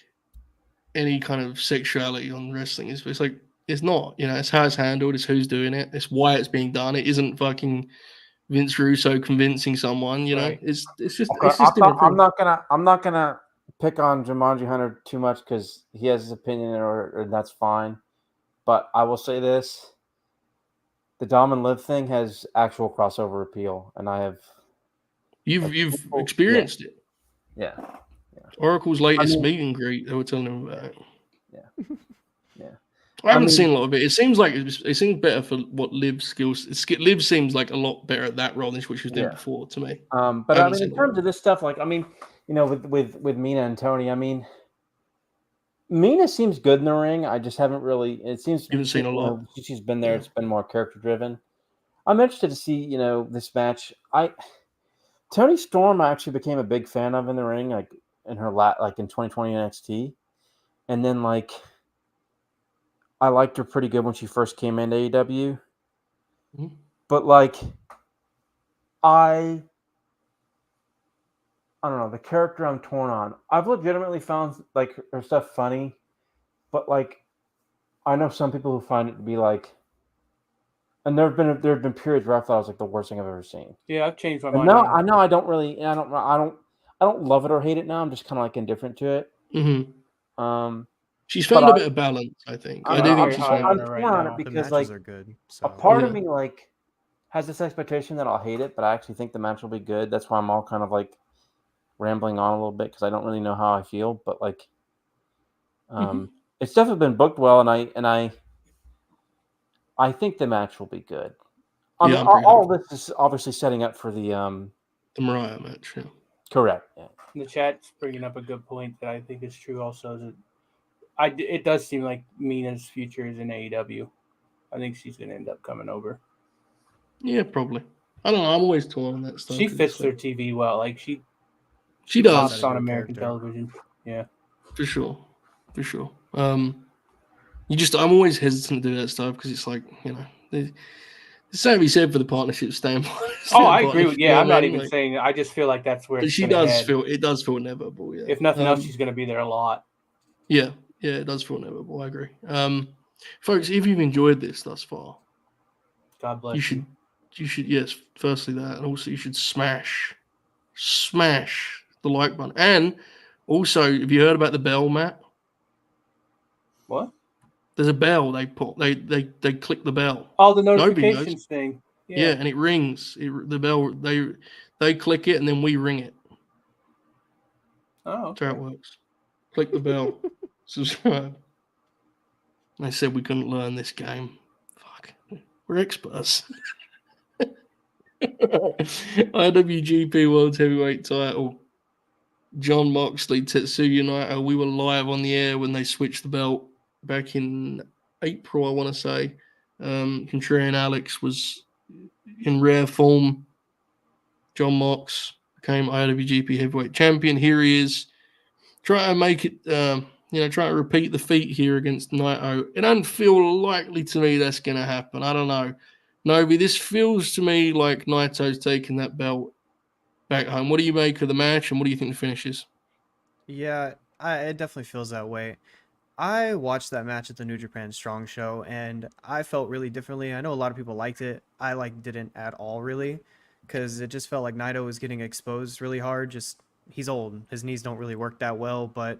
any kind of sexuality on wrestling it's like it's not. It's how it's handled. It's who's doing it. It's why it's being done. It isn't fucking Vince Russo convincing someone, right. It's just. Okay, it's just I'm not gonna pick on Jumanji Hunter too much because he has his opinion, or that's fine. But I will say this: the Dom and Liv thing has actual crossover appeal, and I have. You've experienced it. Yeah. Oracle's latest meet and greet, they were telling him about it. Yeah. I haven't seen a lot of it. It seems like it seems better for what Liv's skills. Liv seems like a lot better at that role than what she was doing before to me. But I mean, in terms of this stuff, like with Mina and Tony, I mean, Mina seems good in the ring. I just haven't really. It seems you haven't seen a lot. She's been there. It's been more character driven. I'm interested to see this match. Tony Storm, I actually became a big fan of in the ring, like in her like in 2020 NXT, and then like. I liked her pretty good when she first came into AEW. Mm-hmm. But like I don't know, the character I'm torn on. I've legitimately found like her stuff funny, but like I know some people who find it to be like, and there have been periods where I thought it was like the worst thing I've ever seen. Yeah, I've changed my mind. No, I know I don't love it or hate it now. I'm just kind of like indifferent to it. Mm-hmm. She's found a bit of balance, I think. I do think she's found it on it because like are good, a part of me like has this expectation that I'll hate it, but I actually think the match will be good. That's why I'm all kind of like rambling on a little bit because I don't really know how I feel, but like it's definitely been booked well, and I think the match will be good. I mean, all this is obviously setting up for the Mariah match. Yeah. Correct. Yeah. The chat's bringing up a good point that I think is true. Also, is that it does seem like Mina's future is in AEW. I think she's going to end up coming over. Yeah, probably. I don't know. I'm always torn on that stuff. She fits their TV well. Like she does on American television. Yeah, for sure. I'm always hesitant to do that stuff because it's like there's something to be said for the partnership standpoint. I agree with. Yeah, I'm not even saying. I just feel like that's where. But she does feel. It does feel inevitable. Yeah. If nothing else, she's going to be there a lot. Yeah. Yeah, it does feel inevitable. I agree. Folks, if you've enjoyed this thus far, God bless you. You should, yes, firstly that, and also you should smash the like button. And also, have you heard about the bell, Matt? What? There's a bell they put. They click the bell. Oh, the Nobody knows. notifications thing. Yeah, and it rings. The bell. They click it and then we ring it. Oh, That's how okay. it works. Click the bell. Subscribe. They said we couldn't learn this game. Fuck. We're experts. IWGP World Heavyweight title. John Moxley, Tetsuya Naito. We were live on the air when they switched the belt back in April, I want to say. Contrarian Alex was in rare form. John Mox became IWGP Heavyweight Champion. Here he is. Trying to make it, trying to repeat the feat here against Naito. It doesn't feel likely to me that's going to happen. I don't know. Novi, this feels to me like Naito's taking that belt back home. What do you make of the match, and what do you think the finish is? Yeah, it definitely feels that way. I watched that match at the New Japan Strong Show, and I felt really differently. I know a lot of people liked it. I didn't at all, really, because it just felt like Naito was getting exposed really hard. Just he's old, his knees don't really work that well. But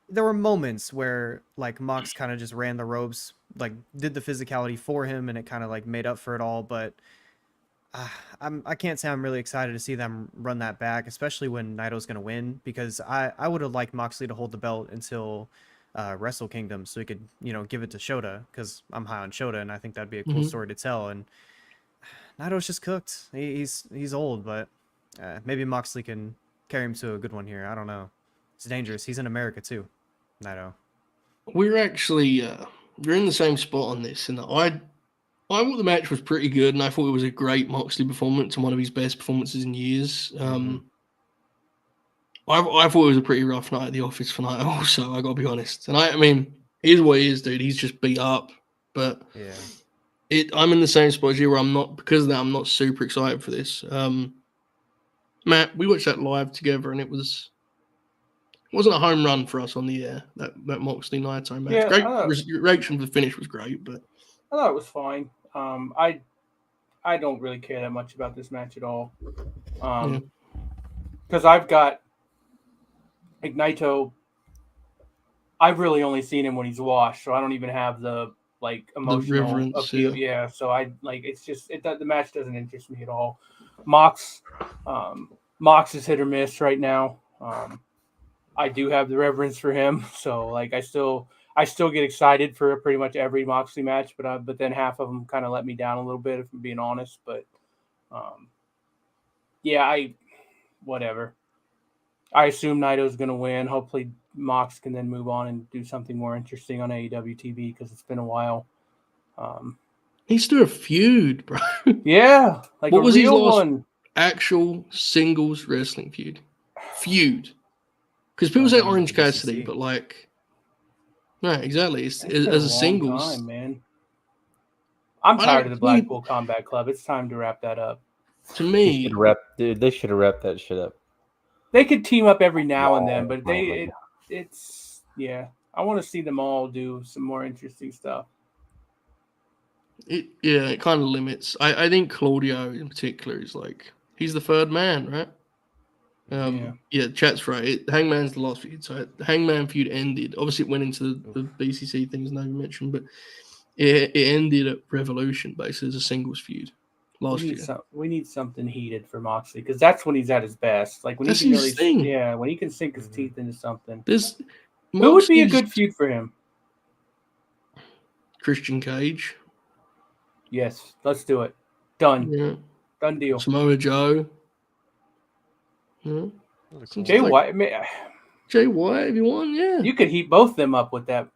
there were moments where like Mox kind of just ran the ropes, like did the physicality for him, and it kind of like made up for it all. But I can't say I'm really excited to see them run that back, especially when Naito's going to win, because I would have liked Moxley to hold the belt until Wrestle Kingdom so he could, give it to Shota, because I'm high on Shota and I think that'd be a cool story to tell. And Naito's just cooked. He's old, but maybe Moxley can carry him to a good one here. I don't know. It's dangerous. He's in America too, Naito. We're actually we're in the same spot on this, and I thought the match was pretty good, and I thought it was a great Moxley performance and one of his best performances in years. I thought it was a pretty rough night at the office for Naito also, I got to be honest. And I mean, here's what he is, dude. He's just beat up. But yeah, I'm in the same spot as you where I'm not super excited for this. Matt, we watched that live together, and it wasn't a home run for us on the air, that Moxley Naito match. Yeah, great reaction to the finish was great, but I thought it was fine. I don't really care that much about this match at all. Because I've got like Naito, I've really only seen him when he's washed, so I don't even have the like emotional reverence, appeal. Yeah, so I like it's just the match doesn't interest me at all. Mox is hit or miss right now. I do have the reverence for him, so like I still get excited for pretty much every Moxley match, but then half of them kind of let me down a little bit, if I'm being honest. But whatever. I assume Naito's going to win. Hopefully Mox can then move on and do something more interesting on AEW TV, because it's been a while. he's still a feud, bro. Yeah, like What a was his real last one. actual singles wrestling feud? Because people say Orange Cassidy, but like, no, exactly. It's It's been as a long singles. time, man. I'm I tired don't of the Blackpool Combat Club. It's time to wrap that up. To They me, should have wrapped that shit up. They could team up every now and then, but my it's I want to see them all do some more interesting stuff. it kind of limits. I think Claudio in particular is like, he's the third man, right? Yeah, chat's right. Hangman's the last feud. So the Hangman feud ended. Obviously, it went into the BCC things Novi mentioned, but it ended at Revolution, basically, as a singles feud last year. We need something heated for Moxley, because that's when he's at his best. Like when That's he can his thing. when he can sink his teeth into something. Who would be a good feud for him? Christian Cage. Yes, let's do it. Done. Yeah. Done deal. Samoa Joe. Yeah. Jay White. Jay White, if you want, yeah. You could heat both them up with that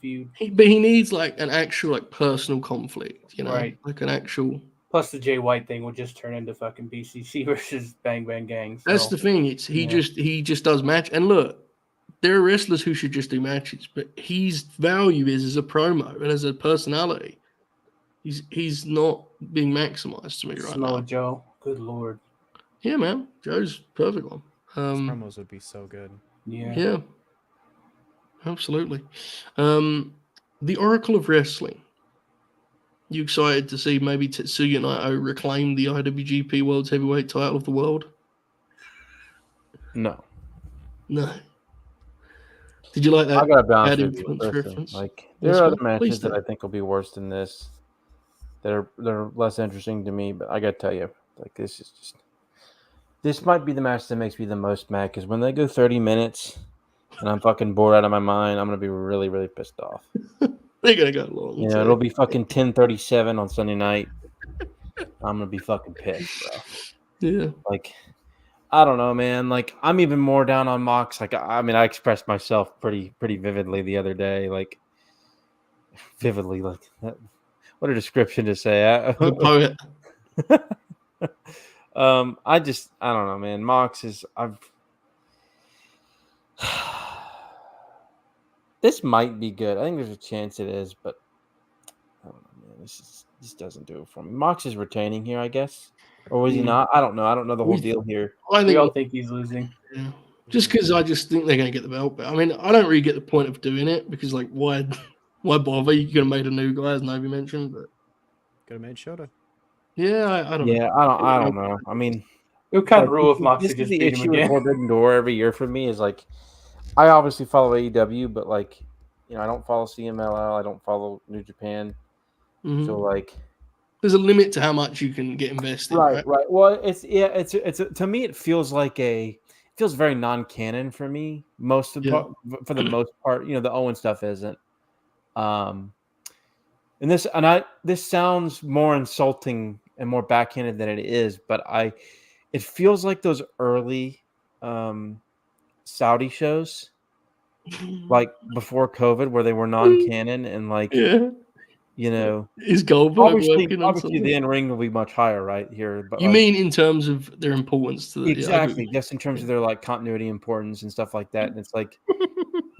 feud. But he needs like an actual like personal conflict, Right? Like an actual. Plus, the Jay White thing would just turn into fucking BCC versus Bang Bang Gang. So. That's the thing. He just does match. And look, there are wrestlers who should just do matches, but his value is as a promo and as a personality. He's not being maximized to me right now. Samoa Joe, good lord. Yeah, man, Joe's perfect one. His promos would be so good. Yeah, absolutely. The Oracle of Wrestling. You excited to see maybe Tetsuya Naito reclaim the IWGP World Heavyweight title of the world? No. Did you like that? I gotta be honest bad with you. influence Listen, reference? like Yes, there are other sir. matches Please that do. I think will be worse than this. They're less interesting to me, but I gotta tell you, like this might be the match that makes me the most mad because when they go 30 minutes and I'm fucking bored out of my mind, I'm gonna be really, really pissed off. They're gonna go long. You know, it'll be fucking 10:37 on Sunday night. I'm gonna be fucking pissed, bro. Yeah. Like, I don't know, man. Like, I'm even more down on Mox. Like, I mean, I expressed myself pretty vividly the other day. Like, vividly, like, what a description to say. The poet. I don't know, man. Mox is this might be good. I think there's a chance it is, but I don't know, man. This doesn't do it for me. Mox is retaining here, I guess, or was he not? I don't know. I don't know the whole deal here. I We all think. think he's losing. Yeah. Just because I just think they're going to get the belt back. I mean, I don't really get the point of doing it because, like, why bother? You could have made a new guy, as Novi mentioned, but Could have made Shota. yeah, I don't know. Yeah, I don't know. I mean, It would kind of like, rule if Moxley this is just the beat him issue with again. Forbidden Door every year for me is like, I obviously follow AEW, but like, you know, I don't follow CMLL, I don't follow New Japan, Mhm. so like, There's a limit to how much you can get invested, right? right. Well, it's to me, it feels very non-canon for me most of the Yeah. for the most part. You know, the Owen stuff isn't. And this sounds more insulting and more backhanded than it is, but it feels like those early Saudi shows, like before COVID, where they were non-canon and like, Yeah. you know, Is Goldberg working on obviously something? the in-ring will be much higher right here, but You like, mean in terms of their importance to the exactly, just in terms of their like continuity importance and stuff like that. And it's like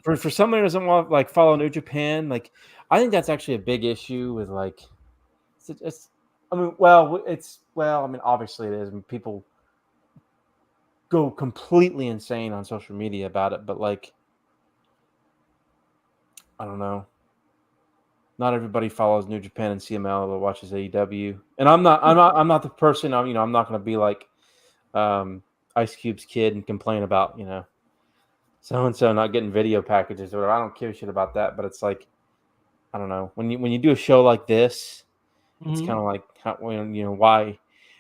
for someone who doesn't want to like follow New Japan, like I think that's actually a big issue with like it's I mean, I mean, obviously it is, and people go completely insane on social media about it, but like, I don't know. Not everybody follows New Japan and CML or watches AEW, and I'm not the person. I'm not going to be like Ice Cube's kid and complain about so and so not getting video packages or whatever. I don't give a shit about that, but it's like, I don't know, when you do a show like this, it's kind of like why.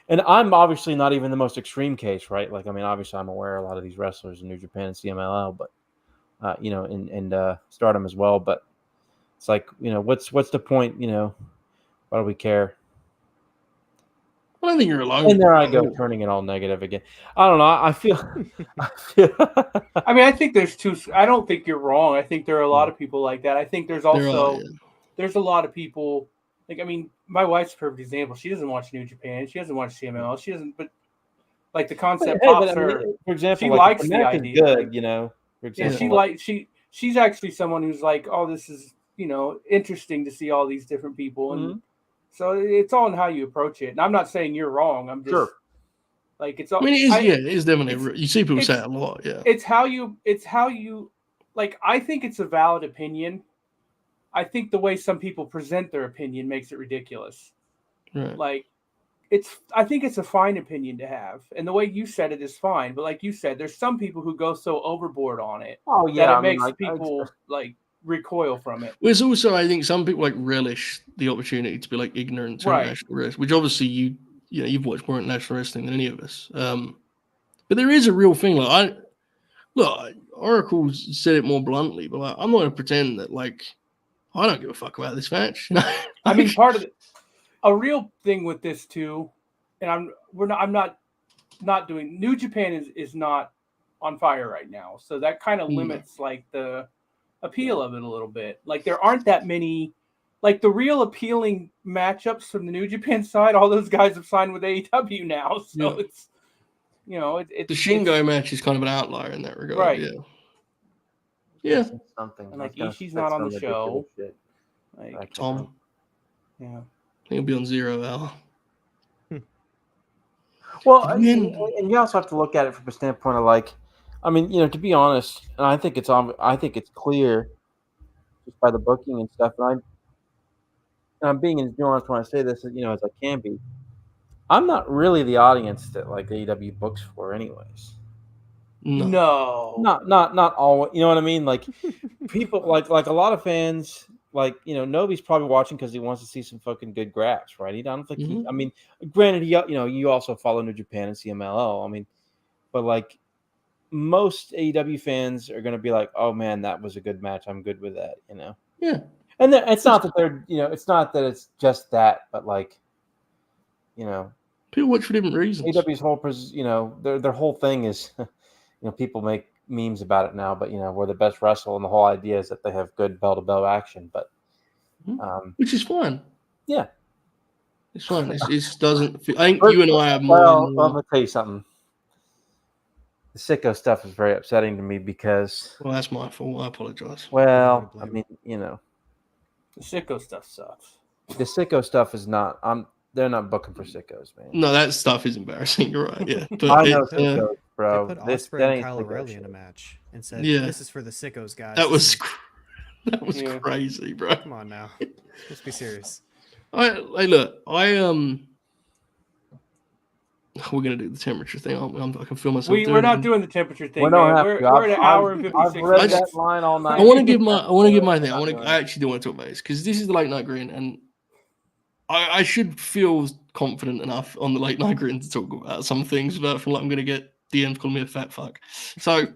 And I'm obviously not even the most extreme case, right? Like, I mean, obviously I'm aware of a lot of these wrestlers in New Japan and CMLL, but and Stardom as well. But it's like, what's the point? Why do we care? I don't think you're alone. And there I go, turning it all negative again. I don't know. I feel. I mean, I think there's two. I don't think you're wrong. I think there are a lot of people like that. I think there's also there's a lot of people. Like, I mean, my wife's a perfect example. She doesn't watch New Japan. She doesn't watch CMLL. She doesn't. But like the concept pops her. For example, she like, likes the idea. Good, For example, yeah, she's actually someone who's like, oh, this is interesting to see all these different people, and so it's all in how you approach it. And I'm not saying you're wrong. I'm just like it's all. I mean, it is definitely. You see people say it a lot. Yeah, it's how you like. I think it's a valid opinion. I think the way some people present their opinion makes it ridiculous. Right. Like, I think it's a fine opinion to have, and the way you said it is fine. But like you said, there's some people who go so overboard on it that it makes people like recoil from it. Well, it's also, I think, some people like relish the opportunity to be like ignorant to international wrestling, which obviously you've watched more international wrestling than any of us. But there is a real thing. Like, Oracle said it more bluntly, but like, I'm not going to pretend that like I don't give a fuck about this match. I mean, part of a real thing with this too, and I'm not doing. New Japan is not on fire right now, so that kind of limits like the appeal of it a little bit. Like, there aren't that many, like, the real appealing matchups from the New Japan side. All those guys have signed with AEW now, so it's it's the Shingo match is kind of an outlier in that regard, right? Yeah. Something and like Ishii's not on the show. Like Tom, yeah, he'll be on 0 hour. Well, and you also have to look at it from a standpoint of like, I mean, to be honest, and I think it's clear just by the booking and stuff. And I'm being as nuanced when I say this, as I can be. I'm not really the audience that like AEW books for, anyways. No. Not all. You know what I mean? Like people, like a lot of fans, like Novi's probably watching because he wants to see some fucking good graphs, right? I don't think he. I mean, granted, you also follow New Japan and CMLL. I mean, but like most AEW fans are going to be like, oh man, that was a good match. I'm good with that. Yeah. And it's not that they're, it's not that it's just that, but like, people watch for different reasons. AEW's whole, their whole thing is, people make memes about it now, but we're the best wrestle, and the whole idea is that they have good bell-to-bell action, but which is fine. Yeah, it's fine. It doesn't. I think you and I are more. Well, I'm gonna tell you something. The sicko stuff is very upsetting to me because. Well, that's my fault. I apologize. Well, I mean, the sicko stuff sucks. The sicko stuff is not. They're not booking for sickos, man. No, that stuff is embarrassing. You're right. Yeah, but I know sickos, bro. They put Ospreay and Kyle O'Reilly in a match and said, "This is for the sickos, guys." That was crazy, bro. Come on now, let's be serious. We're gonna do the temperature thing. I can feel myself. We're not doing the temperature thing. We're at an hour and 56 minutes. I've read that line all night. I want to give my thing. I actually do want to talk about this because this is the late night Grin, and I should feel confident enough on the late night Grin to talk about some things without feeling like I'm gonna get DMs calling me a fat fuck. So,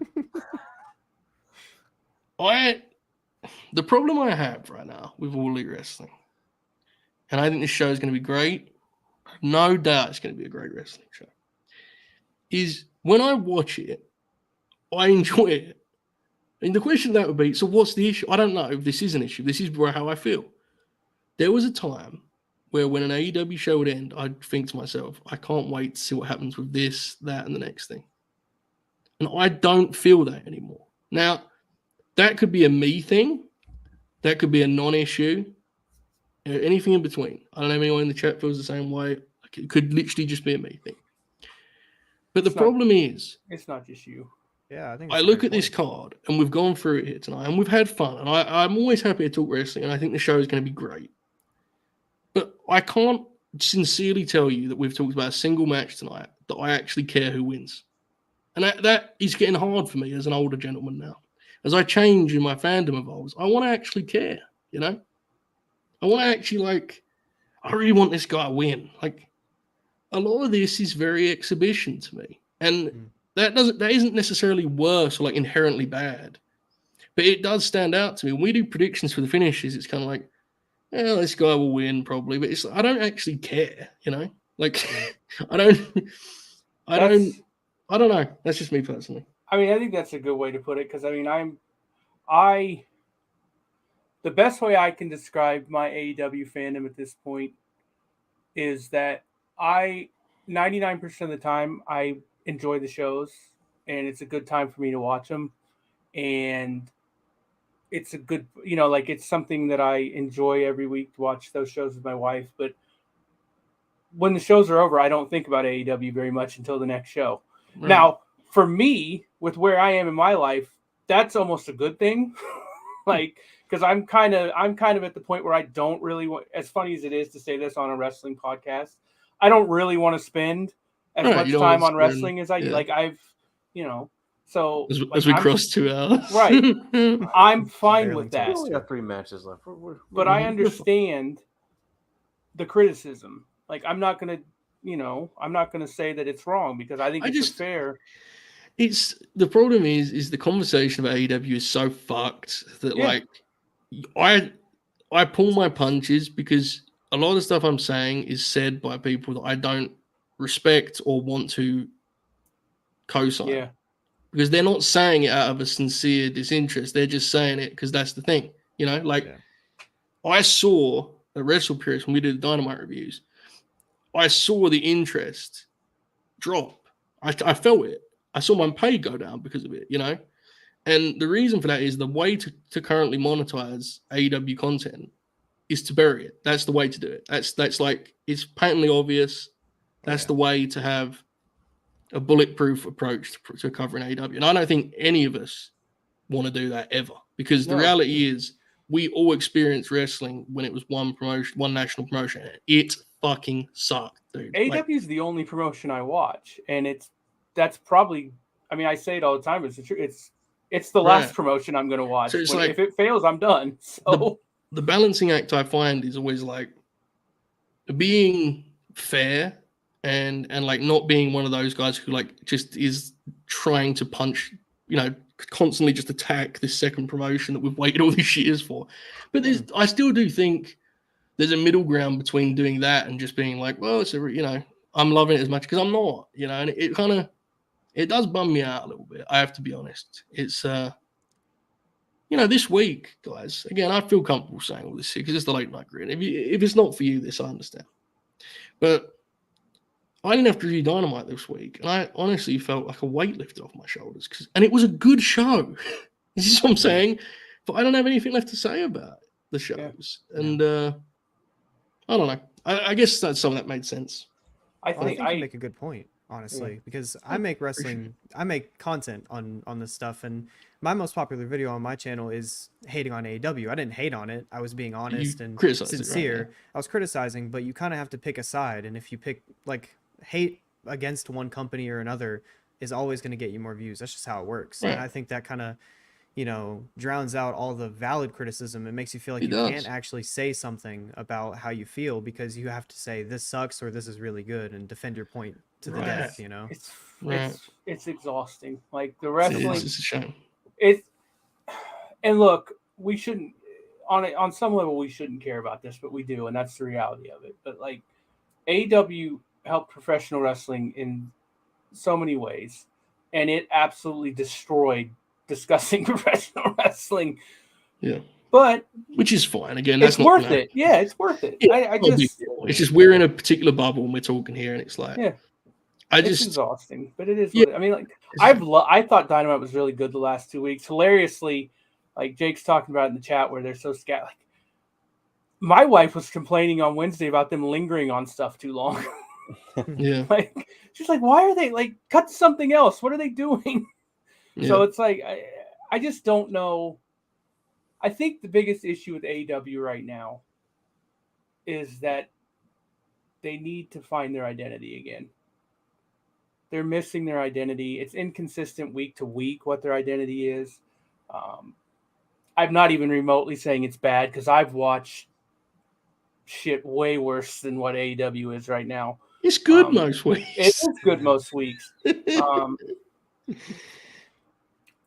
the problem I have right now with All Elite Wrestling, and I think this show is going to be great. No doubt it's going to be a great wrestling show. Is when I watch it, I enjoy it. And the question of that would be, so what's the issue? I don't know if this is an issue. This is how I feel. There was a time where when an AEW show would end, I'd think to myself, I can't wait to see what happens with this, that, and the next thing. And I don't feel that anymore. Now, that could be a me thing. That could be a non-issue. Anything in between. I don't know if anyone in the chat feels the same way. It could literally just be a me thing. But the problem is, it's not just you. Yeah, I think I look at this card, and we've gone through it here tonight, and we've had fun, and I'm always happy to talk wrestling, and I think the show is going to be great. But I can't sincerely tell you that we've talked about a single match tonight that I actually care who wins. And that is getting hard for me as an older gentleman now. As I change and my fandom evolves, I want to actually care, I want to actually, I really want this guy to win. A lot of this is very exhibition to me. And that isn't necessarily worse or inherently bad. But it does stand out to me. When we do predictions for the finishes, it's kind of like, this guy will win probably. But I don't actually care, I don't know. That's just me personally. I mean, I think that's a good way to put it because, the best way I can describe my AEW fandom at this point is that 99% of the time, I enjoy the shows and it's a good time for me to watch them. And it's a good, it's something that I enjoy every week to watch those shows with my wife. But when the shows are over, I don't think about AEW very much until the next show. Right. Now, for me, with where I am in my life, that's almost a good thing. Because I'm kind of at the point where I don't really want, as funny as it is to say this on a wrestling podcast, I don't really want to spend as much time on wrestling as I I've, so as we cross 2 hours, right? I'm fine with that. We only got 3 matches left, but I understand the criticism. I'm not gonna say that it's wrong because I think it's fair. It's the problem is the conversation about AEW is so fucked that I pull my punches because a lot of the stuff I'm saying is said by people that I don't respect or want to co-sign. Yeah. Because they're not saying it out of a sincere disinterest. They're just saying it because that's the thing. I saw at Wrestle Periods when we did the Dynamite reviews, I saw the interest drop. I felt it. I saw my pay go down because of it, And the reason for that is the way to currently monetize AEW content is to bury it. That's the way to do it. That's it's patently obvious. That's the way to have a bulletproof approach to covering AEW. And I don't think any of us want to do that ever because the reality is we all experienced wrestling when it was one promotion, one national promotion. It fucking sucked, dude. AEW is the only promotion I watch, and that's probably I mean, I say it all the time. It's the last promotion I'm going to watch. So it's like, if it fails, I'm done. So the balancing act I find is always like being fair and like not being one of those guys who like just is trying to punch, constantly just attack this second promotion that we've waited all these years for. But I still do think there's a middle ground between doing that and just being like, well, it's I'm loving it as much, because I'm not, and it does bum me out a little bit. I have to be honest. It's this week, guys, again, I feel comfortable saying all this here because it's the late night grid. If it's not for you, this, I understand. But I didn't have to do Dynamite this week, and I honestly felt like a weight lifted off my shoulders, and it was a good show. This is what I'm saying. But I don't have anything left to say about the shows. Yeah. And I don't know. I guess that's something that made sense. I think you make a good point, honestly, because I make content on this stuff, and my most popular video on my channel is hating on AEW. I didn't hate on it. I was being honest and sincere. Right? I was criticizing, but you kind of have to pick a side, and if you pick hate against one company or another is always going to get you more views. That's just how it works. Right. And I think that kind of drowns out all the valid criticism. It makes you feel like you can't actually say something about how you feel because you have to say this sucks or this is really good and defend your point to the death, It's exhausting. Like the wrestling, it's a shame. And look, we shouldn't on some level we shouldn't care about this, but we do, and that's the reality of it. But like AEW helped professional wrestling in so many ways, and it absolutely destroyed discussing professional wrestling. Yeah. But which is fine. Again, that's worth it. Yeah, it's worth it. Yeah, it's just we're in a particular bubble and we're talking here, and it's like it's exhausting, but it is. I mean, like I thought Dynamite was really good the last 2 weeks. Hilariously, like Jake's talking about in the chat where they're so scattered. Like, my wife was complaining on Wednesday about them lingering on stuff too long. Yeah, like she's like, why are they cut to something else? What are they doing? Yeah. So it's like I just don't know. I think the biggest issue with AEW right now is that they need to find their identity again. They're missing their identity. It's inconsistent week to week what their identity is. I'm not even remotely saying it's bad because I've watched shit way worse than what AEW is right now. It's good most weeks. It is good most weeks.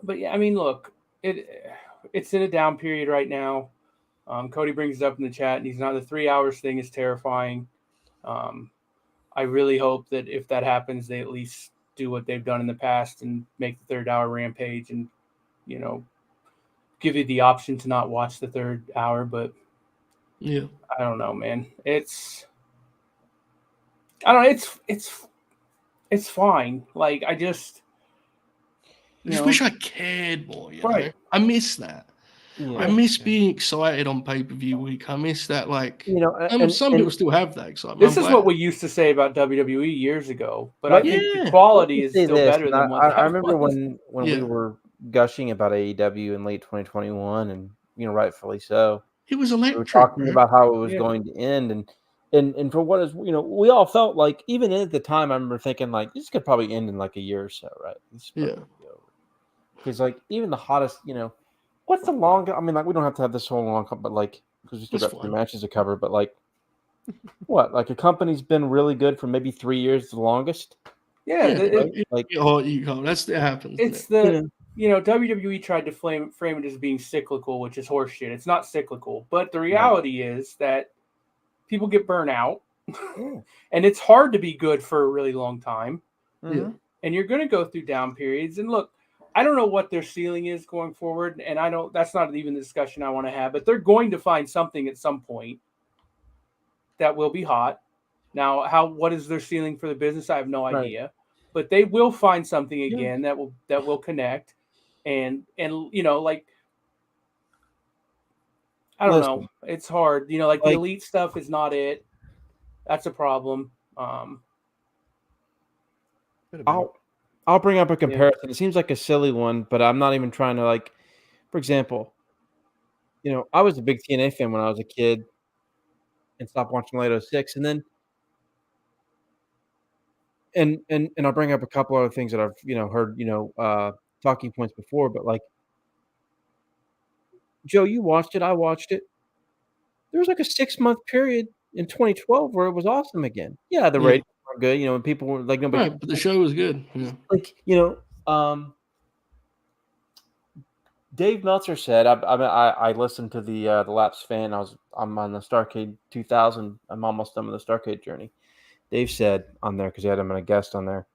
But yeah, I mean, look, it's in a down period right now. Cody brings it up in the chat, and he's not. The 3 hours thing is terrifying. I really hope that if that happens, they at least do what they've done in the past and make the 3rd hour Rampage and, give you the option to not watch the 3rd hour. But yeah, I don't know, man. I don't know. It's fine. Like, I just wish I cared more. Right. I miss that. Yeah. I miss being excited on pay-per-view week. I miss that, some people still have that excitement. This is what we used to say about WWE years ago, but I think the quality is still better than what I remember when we were gushing about AEW in late 2021, and rightfully so. It was electric. We were talking about how it was going to end, and for what is we all felt like, even at the time, I remember thinking like this could probably end in like a year or so, right? Because even the hottest, what's the longest? I mean, we don't have to have this whole long, but because we still got 3 matches to cover, but what? Like a company's been really good for maybe 3 years, the longest. Yeah, that's that happens. It's WWE tried to frame it as being cyclical, which is horseshit. It's not cyclical, but the reality is that people get burnt out, and it's hard to be good for a really long time. Yeah, and you're going to go through down periods. And look, I don't know what their ceiling is going forward, and that's not even the discussion I want to have, but they're going to find something at some point that will be hot. Now, what is their ceiling for the business? I have no idea, but they will find something again that will connect, and I don't know. It's hard, the elite stuff is not it. That's a problem. I'll bring up a comparison. It seems like a silly one, but I'm not even trying to for example, I was a big TNA fan when I was a kid and stopped watching late 06. And then and I'll bring up a couple other things that I've heard talking points before, but like Joe, you watched it, I watched it. There was like a 6-month period in 2012 where it was awesome again. Yeah, the ratings were good, and people were like nobody. Right, but the show was good. Yeah. Like Dave Meltzer said, I listened to the Lapsed Fan. I'm on the Starcade 2000. I'm almost done with the Starcade journey. Dave said on there, because he had him a guest on there,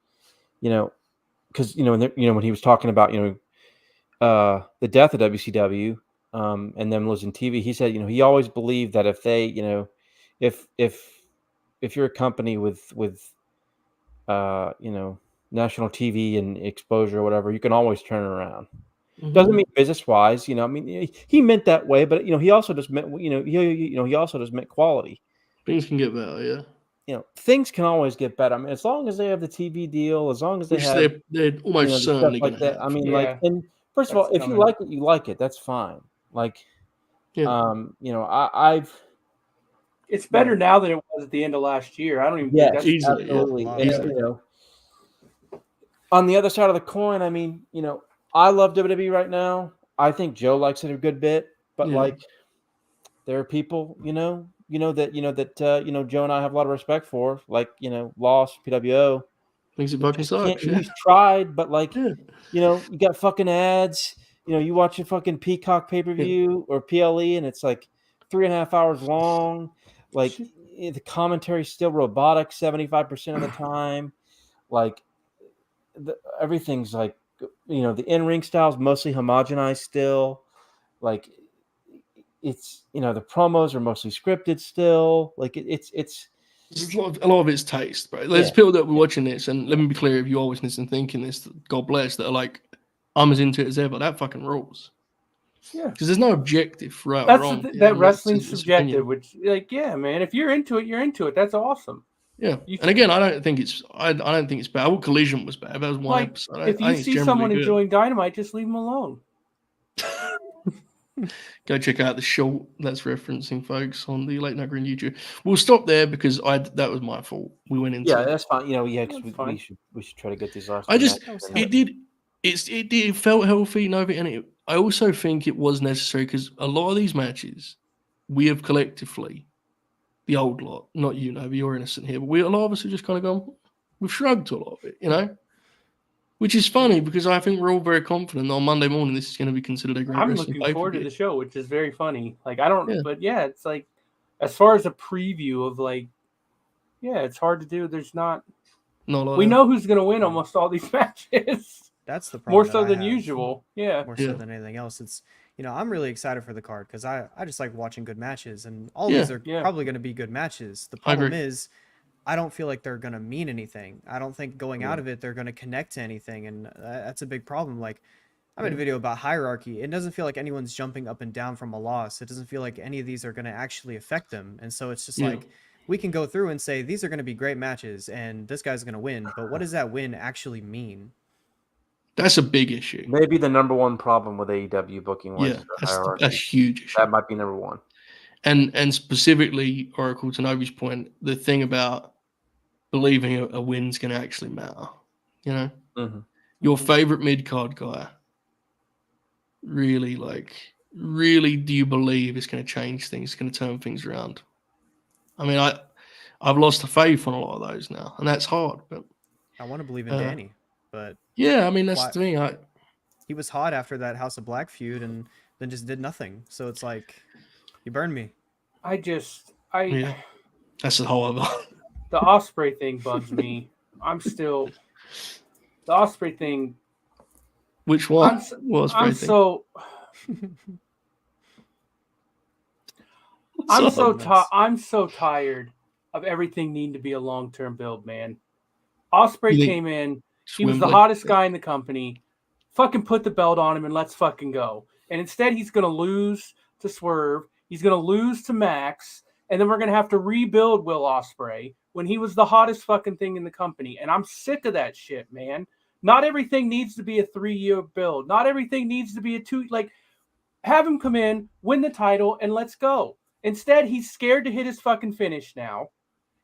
because when he was talking about the death of WCW, and them losing TV, he said he always believed that if they if you're a company with national TV and exposure or whatever, you can always turn it around. Doesn't mean business wise, he meant that way, but he also just meant he also just meant quality. Things can get better, yeah. Things can always get better. I mean, as long as they have the TV deal, as long as they have, they're almost certainly like that. I mean, and first of all, if you like it, you like it. That's fine. Like, I've. It's better now than it was at the end of last year. I don't even think that's easily, absolutely. And, on the other side of the coin, I mean, I love WWE right now. I think Joe likes it a good bit, but like, there are people, Joe and I have a lot of respect for, like, Lost, PWO. Thinks it fucking sucks. He's tried, but like, you got fucking ads. You watch a fucking Peacock pay-per-view or PLE, and it's like 3.5 hours long. Like, the commentary's still robotic 75% of the time. Like, everything's like, the in-ring style's mostly homogenized still. Like, it's the promos are mostly scripted still. Like, it's a lot of it's taste, right? There's people that were watching this, and let me be clear, if you are watching this and thinking this, God bless, that are like, I'm as into it as ever. That fucking rules. Yeah, because there's no objective right or wrong. That wrestling's subjective, which, like, yeah, man, if you're into it, you're into it. That's awesome. Yeah, and again, I don't think it's bad. Well, Collision was bad. That was one episode. If you see someone enjoying Dynamite, just leave them alone. Go check out the short that's referencing, folks, on the Late Night Grin YouTube. We'll stop there because that was my fault. We went into that's fine. Because we should try to get these last. It felt healthy, and I also think it was necessary because a lot of these matches we have collectively, the old lot, not you, Nova, you're innocent here, but a lot of us have just kind of gone, we've shrugged to a lot of it, which is funny because I think we're all very confident that on Monday morning this is going to be considered a great wrestling pay-per-view. I'm looking forward to the show, which is very funny. Like, I don't, but it's like, as far as a preview of like, it's hard to do. There's not. We know who's going to win almost all these matches. That's the problem. More so than usual. Yeah. More so than anything else. It's, I'm really excited for the card because I just like watching good matches, and all these are probably going to be good matches. The problem is, I don't feel like they're going to mean anything. I don't think going out of it, they're going to connect to anything. And that's a big problem. Like, I made a video about hierarchy. It doesn't feel like anyone's jumping up and down from a loss. It doesn't feel like any of these are going to actually affect them. And so it's just like, we can go through and say, these are going to be great matches and this guy's going to win. But what does that win actually mean? That's a big issue. Maybe the number one problem with AEW booking was that's huge issue. That might be number one. And specifically, Oracle, to Novi's point, the thing about believing a win's going to actually matter. Your favorite mid-card guy, really do you believe it's going to change things, it's going to turn things around? I mean, I've lost the faith on a lot of those now, and that's hard. But I want to believe in Danny, but I mean, that's the thing. He was hot after that House of Black feud, and then just did nothing. So it's like, you burned me. That's the whole other. The Ospreay thing bugs me. The Ospreay thing. Which one? I'm so tired of everything needing to be a long-term build, man. Ospreay came in. He was the hottest guy in the company. Fucking put the belt on him and let's fucking go. And instead, he's going to lose to Swerve. He's going to lose to Max. And then we're going to have to rebuild Will Ospreay when he was the hottest fucking thing in the company. And I'm sick of that shit, man. Not everything needs to be a 3-year build. Not everything needs to be a 2. Like, have him come in, win the title, and let's go. Instead, he's scared to hit his fucking finish now.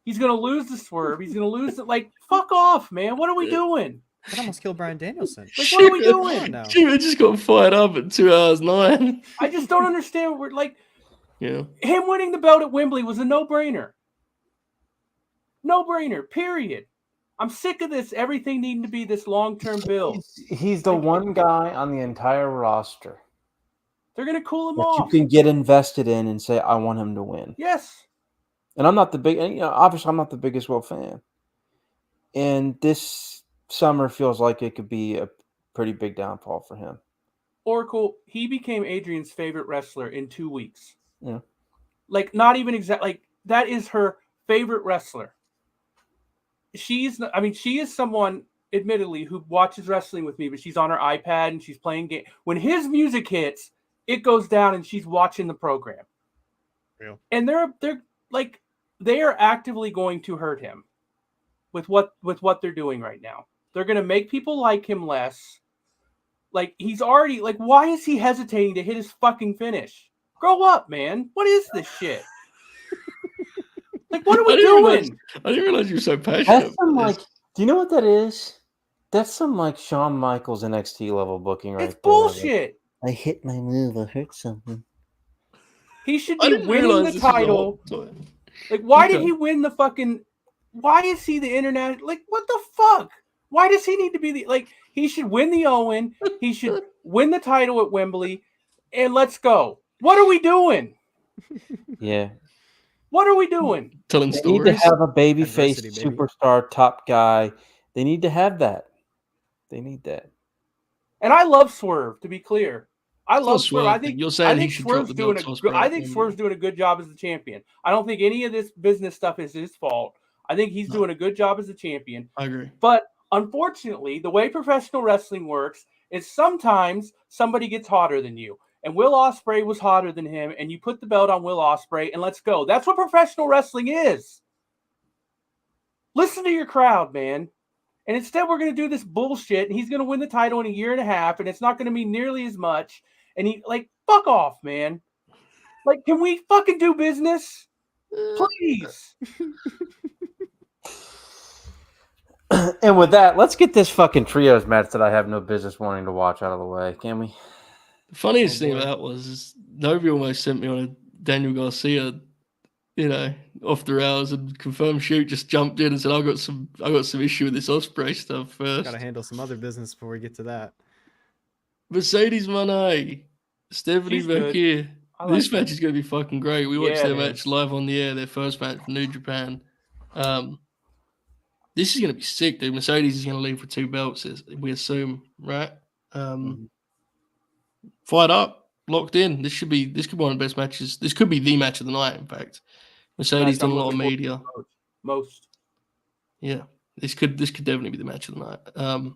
He's gonna lose the Swerve. He's gonna lose it. Like, fuck off, man. What are we doing? That almost killed Bryan Danielson. Like, what are we Come doing? on now. Shit, just got fired up at 2 hours 9. I just don't understand. We're like, Yeah. him winning the belt at Wembley was a no-brainer. No-brainer, period. I'm sick of this, everything needing to be this long-term build. He's the one guy on the entire roster They're going to cool him that off. you can get invested in and say, I want him to win. Yes. And I'm not obviously I'm not the biggest Will fan. And this summer feels like it could be a pretty big downfall for him. Oracle, he became Adrian's favorite wrestler in 2 weeks. Yeah. Like, not even exact. Like, that is her favorite wrestler. She is someone, admittedly, who watches wrestling with me, but she's on her iPad and she's playing game. When his music hits, it goes down and she's watching the program. Real. And they're like, they are actively going to hurt him with what they're doing right now. They're going to make people like him less. Like, he's already, like, why is he hesitating to hit his fucking finish? Grow up, man. What is this shit? Like, what are we doing? I didn't realize you were so passionate. That's some about like, this. do you know what that is? That's some like Shawn Michaels NXT level booking right It's there. bullshit. I hit my move, I hurt something. He should I be didn't winning realize the this was a title. whole time. Like, why did Okay. he win the fucking... Why is he the internet... Like, what the fuck? Why does he need to be the... Like, he should win the Owen. He should win the title at Wembley. And let's go. What are we doing? Yeah. What are we doing? Telling They need to stories. have a babyface Adversity, baby. superstar top guy. They need to have that. They need that. And I love Swerve, to be clear. I It's not love Swerve. I Swerve, think you're saying I he think should drop Swerve's the doing belt a to good, Ospreay I at think Wembley. Swerve's doing a good job as the champion. I don't think any of this business stuff is his fault. I think he's No. doing a good job as the champion. I agree. But unfortunately, the way professional wrestling works is sometimes somebody gets hotter than you. And Will Ospreay was hotter than him, and you put the belt on Will Ospreay, and let's go. That's what professional wrestling is. Listen to your crowd, man. And instead, we're going to do this bullshit, and he's going to win the title in a year and a half, and it's not going to mean nearly as much. And he, like, fuck off, man. Like, can we fucking do business? Please. And with that, let's get this fucking trios match that I have no business wanting to watch out of the way, can we? The funniest Oh, thing boy. about that was is Novi almost sent me on a Daniel Garcia, off the rails and confirmed shoot. Just jumped in and said, "I got some issue with this Ospreay stuff first." Gotta handle some other business before we get to that. Mercedes Moné, Stephanie She's good. Vaquer. I like This her. match is going to be fucking great. We watched Yeah, their it match is. live on the air, their first match for New Japan. This is going to be sick, dude. Mercedes is going to leave for 2 belts, we assume, right? Fired up, locked in. This could be one of the best matches. This could be the match of the night, in fact. Mercedes Match done I'm a lot of looking media. forward to most. Yeah, this could definitely be the match of the night.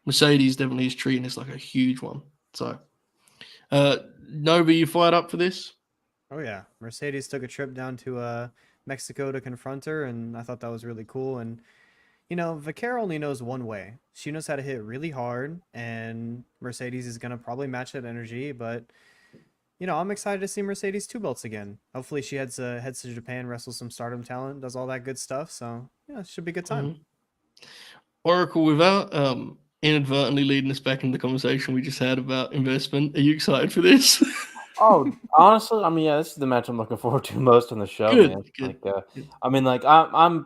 Mercedes definitely is treating this like a huge one. So, Nova, you fired up for this? Oh yeah, Mercedes took a trip down to Mexico to confront her, and I thought that was really cool. And Vaquer only knows one way. She knows how to hit really hard, and Mercedes is gonna probably match that energy. But I'm excited to see Mercedes 2 belts again. Hopefully, she heads to Japan, wrestles some Stardom talent, does all that good stuff. So yeah, it should be a good time. Oracle, without inadvertently leading us back into the conversation we just had about investment, are you excited for this? Oh, honestly, I mean, yeah, this is the match I'm looking forward to most on the show, Good, man. good, Like, good. I mean, like, I'm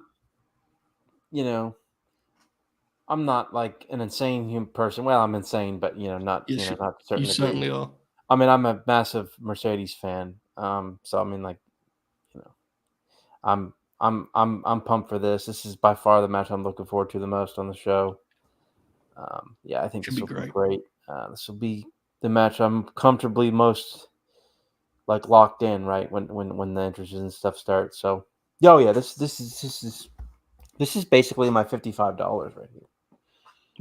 not like an insane human person. Well, I'm insane, but not Yes, not to a certain You degree. certainly are. I mean, I'm a massive Mercedes fan. So I mean, like, I'm pumped for this. This is by far the match I'm looking forward to the most on the show. Yeah, I think Should this be will be great. great. This will be the match I'm comfortably most like locked in, right? When the entrances and stuff start. So, yeah, this is basically my $55 right here.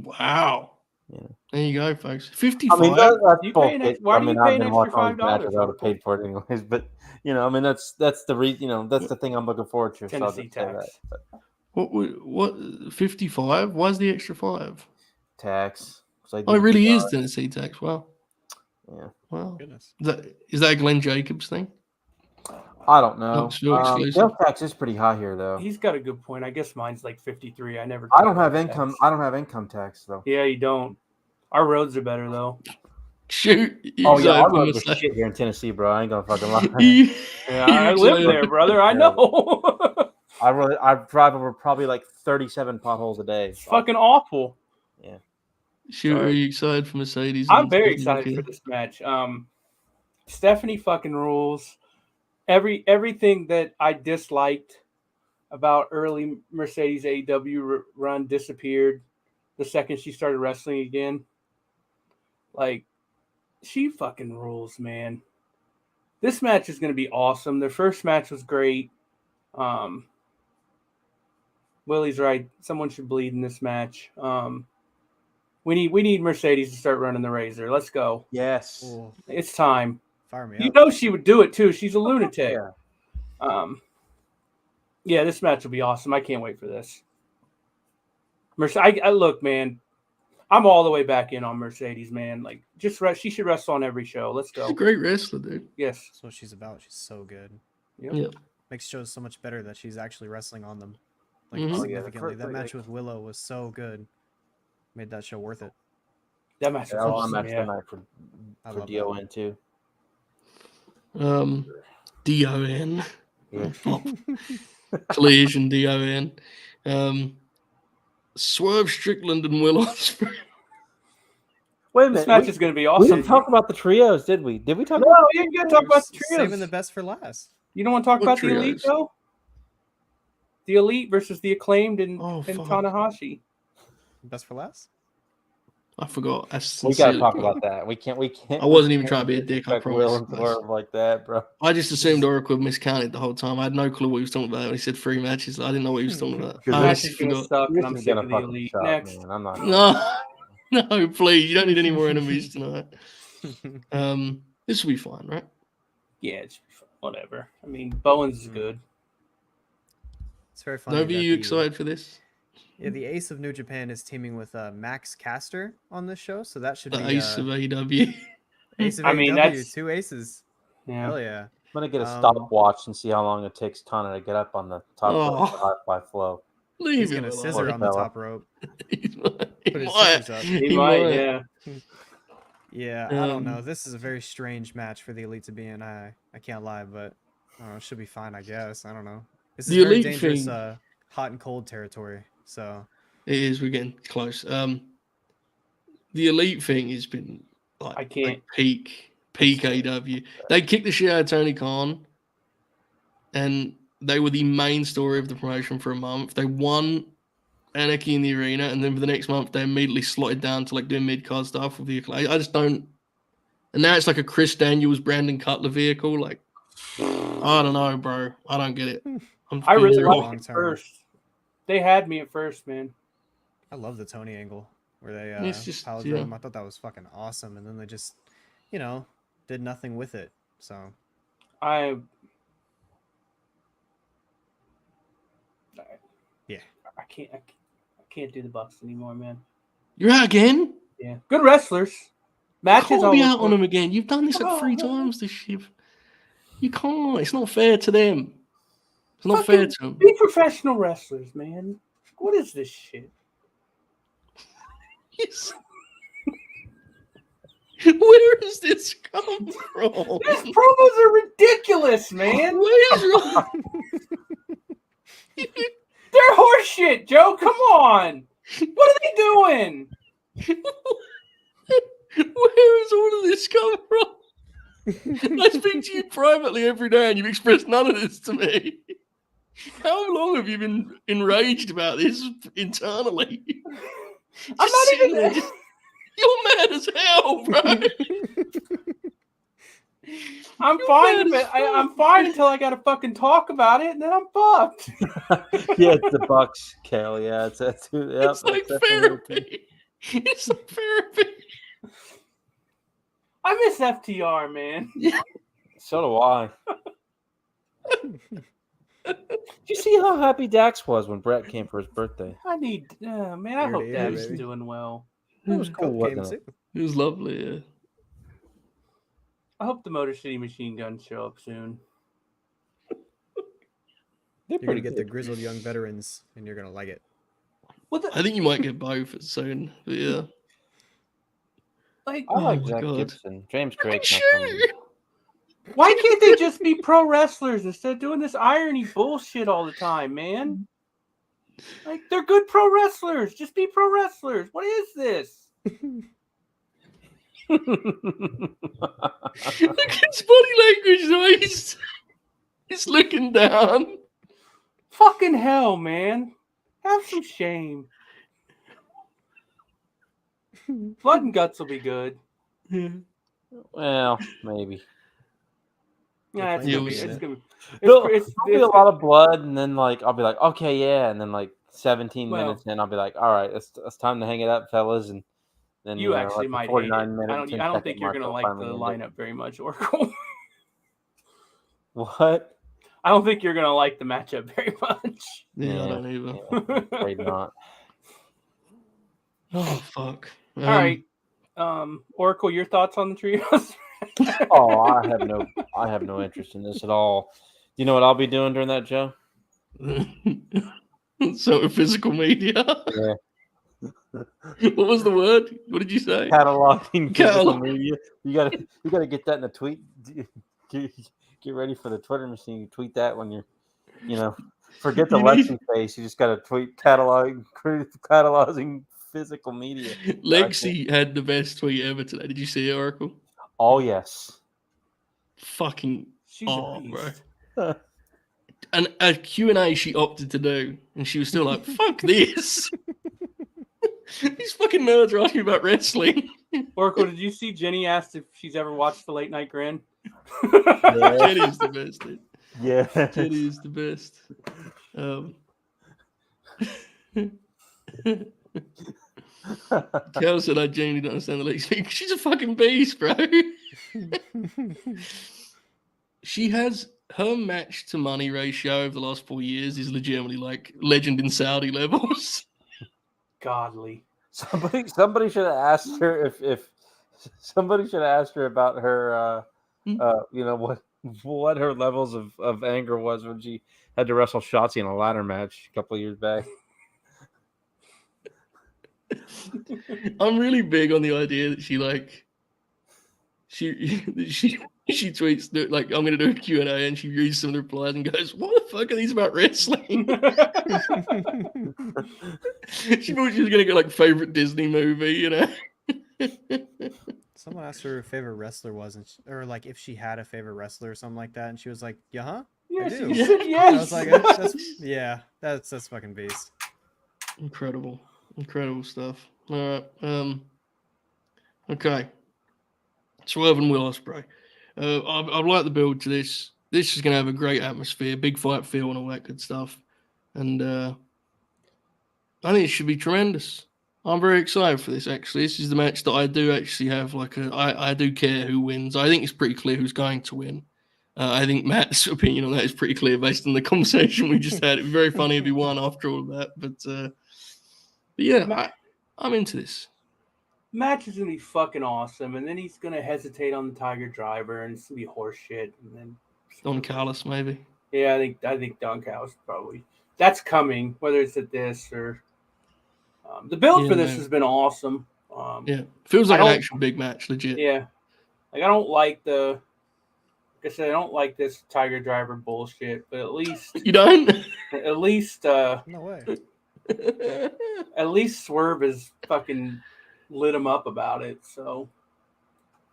Wow. Yeah. There you go, folks. 55. I mean, that's You pay bullshit. an ex- why I do mean, you pay I've an been extra watching all these matches. $5, I would have paid for it anyways. But I mean, that's the thing I'm looking forward to. So I'll Tennessee just say that. tax. But What 55? Why's the extra 5? tax. So Oh, it really is Tennessee tax. Wow. Yeah. Wow. Goodness. Is that a Glenn Jacobs thing? I don't know. Knoxville exclusive. Sales tax is pretty high here, though. He's got a good point. I guess mine's like 53. I never. I don't took have tax. income. I don't have income tax though. Yeah, you don't. Our roads are better though. Shoot. Oh yeah, excited I'm for gonna Mercedes? shit here in Tennessee, bro. I ain't gonna fucking lie. Yeah, I live there, brother. I know. I drive over probably like 37 potholes a day. It's fucking awful. Shoot, are you excited for Mercedes? I'm and very Stephanie excited for Vaquer? this match. Stephanie fucking rules. Everything that I disliked about early Mercedes AEW run disappeared the second she started wrestling again. Like, she fucking rules, man. This match is going to be awesome. Their first match was great. Willie's right. Someone should bleed in this match. We need Mercedes to start running the Razor. Let's go. Yes. Ooh, It's time. fire me You up. know she would do it too. She's a lunatic. Yeah. Yeah, this match will be awesome. I can't wait for this. I look, man. I'm all the way back in on Mercedes, man. Like, she should wrestle on every show. Let's She's a go. great wrestler, dude. Yes. That's what she's about. She's so good. Yep. Yeah. Makes shows so much better that she's actually wrestling on them. Like Mhm. Oh, yeah, the significantly. That first- match with Willow was so good. Made that show worth it. That match was That was awesome. my Yeah. match I for love DON too. DON. Yeah. Collision DON. Swerve Strickland and Will Ospreay. Wait a This minute. match we, is going to be we awesome. didn't talk about the trios, did we? Did we talk No, about you ain't going to talk about the trios. Saving the best for last. You don't want to talk What about the Elite, trios? though? The Elite versus the Acclaimed and Oh, fuck. Tanahashi. Best for last? I forgot. I We gotta sincerely talk forgot. about that. We can't. I wasn't even trying to be a dick, I Like Will promise. and Swerve like that, bro. I just assumed Oracle miscounted the whole time. I had no clue what he was talking about when he said 3 matches. I didn't know what he was talking about. Because I This honestly match is going to forgot. suck, and This I'm is sick gonna of the fucking Elite. suck, Next. man. I'm not. No, please. You don't need any more enemies tonight. This will be fine, right? Yeah, it's whatever. I mean, Bowens is good. It's very funny. Nova, that you the- excited for this? Yeah, the Ace of New Japan is teaming with Max Caster on this show, so that should The be ace of AEW. Ace of I mean, AEW, that's- 2 aces. Yeah. Hell yeah. I'm gonna get a Um, stopwatch and see how long it takes Tana to get up on the top of the Oh. high flow. Leave He's him gonna alone. scissor on the fella. top rope. He might. Put his scissors up. He might, yeah. Yeah, I don't know. Um, This is a very strange match for the Elite to be in. I can't lie, but I don't know, it should be fine, I guess. I don't know. This is The very Elite dangerous, thing- hot and cold territory. So It is. We're getting close. The Elite thing has been like, I can't- like peak AEW. They kicked the shit out of Tony Khan, and they were the main story of the promotion for a month. They won Anarchy in the Arena, and then for the next month they immediately slotted down to like doing mid-card stuff with the Acclaim. I just don't. And now it's like a Chris Daniels, Brandon Cutler vehicle. Like, I don't know, bro. I don't get it. I really confused. like liked long it term. first. They had me at first, man. I love the Tony angle where they It's just- piled yeah. him. I thought that was fucking awesome, and then they just, did nothing with it. So I Yeah. I can't do the Bucks anymore, man. You're out again. Yeah, good wrestlers. Matches Can't be always out on work. them again. You've done this like 3 times this year. You can't. It's not fair to them. It's not fair to them. Be professional wrestlers, man. What is this shit? Yes. Where has this come from? These promos are ridiculous, man. What is wrong? They're horseshit, Joe. Come on. What are they doing? Where has all of this come from? I speak to you privately every day and you've expressed none of this to me. How long have you been enraged about this internally? I'm not even there. You're mad as hell, bro. I'm You're fine. mad If as it, fuck. I'm fine until I gotta fucking talk about it, and then I'm fucked. Yeah, it's the Bucks, Kel. Yeah, that's who. Yep, It's like that's definitely the team. therapy. It's like therapy. I miss FTR, man. So do I. Did you see how happy Dax was when Brett came for his birthday? I need, man. I Here hope it is, Dax is baby. doing well. It was cool, Coke came wasn't it? too. It was lovely, yeah. I hope the Motor City Machine Guns show up soon. You're gonna get the grizzled young veterans, and you're gonna like it. I think you might get both soon. But yeah. Like, I like Oh my Zack God. Gibson. James Fucking Craig's not coming. shoot! why can't they just be pro wrestlers instead of doing this irony bullshit all the time, man? Like, they're good pro wrestlers. Just be pro wrestlers. What is this? Look at his body language, though. He's looking down. Fucking hell, man. Have some shame. Blood and guts will be good. Well, maybe. Yeah, it's Yeah, gonna be. we It's see. gonna be. There'll It's be a lot of blood, and then like I'll be like, okay, yeah, and then like 17 Well- minutes in, I'll be like, all right, it's time to hang it up, fellas, and then You know, actually at the might hate it. 49 minute, I don't 10-second think you're mark, gonna I'll like the finally end it. lineup very much, Oracle. What? I don't think you're gonna like the matchup very much. Yeah, I don't either. Yeah, afraid not. Oh fuck. All right, Oracle, your thoughts on the trios? Oh, I have no interest in this at all. You know what I'll be doing during that, Joe? So physical media. Yeah. What was the word? What did you say? Cataloging physical Catalog. media. You gotta get that in a tweet. Get ready for the Twitter machine. You tweet that when you're, forget the You need- Lexi face. You just gotta tweet cataloging physical media. Lexi had the best tweet ever today. Did you see it, Oracle? Oh yes. Fucking She's oh, a bro. beast. And a Q&A she opted to do, and she was still like, fuck this. These fucking nerds are asking about wrestling. Oracle, did you see Jenny asked if she's ever watched the Late Night Grin? Jenny is the best, dude. Yeah. Jenny is the best. Kel said I genuinely don't understand the Lexi. She's a fucking beast, bro. She has her match to money ratio over the last 4 years is legitimately like legend in Saudi levels. Godly. Somebody should have asked her if somebody should have asked her about her what her levels of anger was when she had to wrestle Shotzi in a ladder match a couple of years back. I'm really big on the idea that she tweets like I'm gonna do a Q&A and she reads some of the replies and goes, what the fuck are these about wrestling? She thought she was gonna go like favorite Disney movie, Someone asked her who her favorite wrestler was, or like if she had a favorite wrestler or something like that, and she was like, "Yeah, huh? Yeah, I she do." said I yes. was like, "That's fucking beast." Incredible stuff. All right, okay. Swerve and Will Ospreay. I like the build to this. This is going to have a great atmosphere, big fight feel, and all that good stuff. And I think it should be tremendous. I'm very excited for this, actually. This is the match that I do actually have, I do care who wins. I think it's pretty clear who's going to win. I think Matt's opinion on that is pretty clear based on the conversation we just had. It'd be very funny if he won after all of that. But yeah, I'm into this. Match is gonna be fucking awesome, and then he's gonna hesitate on the Tiger Driver, and it's gonna be horse shit. And then Don Callis, maybe. yeah, I think Don Callis probably that's coming, whether it's at this or the build for this has been awesome. Yeah, feels like an don't- actual big match, legit. Yeah, like I don't like like I said, I don't like this Tiger Driver bullshit, but at least You don't? No way. at least Swerve is fucking lit him up about it. So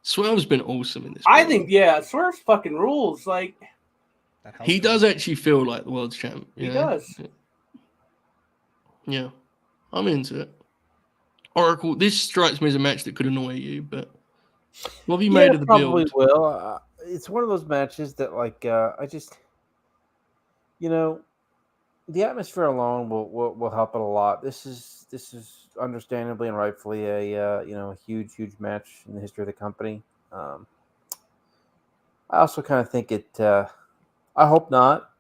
Swerve's been awesome in this. I build. think Swerve's fucking rules. Like That helps He him. does actually feel like the world's champ. he you know? does. Yeah, I'm into it. Oracle, this strikes me as a match that could annoy you, but what have you made of the probably build? will. It's one of those matches that, I just, the atmosphere alone will help it a lot. This is understandably and rightfully a huge match in the history of the company. I also kind of think it. I hope not,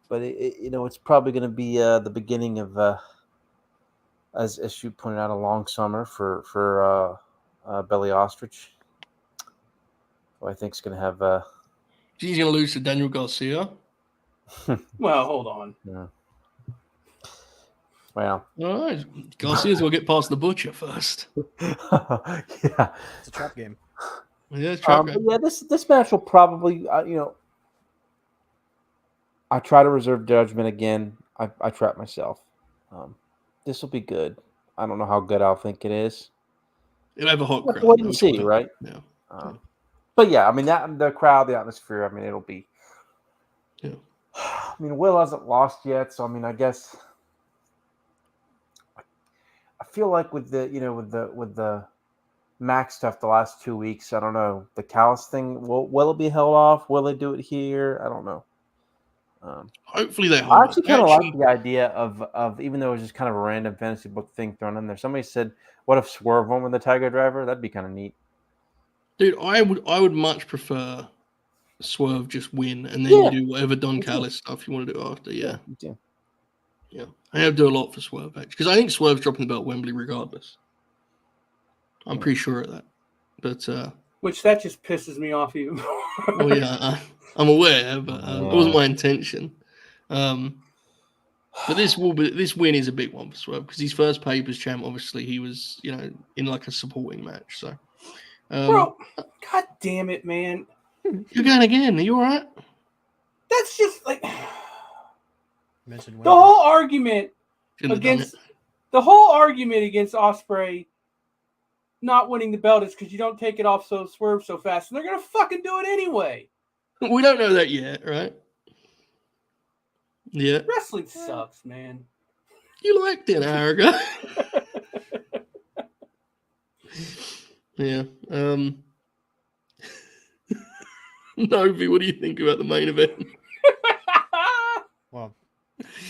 but it's probably going to be the beginning of, as you pointed out, a long summer for Belly Ostrich. Who I think is going to have. He's going to lose to Daniel Garcia. Well, hold on. Yeah. Well, All right, Garcia's got to get past the butcher first. yeah. It's a trap game. Yeah, it's trap game. But yeah, this match will probably, I try to reserve judgment again. I trap myself. This will be good. I don't know how good I'll think it is. It'll have a hot crowd. What do you see, right? Yeah. But yeah, I mean the crowd, the atmosphere. I mean, it'll be. Yeah. I mean, Will hasn't lost yet, so I mean, I guess. I feel like with the Max stuff the last 2 weeks, I don't know, the Callis thing. Will it be held off? Will they do it here? I don't know. Hopefully they hold I actually it. kind of like the idea of even though it was just kind of a random fantasy book thing thrown in there. Somebody said, "What if Swerve won with the Tiger Driver?" That'd be kind of neat. Dude, I would much prefer Swerve just win and then you do whatever Don Callis stuff you want to do after. Yeah. Yeah. I have to do a lot for Swerve actually because I think Swerve's dropping the belt at Wembley regardless. I'm pretty sure of that. But which that just pisses me off even more. Well, yeah, I'm aware, but it wasn't my intention. But this win is a big one for Swerve because his first Papers champ, obviously, he was in like a supporting match. So, bro, god damn it, man! You're going again. Are you all right? That's just like Mentioned the whole argument against Ospreay not winning the belt is because you don't take it off Swerve so fast, and they're gonna fucking do it anyway. We don't know that yet, right? Yeah. Wrestling sucks, man. You liked it an hour ago. Yeah. Novi, what do you think about the main event? Well,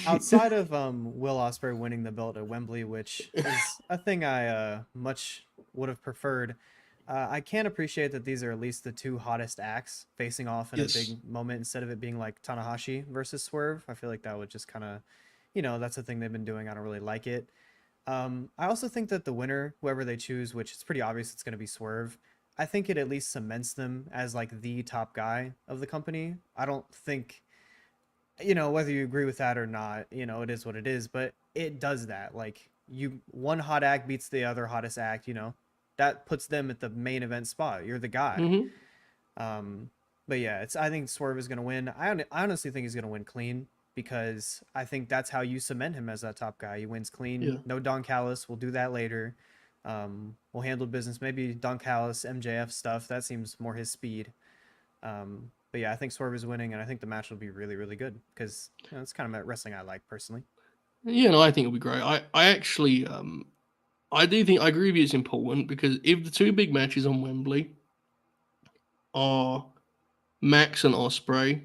outside of Will Ospreay winning the belt at Wembley, which is a thing I much would have preferred, I can appreciate that these are at least the two hottest acts facing off in a big moment instead of it being like Tanahashi versus Swerve. I feel like that would just kind of, that's the thing they've been doing. I don't really like it. I also think that the winner, whoever they choose, which it's pretty obvious it's going to be Swerve, I think it at least cements them as like the top guy of the company. I don't think, whether you agree with that or not, it is what it is, but it does that. Like one hot act beats the other hottest act, that puts them at the main event spot. You're the guy. Mm-hmm. But yeah, I think Swerve is going to win. I honestly think he's going to win clean because I think that's how you cement him as that top guy. He wins clean. Yeah. No Don Callis. We'll do that later. We'll handle business. Maybe Don Callis, MJF stuff. That seems more his speed. But yeah, I think Swerve is winning, and I think the match will be really, really good because it's kind of wrestling I like personally. Yeah, no, I think it'll be great. I actually, I do think I agree with you. It's important because if the two big matches on Wembley are Max and Ospreay,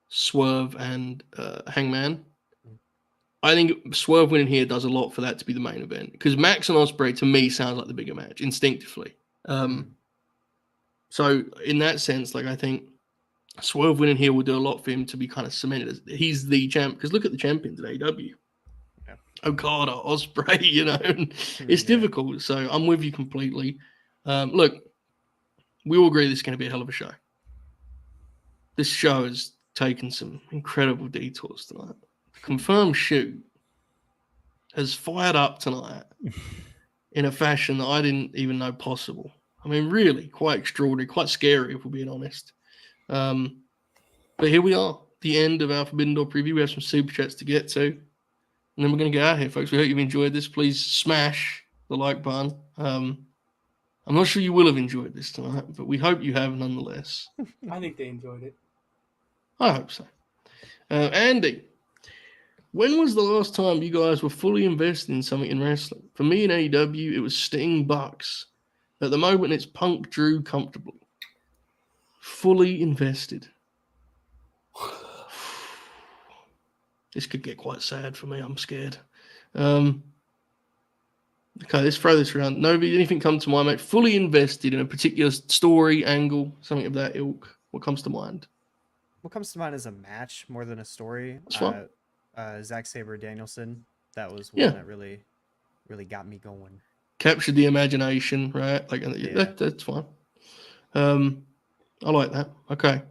Swerve and Hangman, I think Swerve winning here does a lot for that to be the main event because Max and Ospreay to me sounds like the bigger match instinctively. So in that sense, like I think Swerve winning here will do a lot for him to be kind of cemented as he's the champ. Because look at the champions at AEW. Yeah. Okada, Ospreay, it's difficult. So I'm with you completely. Look, we all agree this is going to be a hell of a show. This show has taken some incredible detours tonight. Confirmed shoot has fired up tonight in a fashion that I didn't even know possible. I mean, really, quite extraordinary, quite scary, if we're being honest. But here we are, the end of our Forbidden Door preview. We have some super chats to get to, and then we're going to get out of here, folks. We hope you've enjoyed this. Please smash the like button. I'm not sure you will have enjoyed this tonight, but we hope you have nonetheless. I think they enjoyed it. I hope so. Andy, when was the last time you guys were fully invested in something in wrestling? For me in AEW, it was Sting Bucks. At the moment, it's Punk Drew comfortably. Fully invested. This could get quite sad for me. I'm scared. Okay, let's throw this around. Novi, anything come to mind, mate? Fully invested in a particular story, angle, something of that ilk. What comes to mind? What comes to mind is a match more than a story. Zack Sabre Danielson. That was one that really, really got me going. Captured the imagination, right? Like that's fine. I like that. Okay.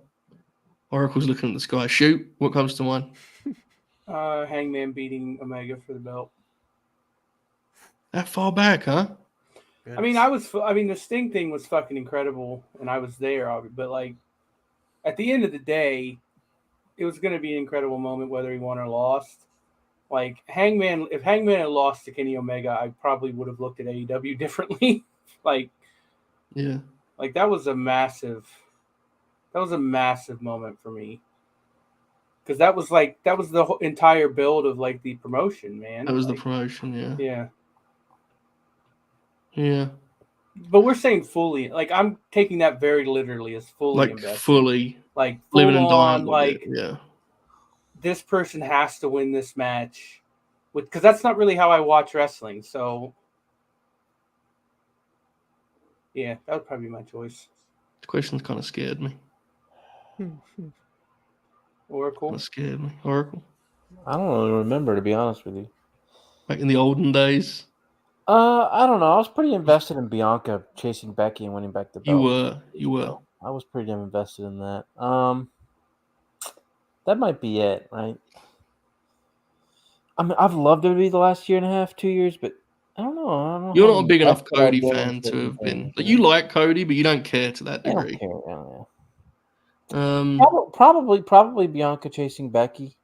Oracle's looking at the sky. Shoot. What comes to mind? Hangman beating Omega for the belt. That far back, huh? I mean, the Sting thing was fucking incredible, and I was there. But like, at the end of the day, it was going to be an incredible moment whether he won or lost. Like if Hangman had lost to Kenny Omega, I probably would have looked at AEW differently. Yeah. Like that was a massive moment for me. Because that was the whole entire build of like the promotion, man. That was the promotion, yeah. Yeah. Yeah. But we're saying fully. Like I'm taking that very literally as fully Like invested. fully. Like Living full and dying. on, like yeah. This person has to win this match. Because that's not really how I watch wrestling. So yeah, that would probably be my choice. The question's kind of scared me. Oracle. Kind of scared me. Oracle. I don't really remember, to be honest with you. Back in the olden days. I don't know. I was pretty invested in Bianca chasing Becky and winning back the belt. You were. I was pretty damn invested in that. That might be it, right? I mean, I've loved WWE the last year and a half, 2 years, but I don't know. You're not a big enough invested I've Cody been in fan to certain have been. things, Like, you like Cody, but you don't care to that I degree. don't care. Probably Bianca chasing Becky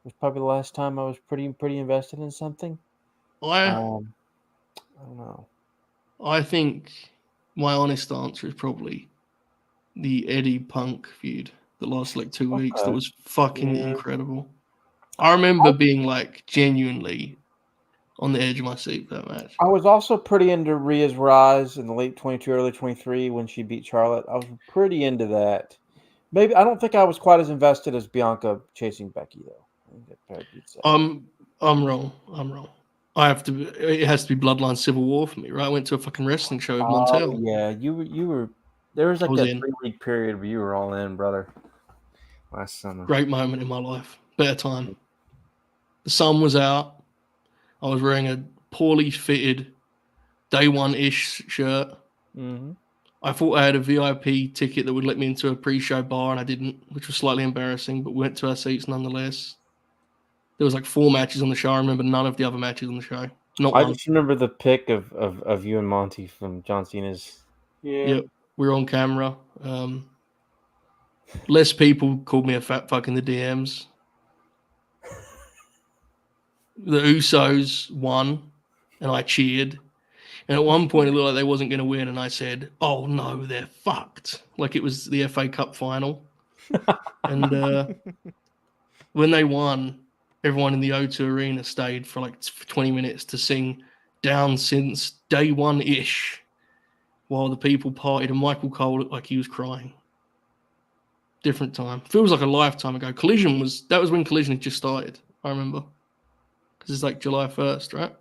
was probably the last time I was pretty invested in something. I don't know. I think my honest answer is probably the Eddie Punk feud that lasted like 2 weeks. That was fucking incredible. I remember being like genuinely on the edge of my seat for that match. I was also pretty into Rhea's rise in the late 22, early 23 when she beat Charlotte. I was pretty into that. Maybe I don't think I was quite as invested as Bianca chasing Becky though. I'm wrong. It has to be Bloodline Civil War for me, right? I went to a fucking wrestling show with Montel. Yeah, you were. There was like that in. 3-week period where you were all in, brother. Last summer. Great moment in my life. Better time. The sun was out. I was wearing a poorly fitted day one-ish shirt. Mm-hmm. I thought I had a VIP ticket that would let me into a pre-show bar, and I didn't, which was slightly embarrassing, but we went to our seats nonetheless. There was like 4 matches on the show. I remember none of the other matches on the show. Not I one. just remember the pic of you and Monty from John Cena's. Yeah. Yep. We were on camera. Less people called me a fat fuck in the DMs. The Usos won, and I cheered. And at one point, it looked like they wasn't going to win, and I said, "Oh no, they're fucked!" Like it was the FA Cup final. And when they won, everyone in the O2 Arena stayed for like 20 minutes to sing "Down Since Day One-ish," while the people partied, and Michael Cole looked like he was crying. Different time. Feels like a lifetime ago. That was when Collision had just started. I remember. Because it's like July 1st, right?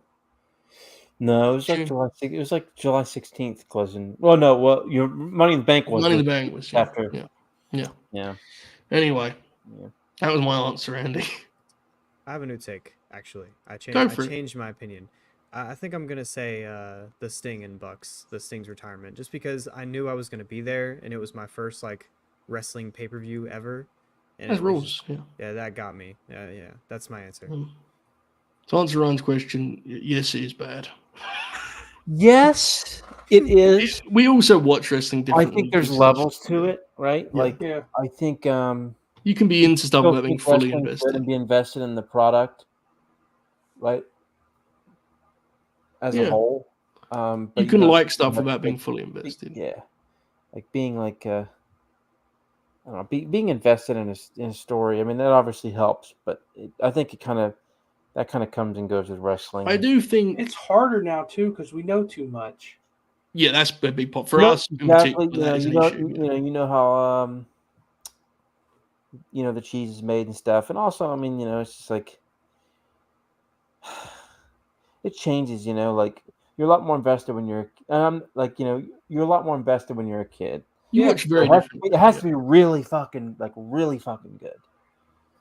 No, it was like July. It was like July 16th closing. Well, no. Well, your Money in the Bank was. Money in the Bank was after. Yeah. Anyway, that was my answer, Andy. I have a new take. Actually, I changed my opinion. I think I'm gonna say the Sting and Bucks, the Sting's retirement, just because I knew I was gonna be there, and it was my first like wrestling pay-per-view ever. And That's rules. Yeah, that got me. Yeah, that's my answer. To answer Ryan's question, yes, it is bad. Yes, it is. We also watch wrestling differently. I think there's levels to it, right? Yeah. I think you can be into stuff without being fully invested and be invested in the product, right? As a whole, but you can like stuff without being fully invested. Yeah, like being like I don't know, being invested in a story. I mean, that obviously helps, but I think that kind of comes and goes with wrestling. I do think it's harder now too because we know too much. Yeah, that's a big part for us. Exactly. You know how the cheese is made and stuff, and also, I mean, it's just like it changes. Like you're a lot more invested when you're you're a lot more invested when you're a kid. You watch very different. It has to be really fucking good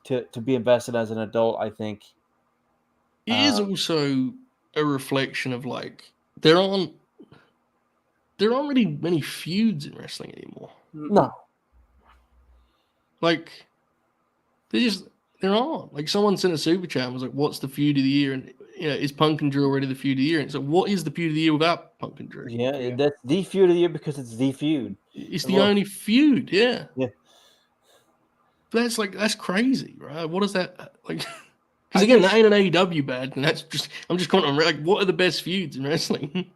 to be invested as an adult, I think. It is also a reflection of like there aren't really many feuds in wrestling anymore. No. Like, there aren't. Like, someone sent a super chat and was like, "What's the feud of the year?" And is Punk and Drew already the feud of the year? And so, what is the feud of the year without Punk and Drew? Yeah, that's the feud of the year because it's the feud. It's the only feud. Yeah. Yeah. That's crazy, right? What is that like? Because again, that ain't an AEW bad, and I'm just commenting on like what are the best feuds in wrestling?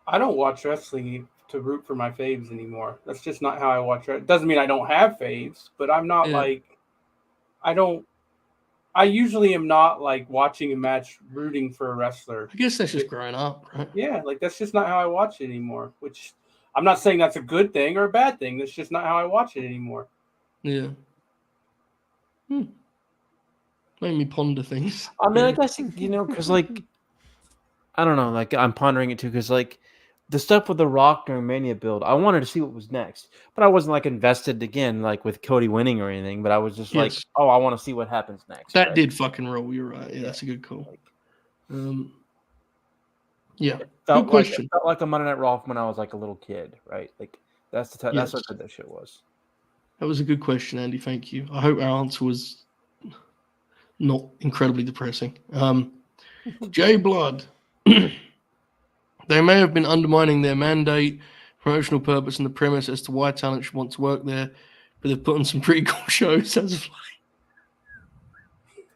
I don't watch wrestling to root for my faves anymore. That's just not how I watch it. Doesn't mean I don't have faves, but I'm not I usually am not like watching a match rooting for a wrestler. I guess that's just growing up, right? Yeah, like that's just not how I watch it anymore. Which I'm not saying that's a good thing or a bad thing. That's just not how I watch it anymore. Yeah. Made me ponder things. I mean, I guess because like I don't know, like I'm pondering it too, because like the stuff with The Rock during Mania build, I wanted to see what was next, but I wasn't like invested again, like with Cody winning or anything. But I was just like, oh, I want to see what happens next. That did fucking roll. You're right. Yeah, that's a good call. Yeah, good question. It felt like a Monday Night Raw when I was like a little kid, right? Like that's what good that shit was. That was a good question, Andy. Thank you. I hope our answer was not incredibly depressing. J Blood. They may have been undermining their mandate, promotional purpose, and the premise as to why talent should want to work there, but they've put on some pretty cool shows as of late.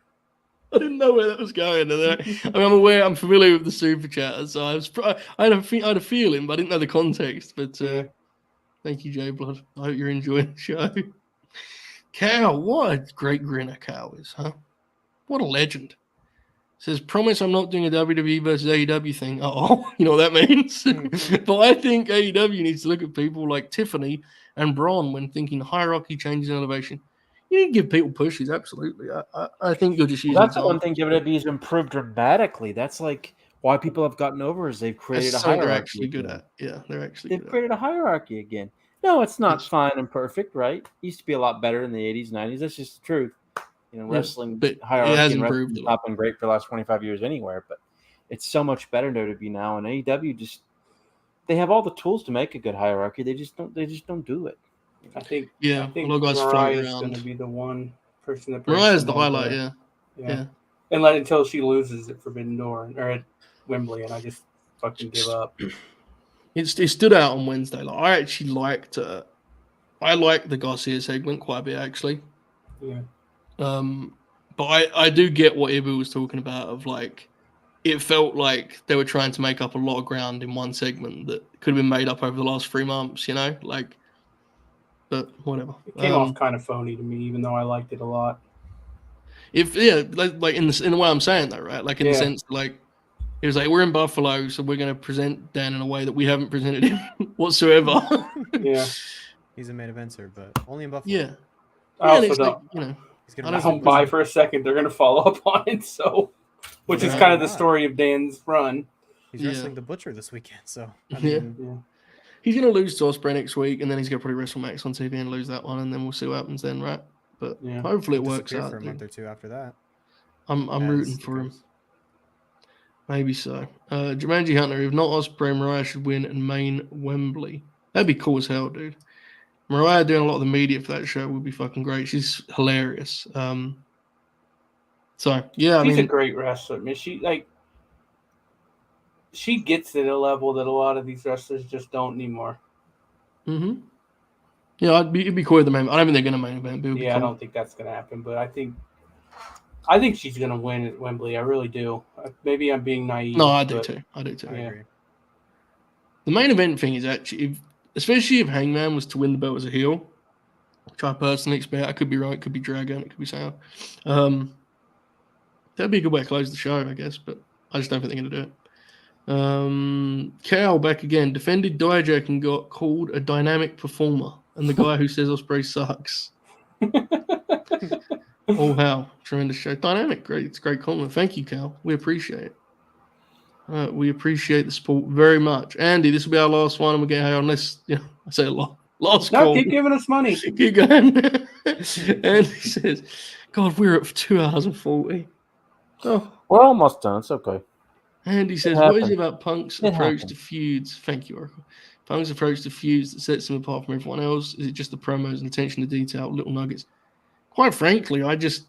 I didn't know where that was going. I'm familiar with the super chat, so I had a feeling, but I didn't know the context. But thank you, J Blood. I hope you're enjoying the show. Cal, what a great grinner Cal is, huh? What a legend. Says, promise I'm not doing a WWE versus AEW thing. Oh, you know what that means? But I think AEW needs to look at people like Tiffany and Braun when thinking hierarchy, changes, and elevation. You need to give people pushes, absolutely. I think you're just using that's the one thing WWE has improved dramatically. That's like why people have gotten over is they've created a hierarchy. They're actually good at. Yeah, they've created a hierarchy again. No, it's not fine and perfect, right? It used to be a lot better in the 80s, 90s. That's just the truth. Wrestling hierarchy and wrestling has not been great for the last 25 years anywhere, but it's so much better in WWE now. And AEW they have all the tools to make a good hierarchy. They just don't do it. I think Mariah is going to be the one person that Mariah's the highlight. Yeah. And until she loses at Forbidden Door or at Wembley, and I just fucking give up. It stood out on Wednesday. Like I actually liked the Garcia segment quite a bit actually. Yeah. But I do get what Ibu was talking about of like it felt like they were trying to make up a lot of ground in one segment that could have been made up over the last 3 months, but whatever. It came off kind of phony to me, even though I liked it a lot. Like in the way I'm saying that, right? Like in the sense like it was like we're in Buffalo, so we're going to present Dan in a way that we haven't presented him whatsoever. Yeah, he's a main eventer, but only in Buffalo. Yeah, I also don't. I don't buy for a second. They're going to follow up on it, which is kind of the story of Dan's run. He's wrestling the Butcher this weekend, so he's going to lose to Ospreay next week, and then he's going to probably wrestle Max on TV and lose that one, and then we'll see what happens then, right? But hopefully it works out. For a month or two after that. I'm rooting for him. Maybe so. Jumanji Hunter, if not Ospreay, Mariah should win and main Wembley. That'd be cool as hell, dude. Mariah doing a lot of the media for that show would be fucking great. She's hilarious. She's a great wrestler. I mean, she gets at a level that a lot of these wrestlers just don't anymore. Mm-hmm. Yeah, it'd be cool with the main. I don't think they're gonna main event. But I don't think that's gonna happen. But I think she's gonna win at Wembley. I really do. Maybe I'm being naive. No, I do too. I agree. The main event thing is actually, especially if Hangman was to win the belt as a heel, which I personally expect. I could be right. It could be Dragon. It could be Sarah. That'd be a good way to close the show, I guess. But I just don't think they're gonna do it. Cal back again. Defended Dijak and got called a dynamic performer, and the guy who says Ospreay sucks. Oh, how tremendous show. Dynamic, great. It's a great compliment. Thank you, Cal. We appreciate it. We appreciate the support very much. Andy, this will be our last one, and we'll get here unless I say a lot. Last call. Keep giving us money. Keep going. Andy says, God, we're at 2 hours and 40. Oh, we're almost done. It's okay. Andy says, what is it about Punk's approach to feuds? Thank you, Oracle. Punk's approach to feuds that sets him apart from everyone else? Is it just the promos and attention to detail, little nuggets? quite frankly, I think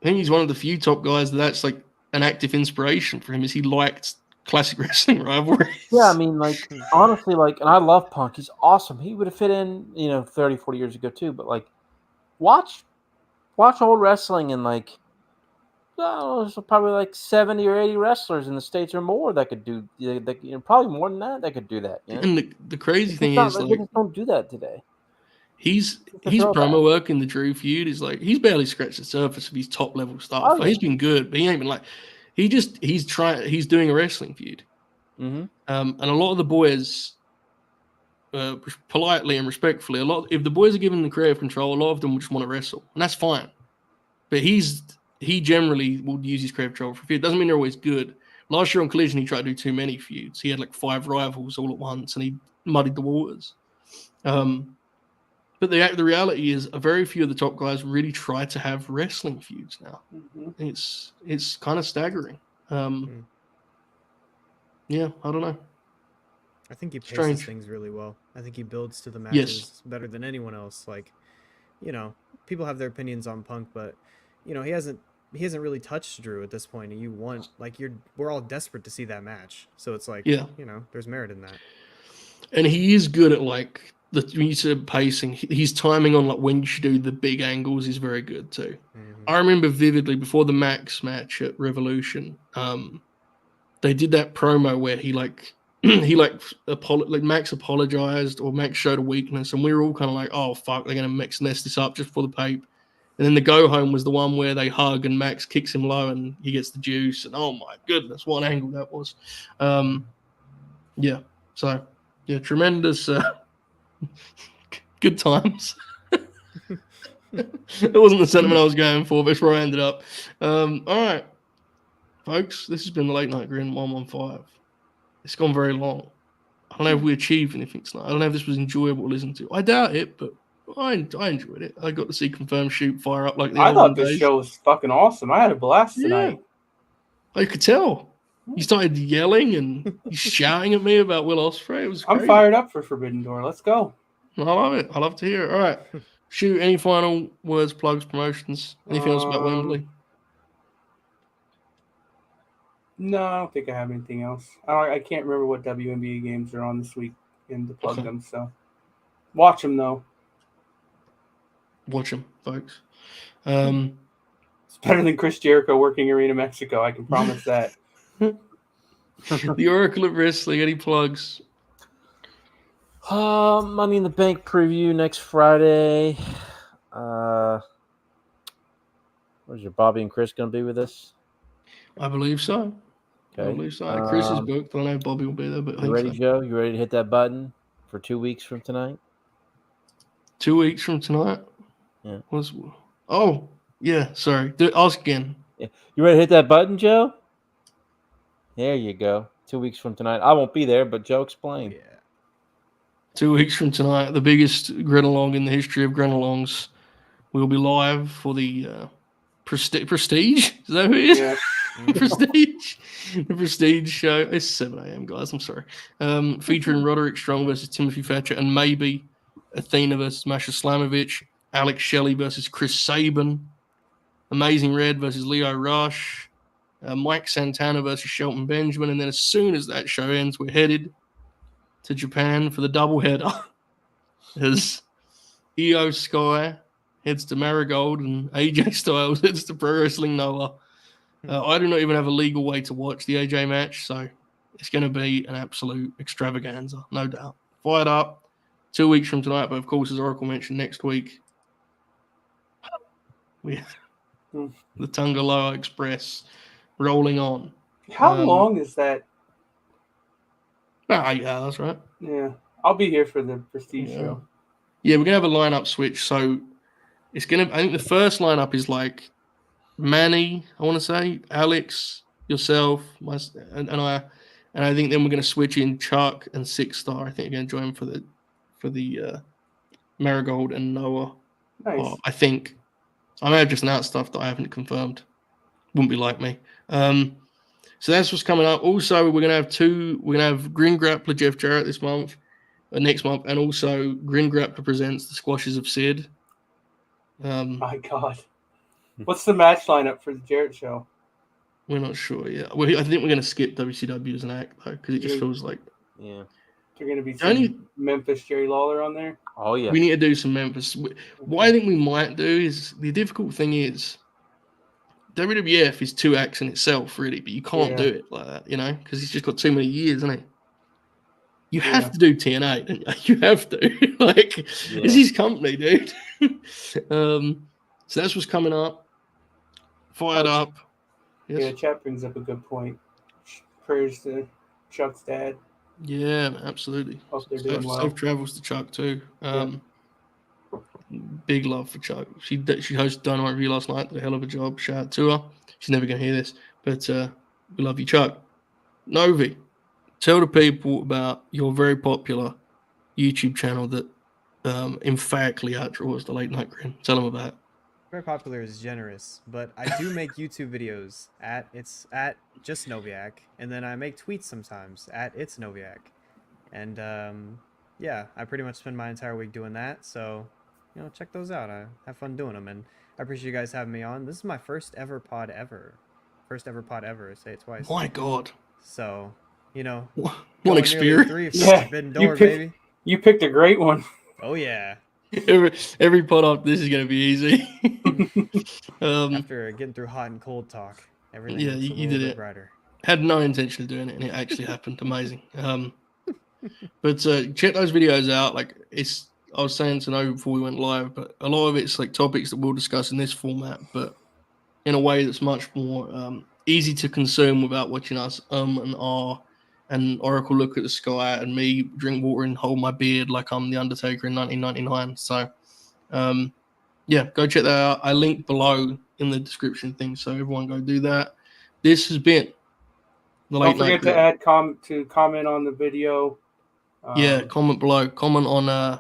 he's one of the few top guys that's like an active inspiration for him. Is he liked classic wrestling rivalries? Yeah, I mean, like, honestly, like, and I love Punk. He's awesome. He would have fit in, 30, 40 years ago, too. But, like, watch old wrestling and, like, there's probably like 70 or 80 wrestlers in the States or more that could do, probably more than that could do that. And the crazy It's thing not, is, they like, just don't do that today. his throwback. promo work in the Drew feud is like he's barely scratched the surface of his top level stuff. Oh, Like, yeah. he's been good, but he ain't been like he's doing a wrestling feud. Mm-hmm. And a lot of the boys, politely and respectfully, if the boys are given the creative control, a lot of them will just want to wrestle, and that's fine. But he generally will use his creative control for feud. Doesn't mean they're always good. Last year on Collision, he tried to do too many feuds. He had like 5 rivals all at once, and he muddied the waters. But the reality is, a very few of the top guys really try to have wrestling feuds now. Mm-hmm. It's kind of staggering. Yeah, I don't know. I think he paces Strange. things really well. I think he builds to the matches Yes. better than anyone else. Like, people have their opinions on Punk, but he hasn't really touched Drew at this point. And we're all desperate to see that match. So it's like, Yeah. there's merit in that. And he is good at like when you said pacing, his timing on like when you should do the big angles is very good too. Mhm. I remember vividly before the Max match at Revolution, they did that promo where he Max apologized or Max showed a weakness, and we were all kind of like, oh fuck, they're gonna mess this up just for the pape. And then the go home was the one where they hug and Max kicks him low and he gets the juice, and oh my goodness, what an angle that was. Tremendous good times. It wasn't the sentiment I was going for, but it's where I ended up. All right, folks, this has been the Late Night Grin 115. It's gone very long. I don't know if we achieved anything tonight. I don't know if this was enjoyable to listen to. I doubt it, but I enjoyed it. I got to see Confirmed Shoot fire up like the I olden thought this days. show was fucking awesome. I had a blast tonight. I could tell. You started yelling and shouting at me about Will Ospreay. It was I'm crazy. fired up for Forbidden Door. Let's go. I love it. I love to hear it. All right. Shoot, any final words, plugs, promotions? Anything else about Wembley? No, I don't think I have anything else. I can't remember what WNBA games are on this week and to plug them. So watch them though. Watch them, folks. It's better than Chris Jericho working Arena Mexico. I can promise that. The Oracle of Wrestling. Any plugs? Money in the Bank preview next Friday. What is your Bobby and Chris going to be with us? I believe so. Okay. I believe so. Chris is booked. I know Bobby will be there, but I You think ready, so. Joe? You ready to hit that button for 2 weeks from tonight? 2 weeks from tonight? Yeah. Oh, yeah. Sorry. Ask again. Yeah. You ready to hit that button, Joe? There you go. 2 weeks from tonight. I won't be there, but Joe explained. Yeah. 2 weeks from tonight, the biggest Grin-along in the history of Grin-alongs will be live for the Prestige. Is that who it is? Yeah. Prestige. The Prestige show. It's 7 a.m., guys. I'm sorry. Featuring Roderick Strong versus Timothy Thatcher, and maybe Athena versus Masha Slamovich, Alex Shelley versus Chris Sabin, Amazing Red versus Leo Rush, Mike Santana versus Shelton Benjamin, and then as soon as that show ends, we're headed to Japan for the doubleheader as Io Sky heads to Marigold and AJ Styles heads to Pro Wrestling Noah. I do not even have a legal way to watch the AJ match, so it's going to be an absolute extravaganza, no doubt. Fired up 2 weeks from tonight, but of course, as Oracle mentioned, next week we have the Tungaloa Express rolling on. How long is that? 8 hours, right? Yeah. I'll be here for the Prestige show. Yeah, we're going to have a lineup switch, so it's going to, I think the first lineup is like Manny, I want to say, Alex, yourself, and I think then we're going to switch in Chuck and Six Star. I think we're going to join for the Marigold and Noah. Nice. I think I may have just announced stuff that I haven't confirmed. Wouldn't be like me. So that's what's coming up. Also, we're going to have Grin Grappler Jeff Jarrett this month, next month, and also Grin Grappler presents the Squashes of Sid. My God. What's the match lineup for the Jarrett show? We're not sure yet. I think we're going to skip WCW as an act, though, because it just feels like... Yeah. There's going to be some Memphis Jerry Lawler on there? Oh, yeah. We need to do some Memphis. What I think we might do is... The difficult thing is... WWF is 2 acts in itself, really, but you can't do it like that, because he's just got too many years, hasn't he? You have to do TNA, don't you? You have to. It's his company, dude. So that's what's coming up. Fired up. Yes. Yeah, chat brings up a good point. Prayers to Chuck's dad. Yeah, absolutely. Hope they're doing well. Safe travels to Chuck, too. Big love for Chuck. She hosted Dynamite Review last night. Did a hell of a job. Shout out to her. She's never going to hear this, but we love you, Chuck. Novi, tell the people about your very popular YouTube channel that emphatically outdraws the Late Night Grin. Tell them about it. Very popular is generous, but I do make YouTube videos at just Noviak, and then I make tweets sometimes at it's Noviak, and I pretty much spend my entire week doing that. So, check those out. I have fun doing them, and I appreciate you guys having me on. This is my first ever pod ever. Say it twice. My God. So, what experience? 3 Forbidden Door, baby. You picked a great one. Oh yeah. Every pod up, this is going to be easy. After getting through hot and cold talk, everything looks a you little did bit it. brighter. Had no intention of doing it, and it actually happened. Amazing. But check those videos out. I was saying to know before we went live, but a lot of it's like topics that we'll discuss in this format, but in a way that's much more easy to consume without watching us and R and Oracle look at the sky and me drink water and hold my beard like I'm the Undertaker in 1999. So, go check that out. I link below in the description thing, so everyone go do that. This has been the Late Night Grin. Don't forget to comment on the video. Comment below. Comment on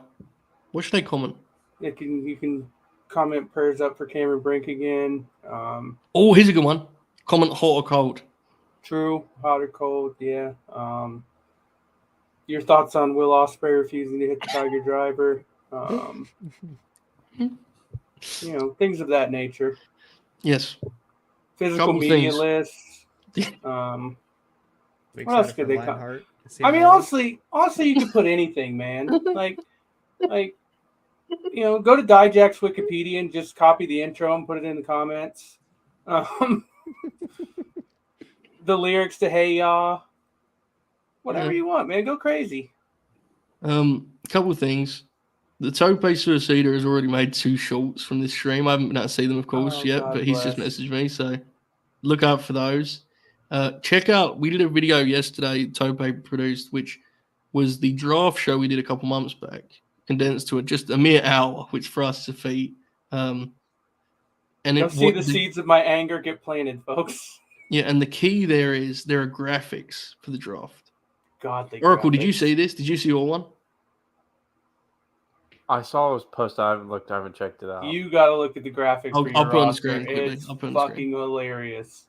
what should they comment? You can comment prayers up for Cameron Brink again. Here's a good one. Comment hot or cold. True, hot or cold, yeah. Your thoughts on Will Ospreay refusing to hit the Tiger Driver? Things of that nature. Yes. Physical media lists. What else could they come? I mean, honestly, you could put anything, man. Go to Dijack's Wikipedia and just copy the intro and put it in the comments. The lyrics to Hey Ya. Whatever you want, man. Go crazy. Couple of things. The Tope Suicida has already made 2 shorts from this stream. I haven't been able to see them, of course, yet, but he's just messaged me, so look out for those. Check out, we did a video yesterday Tope produced, which was the draft show we did a couple months back, condensed to just a mere hour, which for us is a feat. You'll see the seeds of my anger get planted, folks. Yeah, and the key there are graphics for the draft. Oracle, did you see this? Did you see your one? I saw it was posted. I haven't checked it out. You got to look at the graphics. I'll put on the screen quickly. It's fucking hilarious.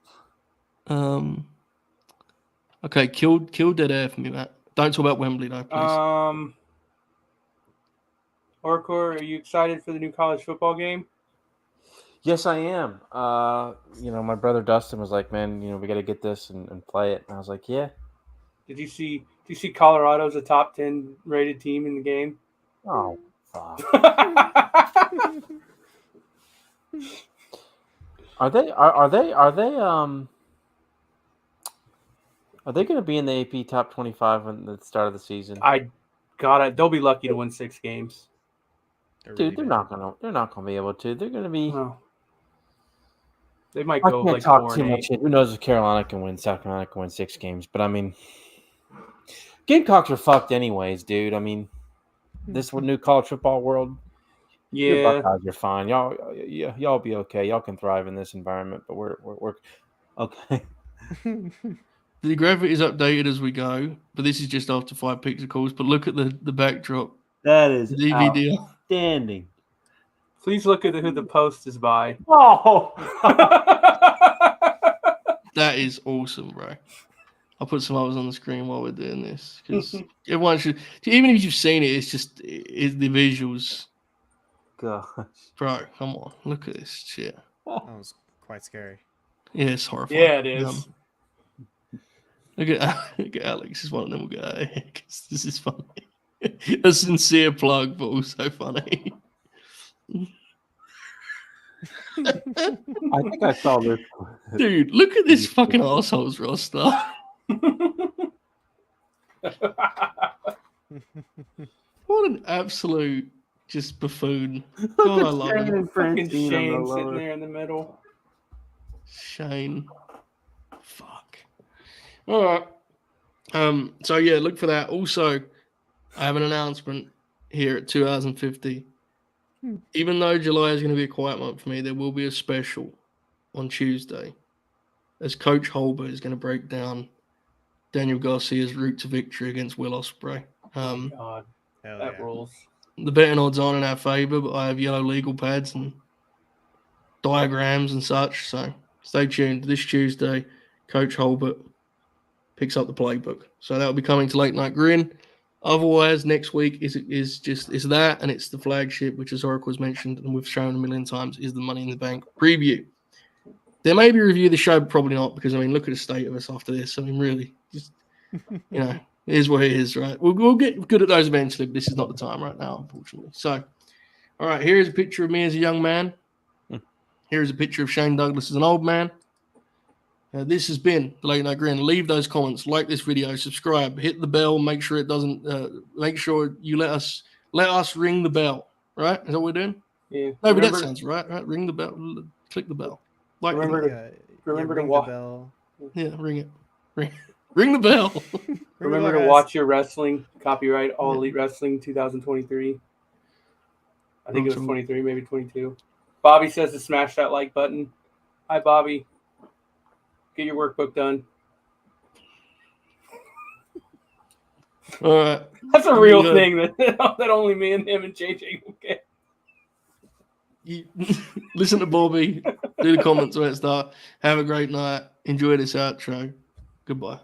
Okay, kill dead air for me, Matt. Don't talk about Wembley though, please. Oracle, are you excited for the new college football game? Yes, I am. My brother Dustin was like, "Man, we got to get this and play it." And I was like, "Yeah." Did you see Colorado's a top 10 rated team in the game? Oh, fuck. Are they going to be in the AP top 25 at the start of the season? They'll be lucky to win 6 games. Dude, they're not gonna be able to. They're gonna be. Well, they might go I can't like talk 4 too and 8. much. Who knows if Carolina can win? South Carolina can win 6 games, but I mean, Gamecocks are fucked anyways, dude. I mean, this new college football world. Yeah, Buckeyes are fine. Y'all be okay. Y'all can thrive in this environment, but we're okay. The graphic is updated as we go, but this is just after 5 pixels. But look at the backdrop. That is DVD. Outstanding. Please look at who the post is by. Oh, that is awesome, bro. I'll put some others on the screen while we're doing this because everyone should. Even if you've seen it, it's the visuals. gosh. Bro, come on. Look at this shit. That was quite scary. Yeah, it's horrifying. Yeah, it is. Look at Alex. Is one of them will go, because this is funny. A sincere plug, but also funny. I think I saw this. Dude, look at this fucking assholes roster. What an absolute just buffoon. God, I love him. Fucking Shane sitting there in the middle. Shane. Fuck. All right. So yeah, look for that. Also, I have an announcement here at 2050. Even though July is going to be a quiet month for me, there will be a special on Tuesday as Coach Holbert is going to break down Daniel Garcia's route to victory against Will Ospreay. God, Hell that yeah. rules. The betting odds aren't in our favor, but I have yellow legal pads and diagrams and such. So stay tuned. This Tuesday, Coach Holbert picks up the playbook. So that will be coming to Late Night Grin. Otherwise, next week is that, and it's the flagship, which, as Oracle has mentioned and we've shown a million times, is the Money in the Bank preview. There may be a review of the show, but probably not, because I mean, look at the state of us after this. I mean, really, just it is what it is, right? We'll get good at those eventually, but this is not the time right now, unfortunately. So, all right, here's a picture of me as a young man. Here's a picture of Shane Douglas as an old man. This has been the Late Night Grin. Leave those comments, like this video, subscribe, hit the bell, make sure it doesn't. Make sure you let us ring the bell. Right? Is that what we're doing? Yeah. No, but that sounds right. Right? Ring the bell. Click the bell. Like Remember to ring the watch. bell. Yeah, ring it. Ring the bell. Remember to watch your wrestling. Copyright All Elite Wrestling 2023. I think it was 23, maybe 22. Bobby says to smash that like button. Hi, Bobby. Get your workbook done. All right. That's a real thing that only me and him and JJ will get. Listen to Bobby. Do the comments when it starts. Have a great night. Enjoy this outro. Goodbye.